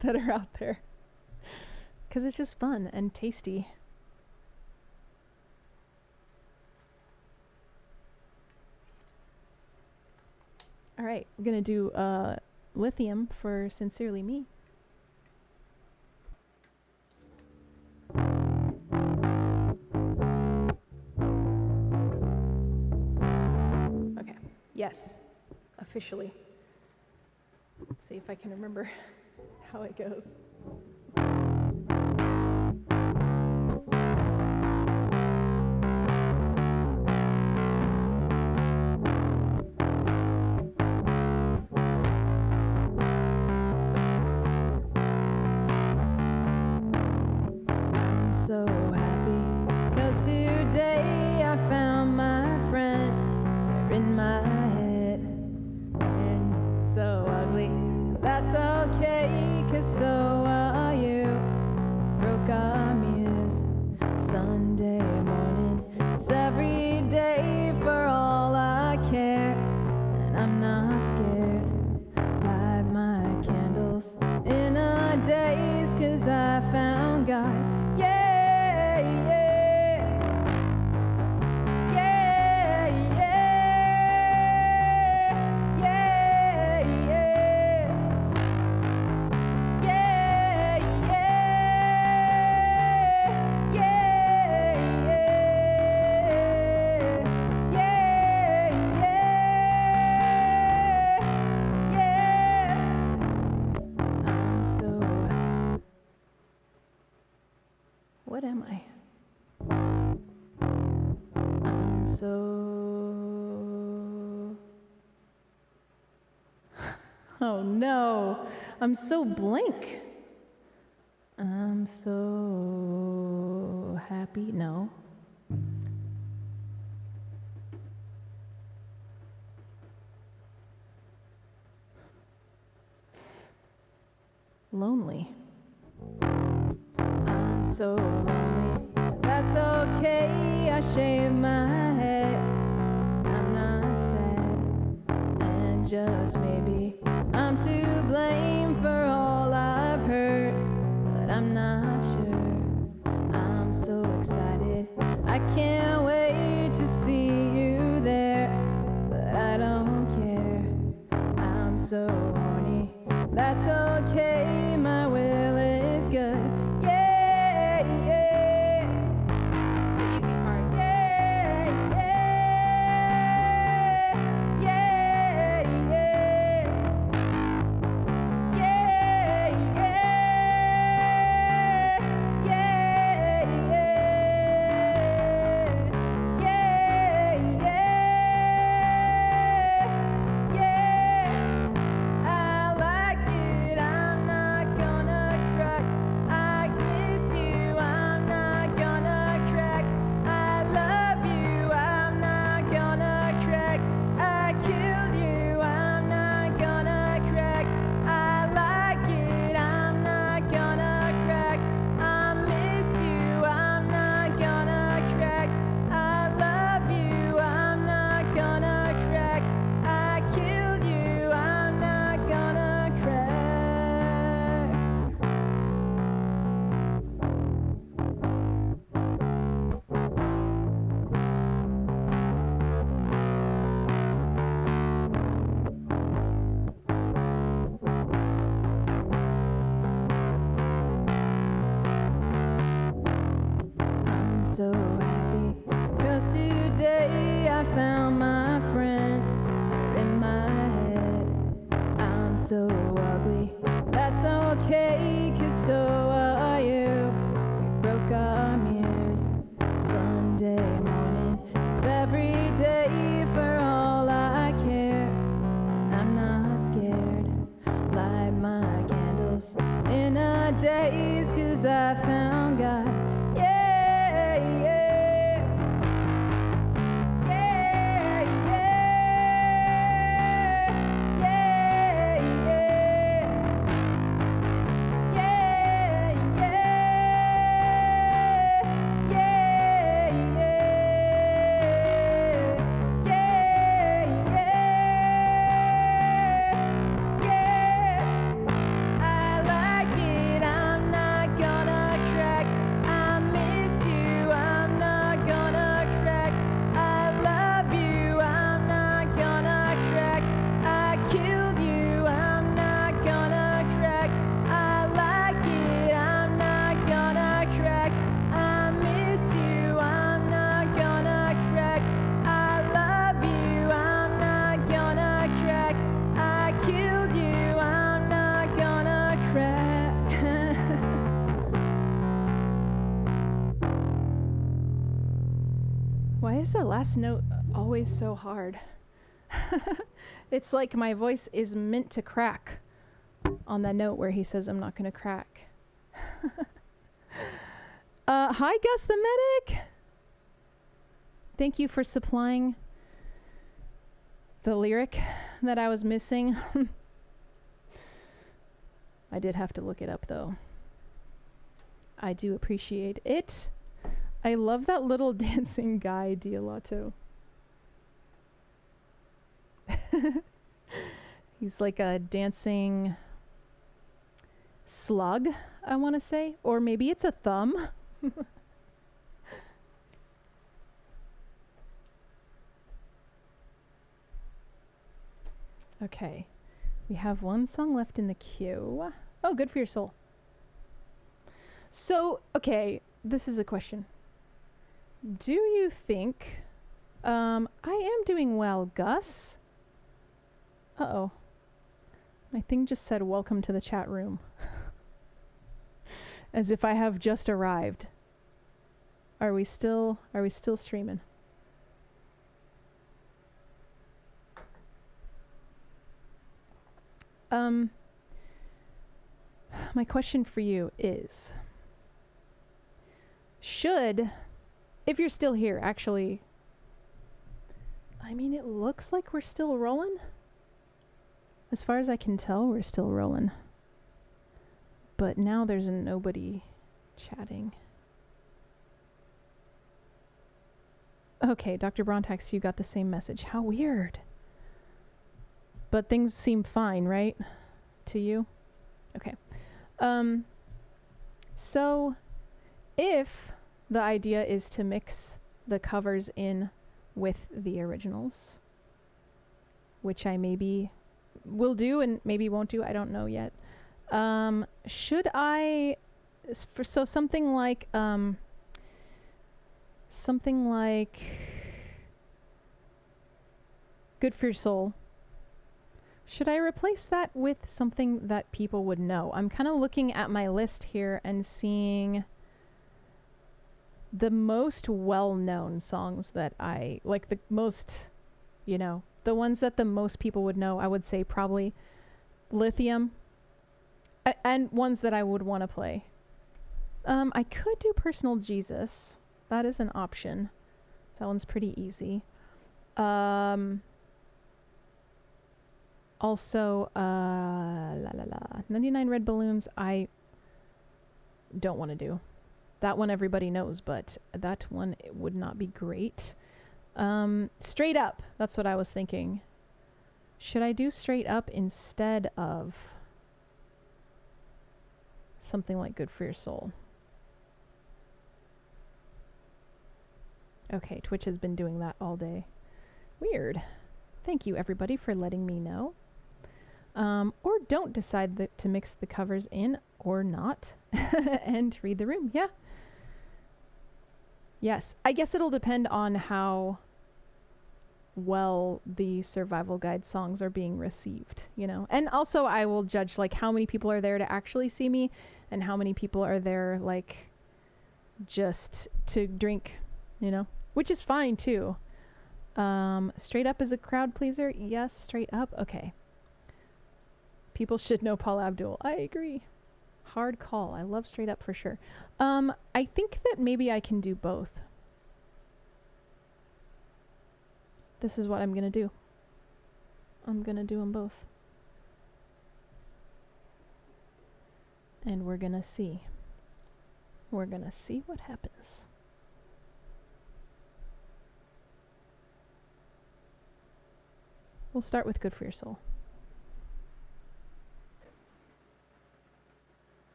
A: that are out there. because it's just fun and tasty. All right, we're gonna do Lithium for Sincerely Me. Okay, yes, officially. Let's see if I can remember how it goes. So happy, 'cause today I found my friends. They're in my head, and so ugly. That's okay, 'cause so are you. Broke our muse, Sunday morning. It's every day for all I care, and I'm not scared. Light my candles in a daze, 'cause I found God. What am I? I'm so... Oh no, I'm so blank. I'm so happy. No. Lonely. I'm so lonely. That's okay, I shave my head. I'm not sad, and just maybe I'm to blame for all I've heard, but I'm not sure. I'm so excited, I can't wait to see you there, but I don't care. I'm so horny, that's okay, my will is good. So happy, 'cause today I found my friends. They're in my head. I'm so ugly, that's okay, 'cause so are you. We broke our mirrors, Sunday morning. It's every day for all I care, and I'm not scared. Light my candles in a daze, 'cause I found God. I like it, I'm not gonna is that last note always so hard? It's like my voice is meant to crack on that note where he says I'm not going to crack. Hi, Gus the Medic. Thank you for supplying the lyric that I was missing. I did have to look it up, though. I do appreciate it. I love that little dancing guy, Dialato. He's like a dancing slug, I want to say. Or maybe it's a thumb. Okay. We have one song left in the queue. Oh, Good for Your Soul. So, okay, this is a question. Do you think I am doing well, Gus? Uh-oh. My thing just said welcome to the chat room. As if I have just arrived. Are we still streaming? My question for you is, if you're still here, actually, I mean, it looks like we're still rolling. As far as I can tell, we're still rolling. But now there's nobody chatting. Okay, Dr. Brontax, you got the same message. How weird. But things seem fine, right? To you? Okay. So if the idea is to mix the covers in with the originals, which I maybe will do and maybe won't do, I don't know yet. Should I, so something like Good for Your Soul. Should I replace that with something that people would know? I'm kind of looking at my list here and seeing the most well-known songs that I, like the most, the ones that the most people would know. I would say probably Lithium, and ones that I would want to play. I could do Personal Jesus. That is an option. That one's pretty easy. Also, 99 Red Balloons, I don't want to do. That one everybody knows, but that one it would not be great. Straight Up, that's what I was thinking. Should I do Straight Up instead of something like Good for Your Soul? Okay, Twitch has been doing that all day. Weird. Thank you, everybody, for letting me know. Or don't decide to mix the covers in or not and read the room. Yeah. Yes. I guess it'll depend on how well the survival guide songs are being received, And also I will judge like how many people are there to actually see me and how many people are there like just to drink, which is fine too. Straight Up is a crowd pleaser. Yes, Straight Up. Okay. People should know Paula Abdul. I agree. Hard call. I love Straight Up for sure. I think that maybe I can do both. This is what I'm going to do. I'm going to do them both. And we're going to see. We're going to see what happens. We'll start with Good for Your Soul.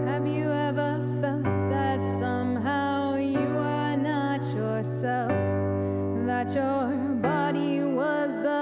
B: Have you ever felt that somehow you are not yourself? That your body was the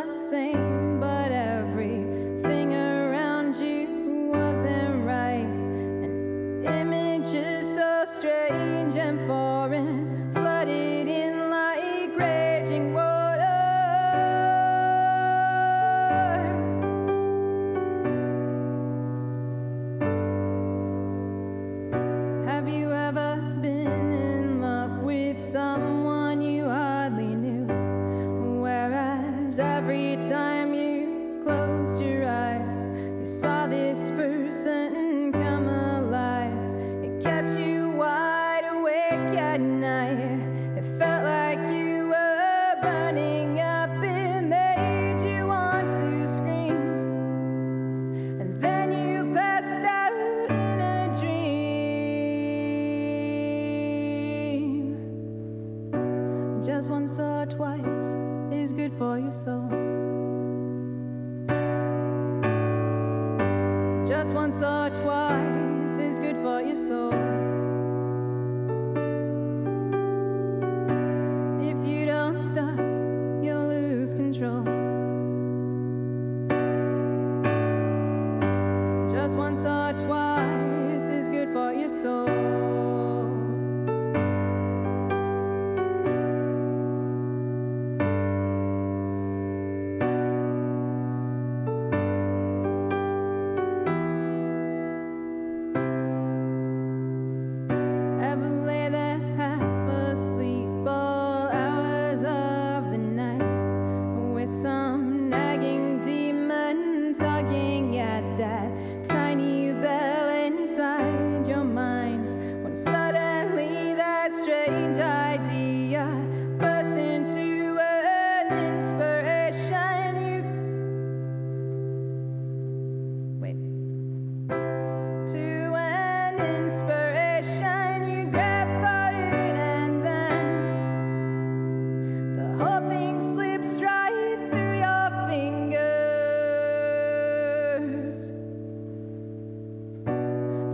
B: time you closed your eyes, you saw this person come alive. It kept you wide awake at night. It felt like you were burning up. It made you want to scream. And then you passed out in a dream. Just once or twice is good for your soul. Just once or twice is good for your soul. If you don't stop, you'll lose control. Just once or twice is good for your soul. Ever lay there half asleep all hours of the night, with some nagging demon tugging at that tiny bell inside your mind, when suddenly that strange idea bursts into an inspiration? To an inspiration, you grab for it, and then the whole thing slips right through your fingers.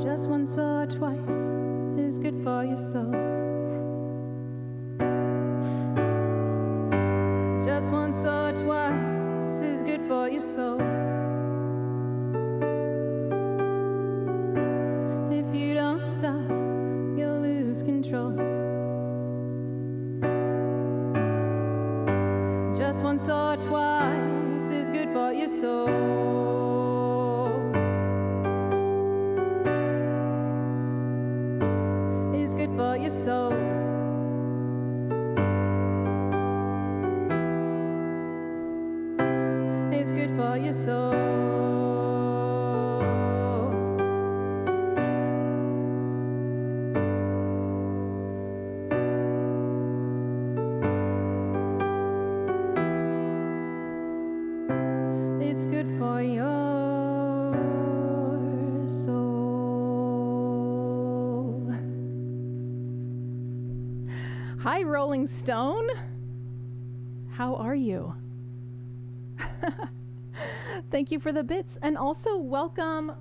B: Just once or twice is good for your soul. Just once or twice is good for your soul. If you don't stop, you'll lose control. Just once or twice is good for your soul. Is good for your soul. Is good for your soul. It's good for your soul.
A: Hi, Rolling Stone. How are you? Thank you for the bits. And also welcome,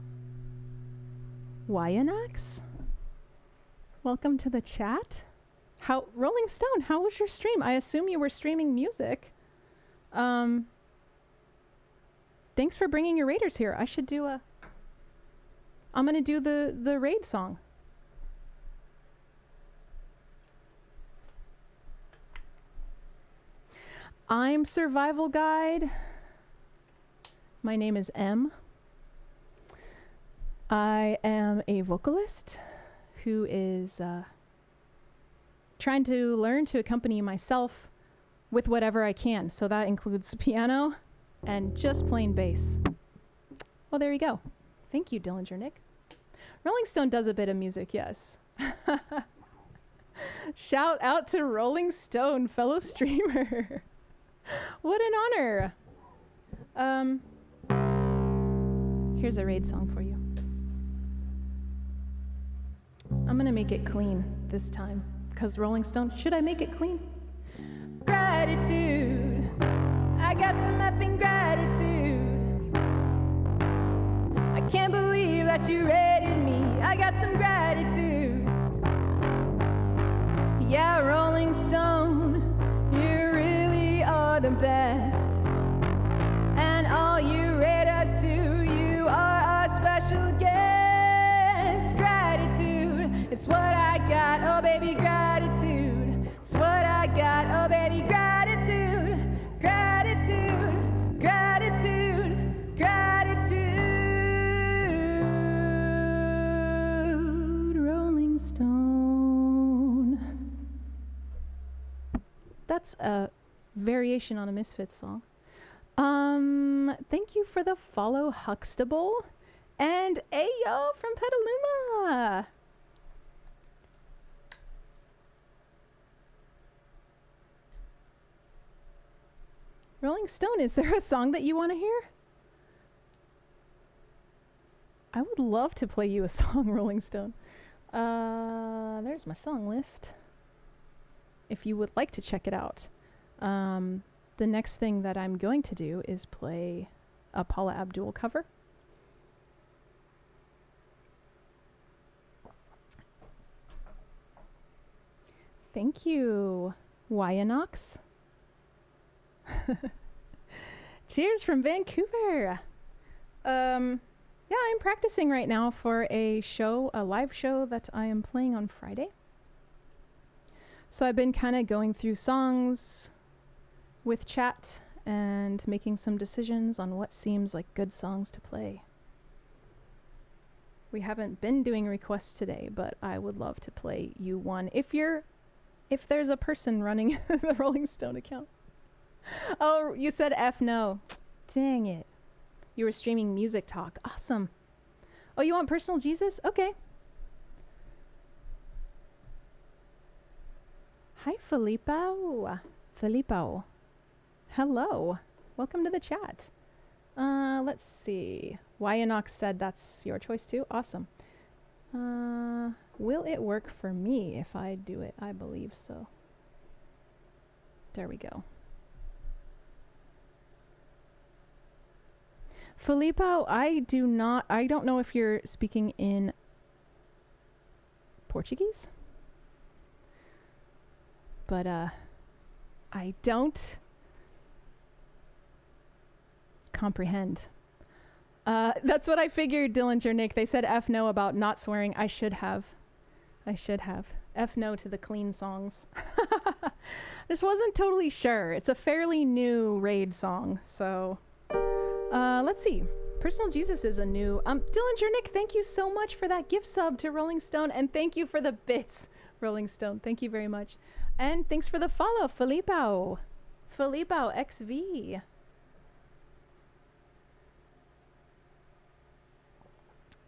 A: Wyanax. Welcome to the chat. Rolling Stone, how was your stream? I assume you were streaming music. Thanks for bringing your raiders here. I'm going to do the raid song. I'm Survival Guide. My name is M. I am a vocalist who is trying to learn to accompany myself with whatever I can. So that includes piano and just plain bass. Well, there you go. Thank you, Dillinger Nick. Rolling Stone does a bit of music, yes. Shout out to Rolling Stone, fellow streamer. What an honor. Here's a raid song for you. I'm gonna make it clean this time, because Rolling Stone, should I make it clean?
B: Gratitude, I got some effing gratitude. I can't believe that you rated me. I got some gratitude. Yeah, Rolling Stone, you really are the best. And all you rate us to, you are our special guest. Gratitude, it's what I got, oh baby, gratitude. It's what I got, oh baby, gratitude. Gratitude, gratitude, gratitude. Rolling Stone.
A: That's a variation on a Misfits song. Thank you for the follow, Huxtable. And Ayo from Petaluma. Rolling Stone, is there a song that you want to hear? I would love to play you a song, Rolling Stone. There's my song list. If you would like to check it out. The next thing that I'm going to do is play a Paula Abdul cover. Thank you, Wyanox. Cheers from Vancouver. Yeah, I'm practicing right now for a live show that I am playing on Friday. So I've been kind of going through songs with chat and making some decisions on what seems like good songs to play. We haven't been doing requests today, but I would love to play you one if there's a person running the Rolling Stone account. Oh, you said F no. Dang it. You were streaming Music Talk. Awesome. Oh, you want Personal Jesus? Okay. Hi, Filippo. Filippo. Hello. Welcome to the chat. Let's see. Wyanox said that's your choice too. Awesome. Will it work for me if I do it? I believe so. There we go. Filippo, I don't know if you're speaking in Portuguese, but I don't comprehend. That's what I figured, Dillinger Nick. They said F no about not swearing. I should have. F no to the clean songs. Just wasn't totally sure. It's a fairly new raid song, so let's see. Personal Jesus is a new Dillinger Nick, thank you so much for that gift sub to Rolling Stone, and thank you for the bits, Rolling Stone. Thank you very much. And thanks for the follow, Filippo XV.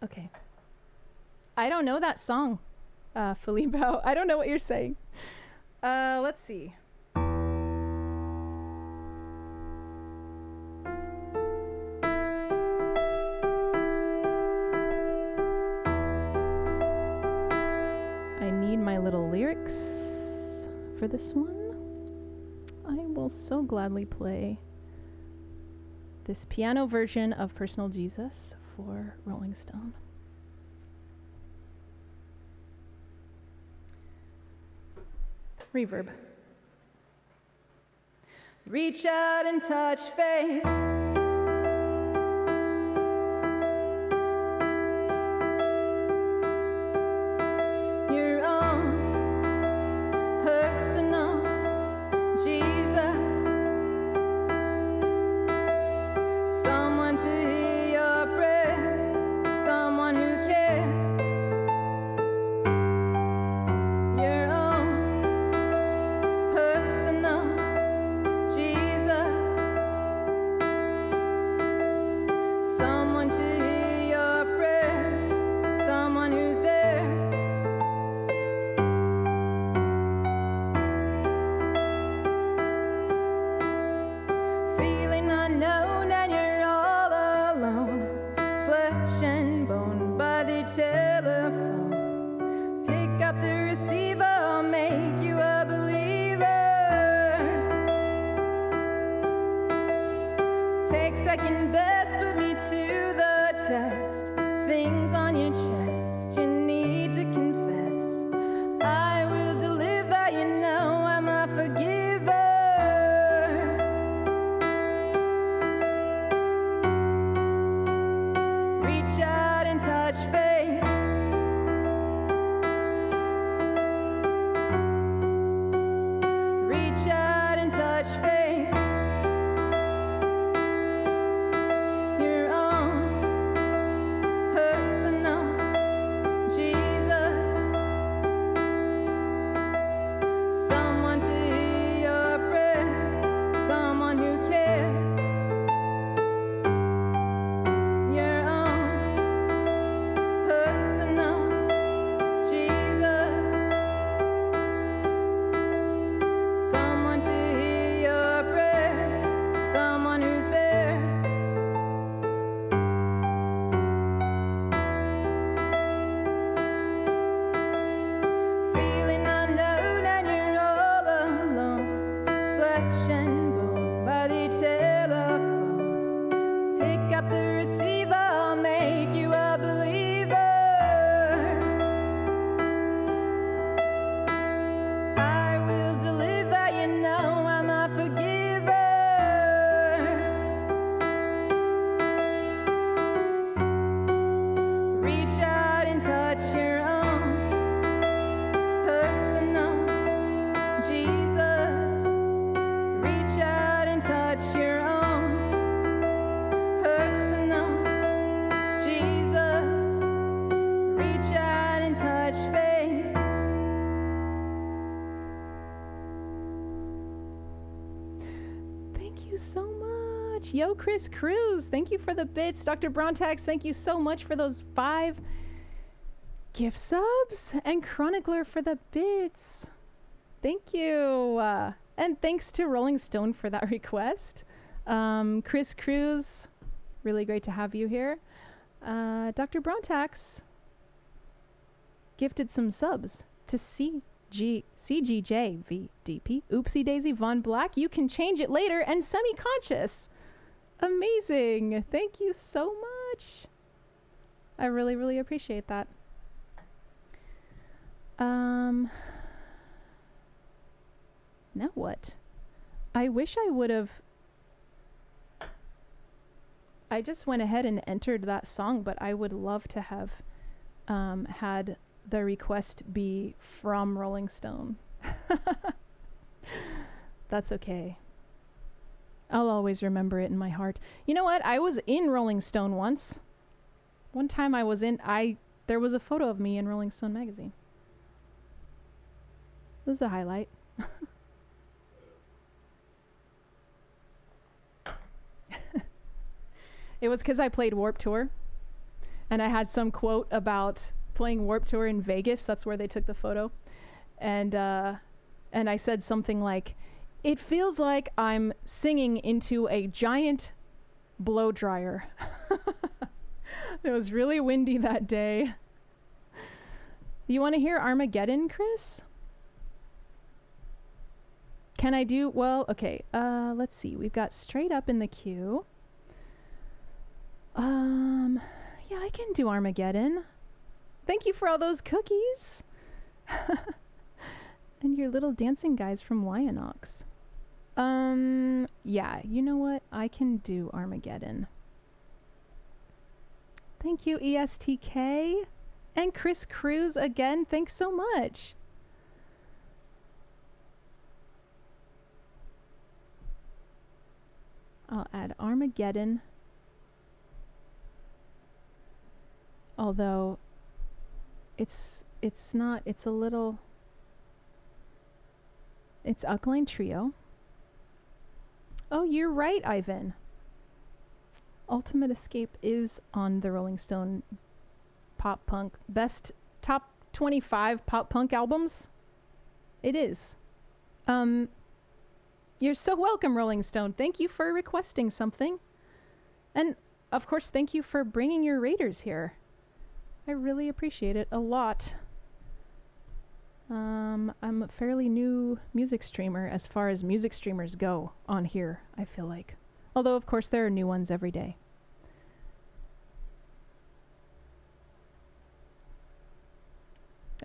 A: Okay. I don't know that song, Filippo. I don't know what you're saying. Let's see. I need my little lyrics for this one. I will so gladly play this piano version of Personal Jesus for Rolling Stone. Reverb. Reach out and touch faith. Your own personal Jesus. Someone to hear your prayers. Someone who cares. Your own personal Jesus. Someone to hear your prayers. Someone who's there. Feeling unknown and you're all alone. Flesh and bone by the telephone. Pick up the receiver, I'll make you a believer. Take second best, put me to the test. Things on your chest you need to confess. I will deliver, you know I'm a forgiver. Reach out and touch faith. Reach out and touch faith. Your own personal Jesus. Someone to hear your prayers. Someone who cares.
B: pick up the receiver, I'll make you a believer. I will deliver, you know I'm a forgiver. Reach out and touch your own personal Jesus. Reach out and touch your own personal Jesus. Reach out and touch faith.
A: Thank you so much. Yo, Chris Cruz, thank you for the bits. Dr. Brontax, thank you so much for those 5 gift subs. And Chronicler for the bits. Thank you. And thanks to Rolling Stone for that request. Chris Cruz, really great to have you here. Dr. Brontax gifted some subs to CGJ VDP, Oopsie Daisy Von Black. You can change it later, and Semi-Conscious. Amazing. Thank you so much. I really, really appreciate that. Now what? I wish I would have... I just went ahead and entered that song, but I would love to have had the request be from Rolling Stone. That's okay. I'll always remember it in my heart. You know what? I was in Rolling Stone once. One time I was in... There was a photo of me in Rolling Stone magazine. It was a highlight. It was because I played Warped Tour, and I had some quote about playing Warped Tour in Vegas. That's where they took the photo, and I said something like, "It feels like I'm singing into a giant blow dryer." It was really windy that day. You want to hear Armageddon, Chris? Can I do... Well, okay. Let's see. We've got Straight Up in the queue. Yeah, I can do Armageddon. Thank you for all those cookies. And your little dancing guys from Wyanox. Yeah, you know what? I can do Armageddon. Thank you, ESTK. And Chris Cruz again. Thanks so much. I'll add Armageddon. Although it's not, it's a little, it's Alkaline Trio. Oh, you're right, Ivan. Ultimate Escape is on the Rolling Stone pop punk best top 25 pop punk albums. It is. You're so welcome, Rolling Stone. Thank you for requesting something. And of course, thank you for bringing your Raiders here. I really appreciate it a lot. I'm a fairly new music streamer as far as music streamers go on here, I feel like. Although, of course, there are new ones every day.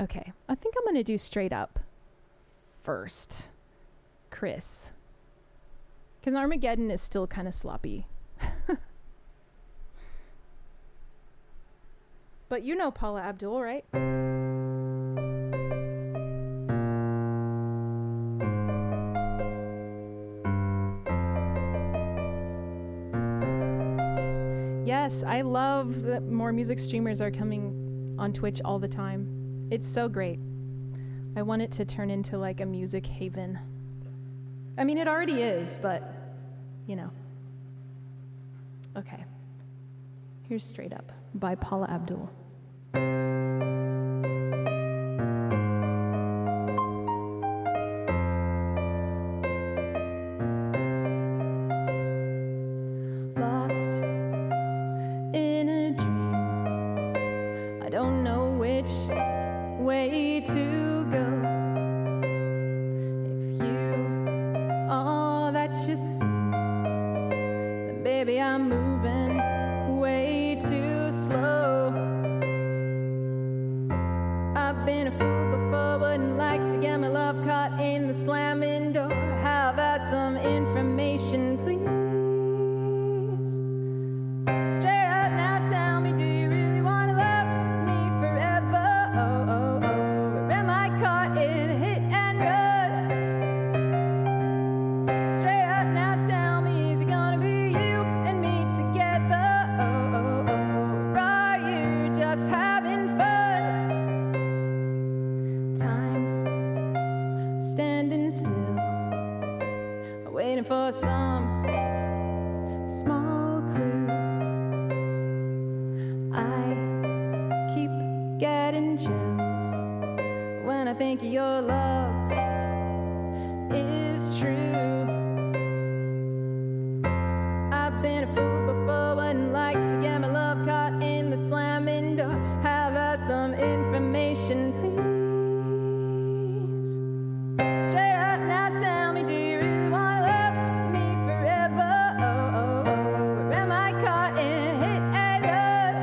A: Okay, I think I'm going to do Straight Up first. Chris. Because Armageddon is still kind of sloppy. But you know Paula Abdul, right? Yes, I love that more music streamers are coming on Twitch all the time. It's so great. I want it to turn into like a music haven. I mean, it already is, but, you know. Okay. Here's Straight Up by Paula Abdul.
B: Lost in a dream, I don't know which way to go. If you are all that you see, then baby I'm moving way too slow. I've been a fool before, wouldn't like to get my love caught in the slamming door. How about some information, please? Straight up now, tell me, do you really want to love me forever? Oh, oh, oh, or am I caught in a hit and run? Straight up now, tell me, is it gonna be you and me together? Oh, oh, oh, or are you just having fun? Time's standing still, waiting for some small clue. I keep getting chills when I think your love is true. I've been a fool before, wouldn't like to get my love caught in the slamming door. How about some information, please? Straight up now, tell me, do you really want to love me forever? Oh, oh, oh, or am I caught in a hit and run?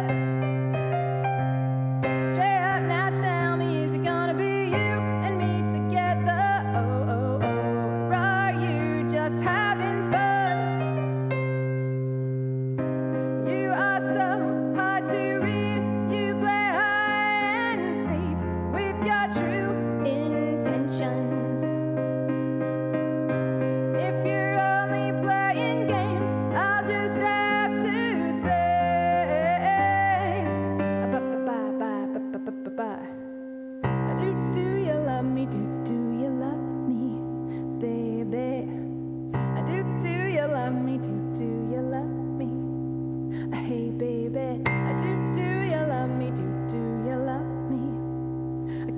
B: Straight up now, tell me, is it gonna be you and me together? Oh, oh, oh, or are you just having fun? You are so hard to read. You play hide and seek with your true intentions. If you're only playing games, I'll just have to say, bye. Do you love me? Do you love me, baby? Do you love me? Do you love me? Hey, baby. Do you love me? Do you love me?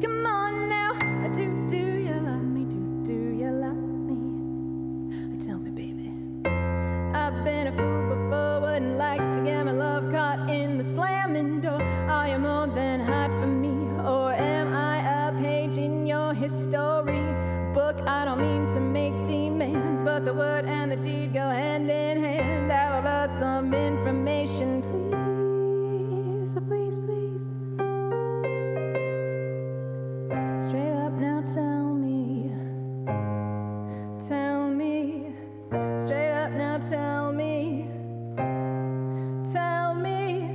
B: Come on now. Do you love me? Do you love me? Tell me, baby. I've been a fool before, wouldn't like to get my love caught in the slamming door. Are you more than hot for me, or am I a page in your history book? I don't mean to make demands, but the word and the deed go hand in hand. How about some information, please? Please, please. Straight up now, tell me. Tell me. Straight up now, tell me. Tell me.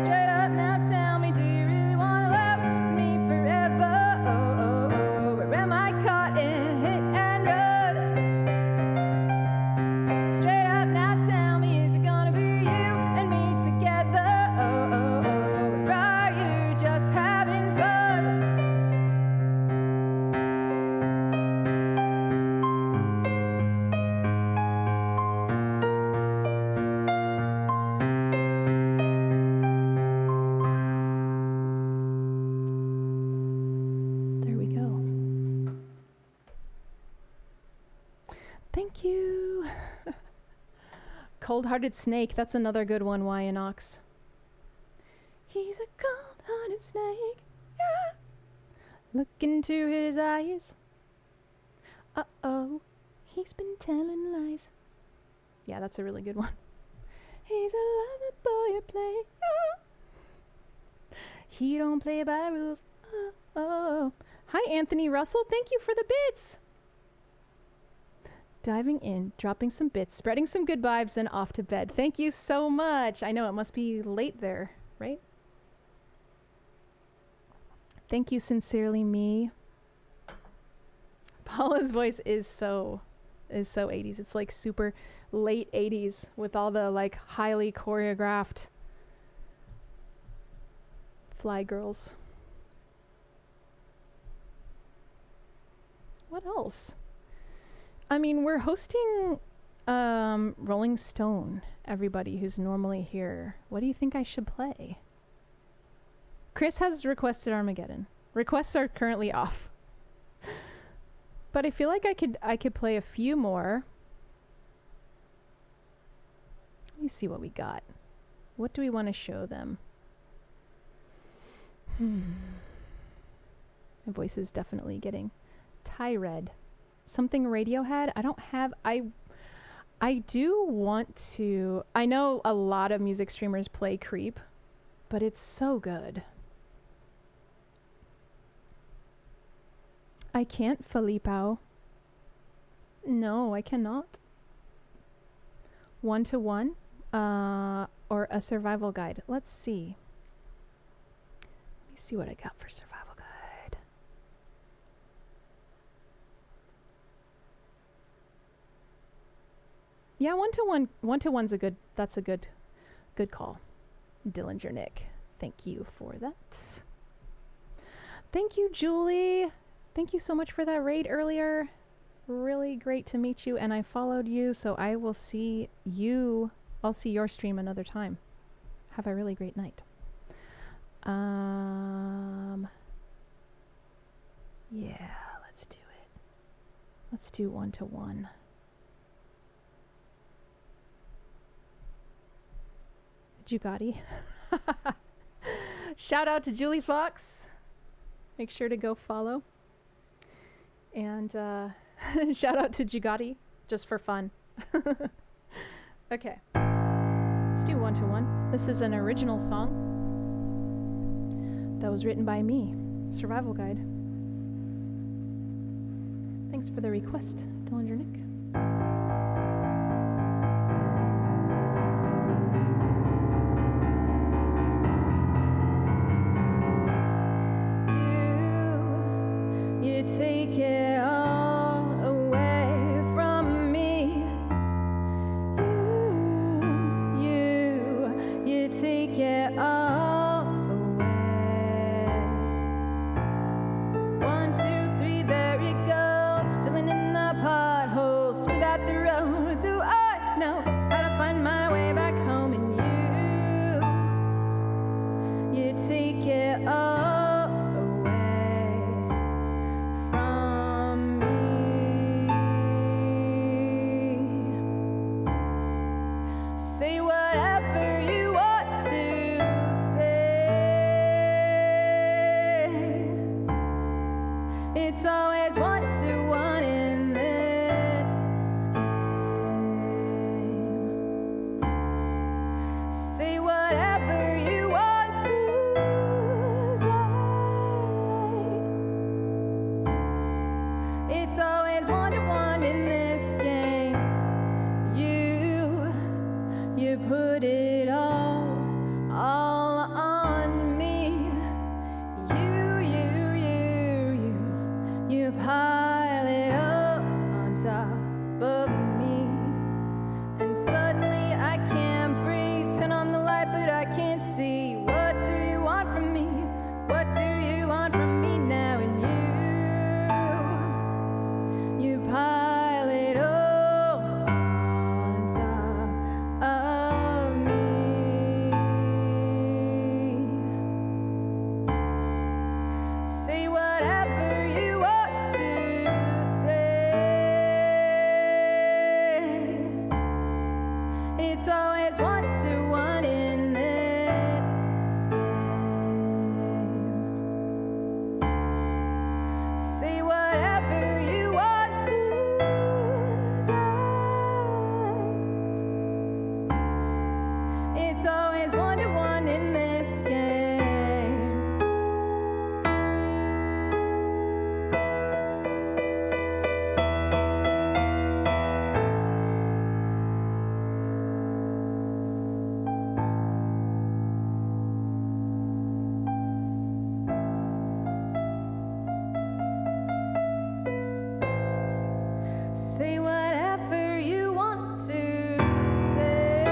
B: Straight up now, tell me, do you really want to love me forever? Oh, oh, oh, or am I caught in a hit and run? Straight up now, tell me, is it gonna be you and me together? Oh, oh, oh, or are you just having fun? There we go. Thank you. Cold-hearted snake. That's another good one, Wyanox. He's a cold-hearted snake. Yeah. Look into his eyes. Uh-oh. He's been telling lies. Yeah, that's a really good one. He's a lover boy at play. Yeah. He don't play by rules. Oh. Hi, Anthony Russell. Thank you for the bits. Diving in, dropping some bits, spreading some good vibes, then off to bed. Thank you so much. I know it must be late there, right? Thank you sincerely, me. Paula's voice is so 80s. It's like super late 80s with all the like highly choreographed fly girls. What else? I mean, we're hosting Rolling Stone, everybody who's normally here. What do you think I should play? Chris has requested Armageddon. Requests are currently off. But I feel like I could play a few more. Let me see what we got. What do we want to show them? My voice is definitely getting tired. Something Radiohead?
A: I do want to. I know a lot of music streamers play Creep, but it's so good. I can't, Filippo. No, I cannot. 1-to-1 or a survival guide. Let's see. Let me see what I got for survival guide. Yeah, 1-to-1. 1-to-1's a good. That's a good call. Dillinger Nick, thank you for that. Thank you, Julie. Thank you so much for that raid earlier. Really great to meet you, and I followed you, so I will see you. I'll see your stream another time. Have a really great night. Yeah, let's do it. Let's do 1-to-1. Jugati. Shout out to Julie Fox. Make sure to go follow. And shout out to Jugati, just for fun. Okay. Let's do 1-to-1. This is an original song that was written by me. Survival Guide. Thanks for the request, Dillinger Nick.
B: You take it all away from me. You take it all away. 1, 2, 3, there it goes, filling in the potholes, smooth out the roads. Ooh, I know how to find my way back home, and you take it all. Say whatever you want to say. It's always 1-to-1 in this game. Say whatever you want to say. It's always 1-to-1 in this game. You put it all on me. You pile it up on top of me. And suddenly I can't breathe. Turn on the light, but I can't see. What do you want from me? What do you want from me now? And you pile it up on top of me. Say whatever you want to say. It's always 1-to-1 in this game. Say whatever you want to say. It's always 1-to-1 in this game. Say whatever you want to say.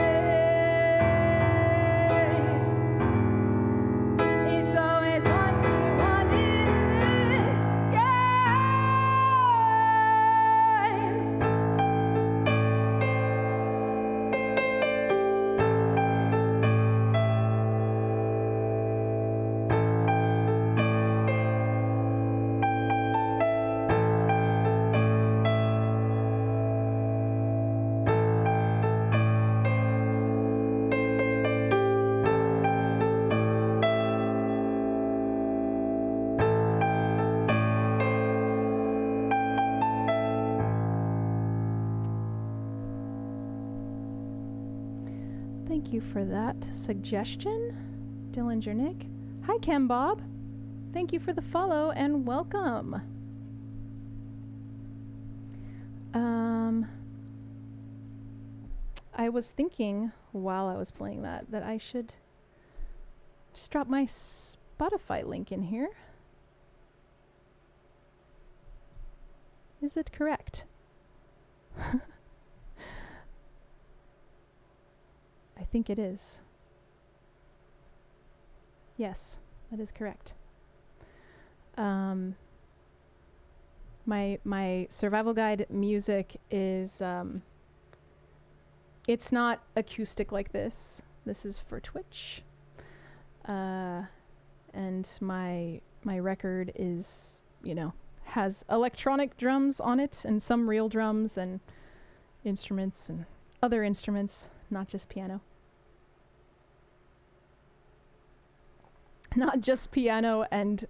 A: Thank you for that suggestion, Dillinger Nick. Hi, Chem Bob. Thank you for the follow and welcome. I was thinking while I was playing that I should just drop my Spotify link in here. Is it correct? I think it is. Yes, that is correct. My survival guide music is it's not acoustic like this. This is for Twitch. And my record is, has electronic drums on it and some real drums and instruments and other instruments, not just piano. Not just piano and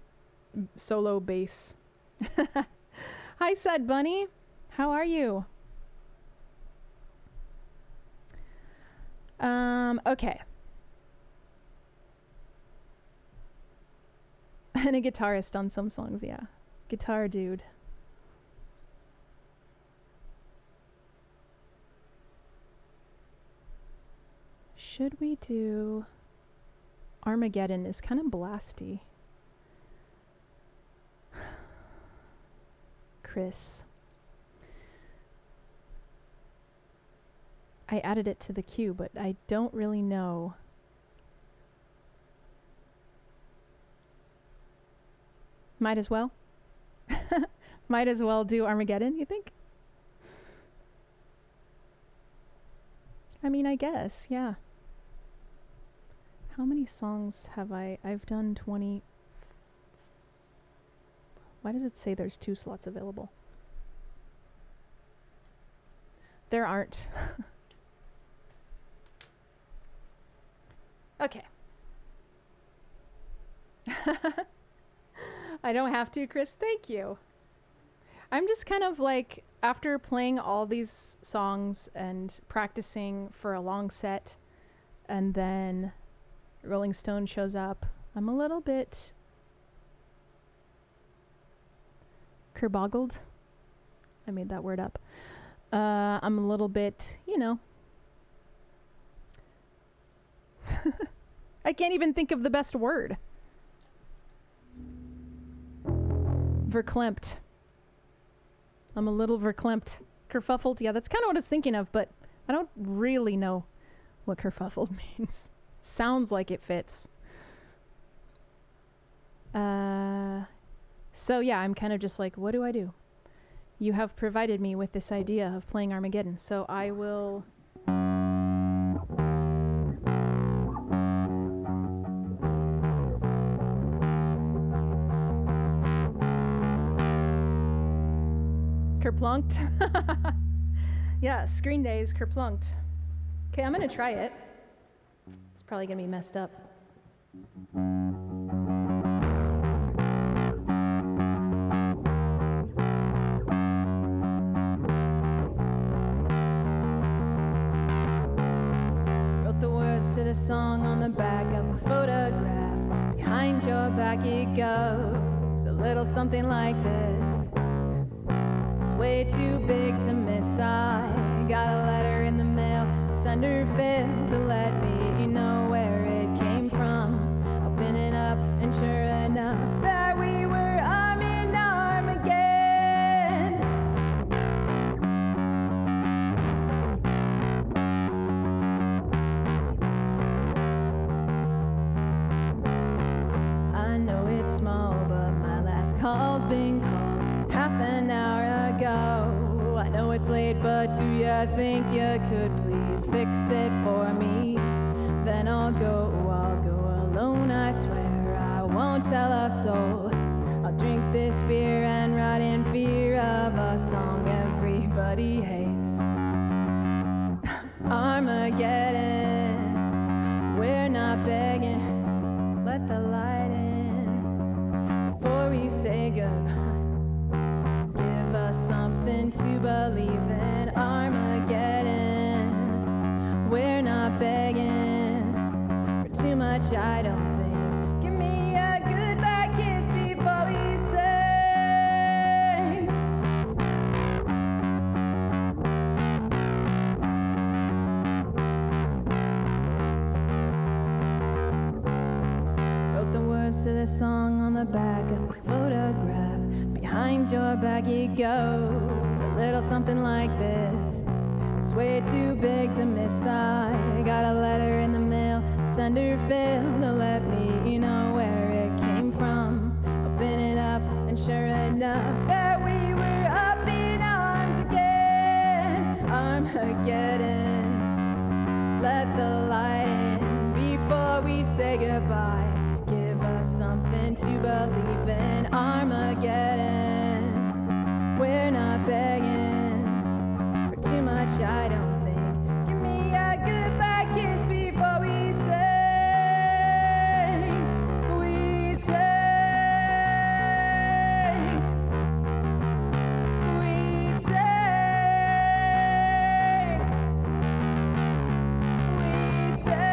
A: solo bass. Hi, Sad Bunny. How are you? Okay. And a guitarist on some songs, yeah. Guitar dude. Should we do... Armageddon is kind of blasty. Chris. I added it to the queue, but I don't really know. Might as well. Might as well do Armageddon, you think? I mean, I guess, yeah. How many songs have I've done 20. Why does it say there's 2 slots available? There aren't. Okay. I don't have to, Chris. Thank you. I'm just kind of like, after playing all these songs and practicing for a long set, and then Rolling Stone shows up, I'm a little bit kerboggled. I made that word up. I'm a little bit, I can't even think of the best word. Verklempt. I'm a little verklempt. Kerfuffled, yeah, that's kind of what I was thinking of, but I don't really know what kerfuffled means. Sounds like it fits. So yeah, I'm kind of just like, what do I do? You have provided me with this idea of playing Armageddon, so I will... Kerplunked. Yeah, Screen Days, Kerplunked. Okay, I'm gonna try it. It's probably gonna be messed up. Wrote the words to the song on the back of a photograph. Behind your back it goes, a little something like this. It's way too big to miss. I got a letter in the mail, send her fit to let me know where it came from. Open it up, and sure enough, there we were. I'm in Armageddon. I know it's small, but my last call's been called half an hour ago. I know it's late, but do you think you could please fix it for me? Then I'll go alone, I swear I won't tell a soul. I'll drink this beer and ride in fear of a song everybody hates. Armageddon, we're not begging, let the light in before we say goodbye. Give us something to believe in. Armageddon, we're not begging.
B: I don't think. Give me a goodbye kiss before we say. Wrote the words to this song on the back of a photograph. Behind your back it goes, a little something like this. It's way too big to miss. I got a letter in the mail, sender failed to let me know where it came from. Open it up, and sure enough, there we were up in arms again. Armageddon, let the light in before we say goodbye. Give us something to believe in. Armageddon, we're not begging for too much, I don't think. Give me a goodbye kiss before we say, we say, we say, we say.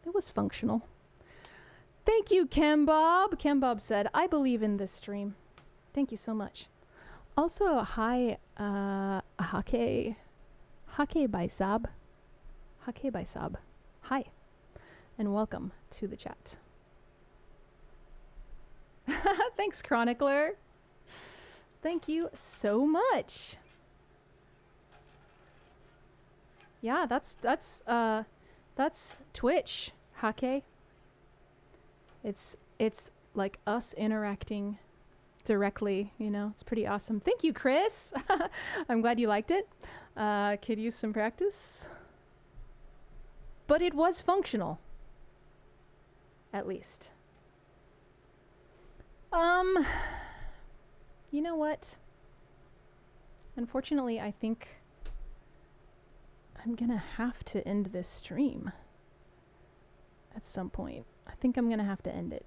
A: It was functional. Thank you, Cambob. Cambob said, I believe in this stream. Thank you so much. Also, hi, Hake by Sab. Hake by Sab. Hi, and welcome to the chat. Thanks, Chronicler. Thank you so much. Yeah, that's Twitch, Hake. It's like us interacting directly, you know. It's pretty awesome. Thank you, Chris. I'm glad you liked it. Could use some practice. But it was functional. At least. You know what? Unfortunately, I think I'm gonna have to end this stream at some point. I think I'm gonna have to end it.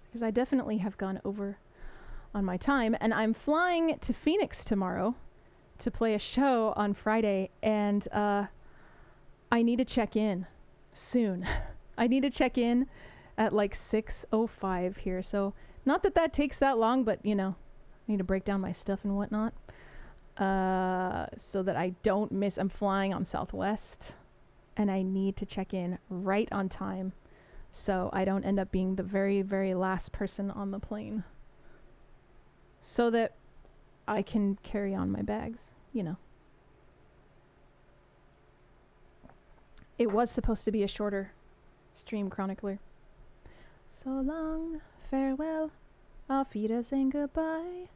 A: Because I definitely have gone over on my time, and I'm flying to Phoenix tomorrow to play a show on Friday, and I need to check in soon. I need to check in at like 6:05 here, so not that that takes that long, but you know, I need to break down my stuff and whatnot, so that I don't miss. I'm flying on Southwest, and I need to check in right on time, so I don't end up being the very, very last person on the plane, so that I can carry on my bags, you know. It was supposed to be a shorter stream, Chronicler. So long, farewell, auf Wiedersehen, goodbye.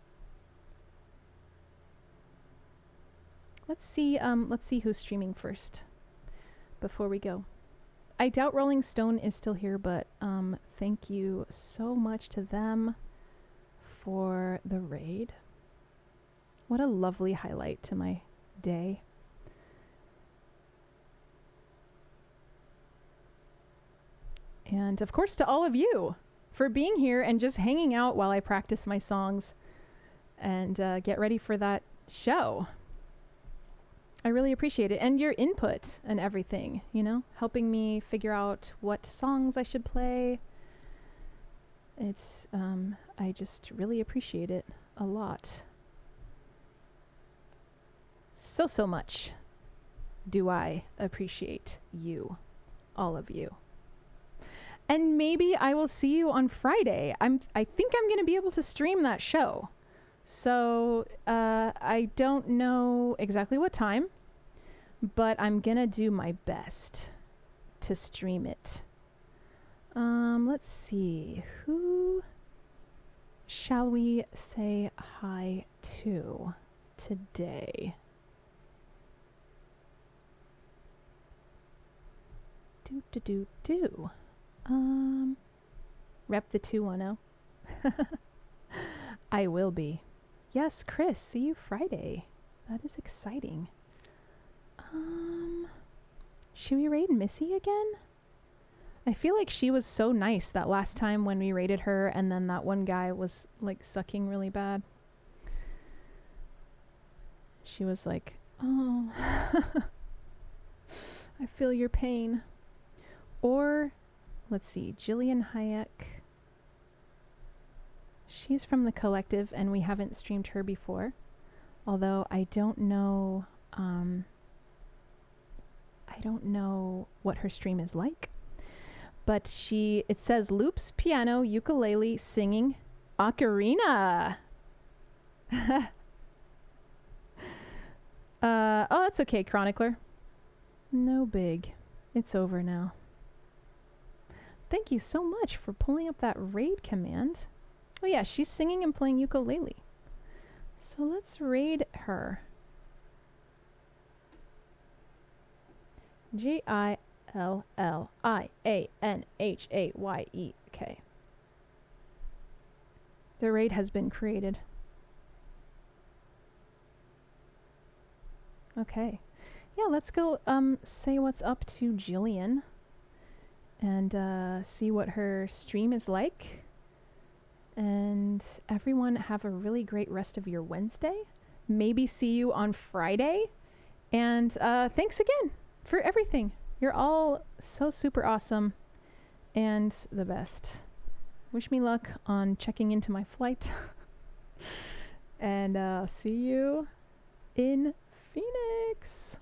A: Let's see who's streaming first before we go. I doubt Rolling Stone is still here, but thank you so much to them for the raid. What a lovely highlight to my day. And of course to all of you for being here and just hanging out while I practice my songs and get ready for that show. I really appreciate it. And your input and everything, you know, helping me figure out what songs I should play. It's, I just really appreciate it a lot. So much do I appreciate you, all of you. And maybe I will see you on Friday. I think I'm going to be able to stream that show. So I don't know exactly what time, but I'm going to do my best to stream it. Let's see. Who shall we say hi to today? Do. Rep the 210. I will be. Yes, Chris, see you Friday. That is exciting. Should we raid Missy again? I feel like she was so nice that last time when we raided her, and then that one guy was like sucking really bad. She was like, oh, I feel your pain. Or, let's see, Jillian Hayek. She's from the collective, and we haven't streamed her before. Although I don't know what her stream is like. But it says loops, piano, ukulele, singing, ocarina. Oh, that's okay, Chronicler. No big. It's over now. Thank you so much for pulling up that raid command. Oh yeah, she's singing and playing ukulele. So let's raid her. GILLIANHAYEK. The raid has been created. Okay. Yeah, let's go say what's up to Jillian and see what her stream is like. And everyone have a really great rest of your Wednesday. Maybe see you on Friday. And thanks again for everything. You're all so super awesome and the best. Wish me luck on checking into my flight. And see you in Phoenix.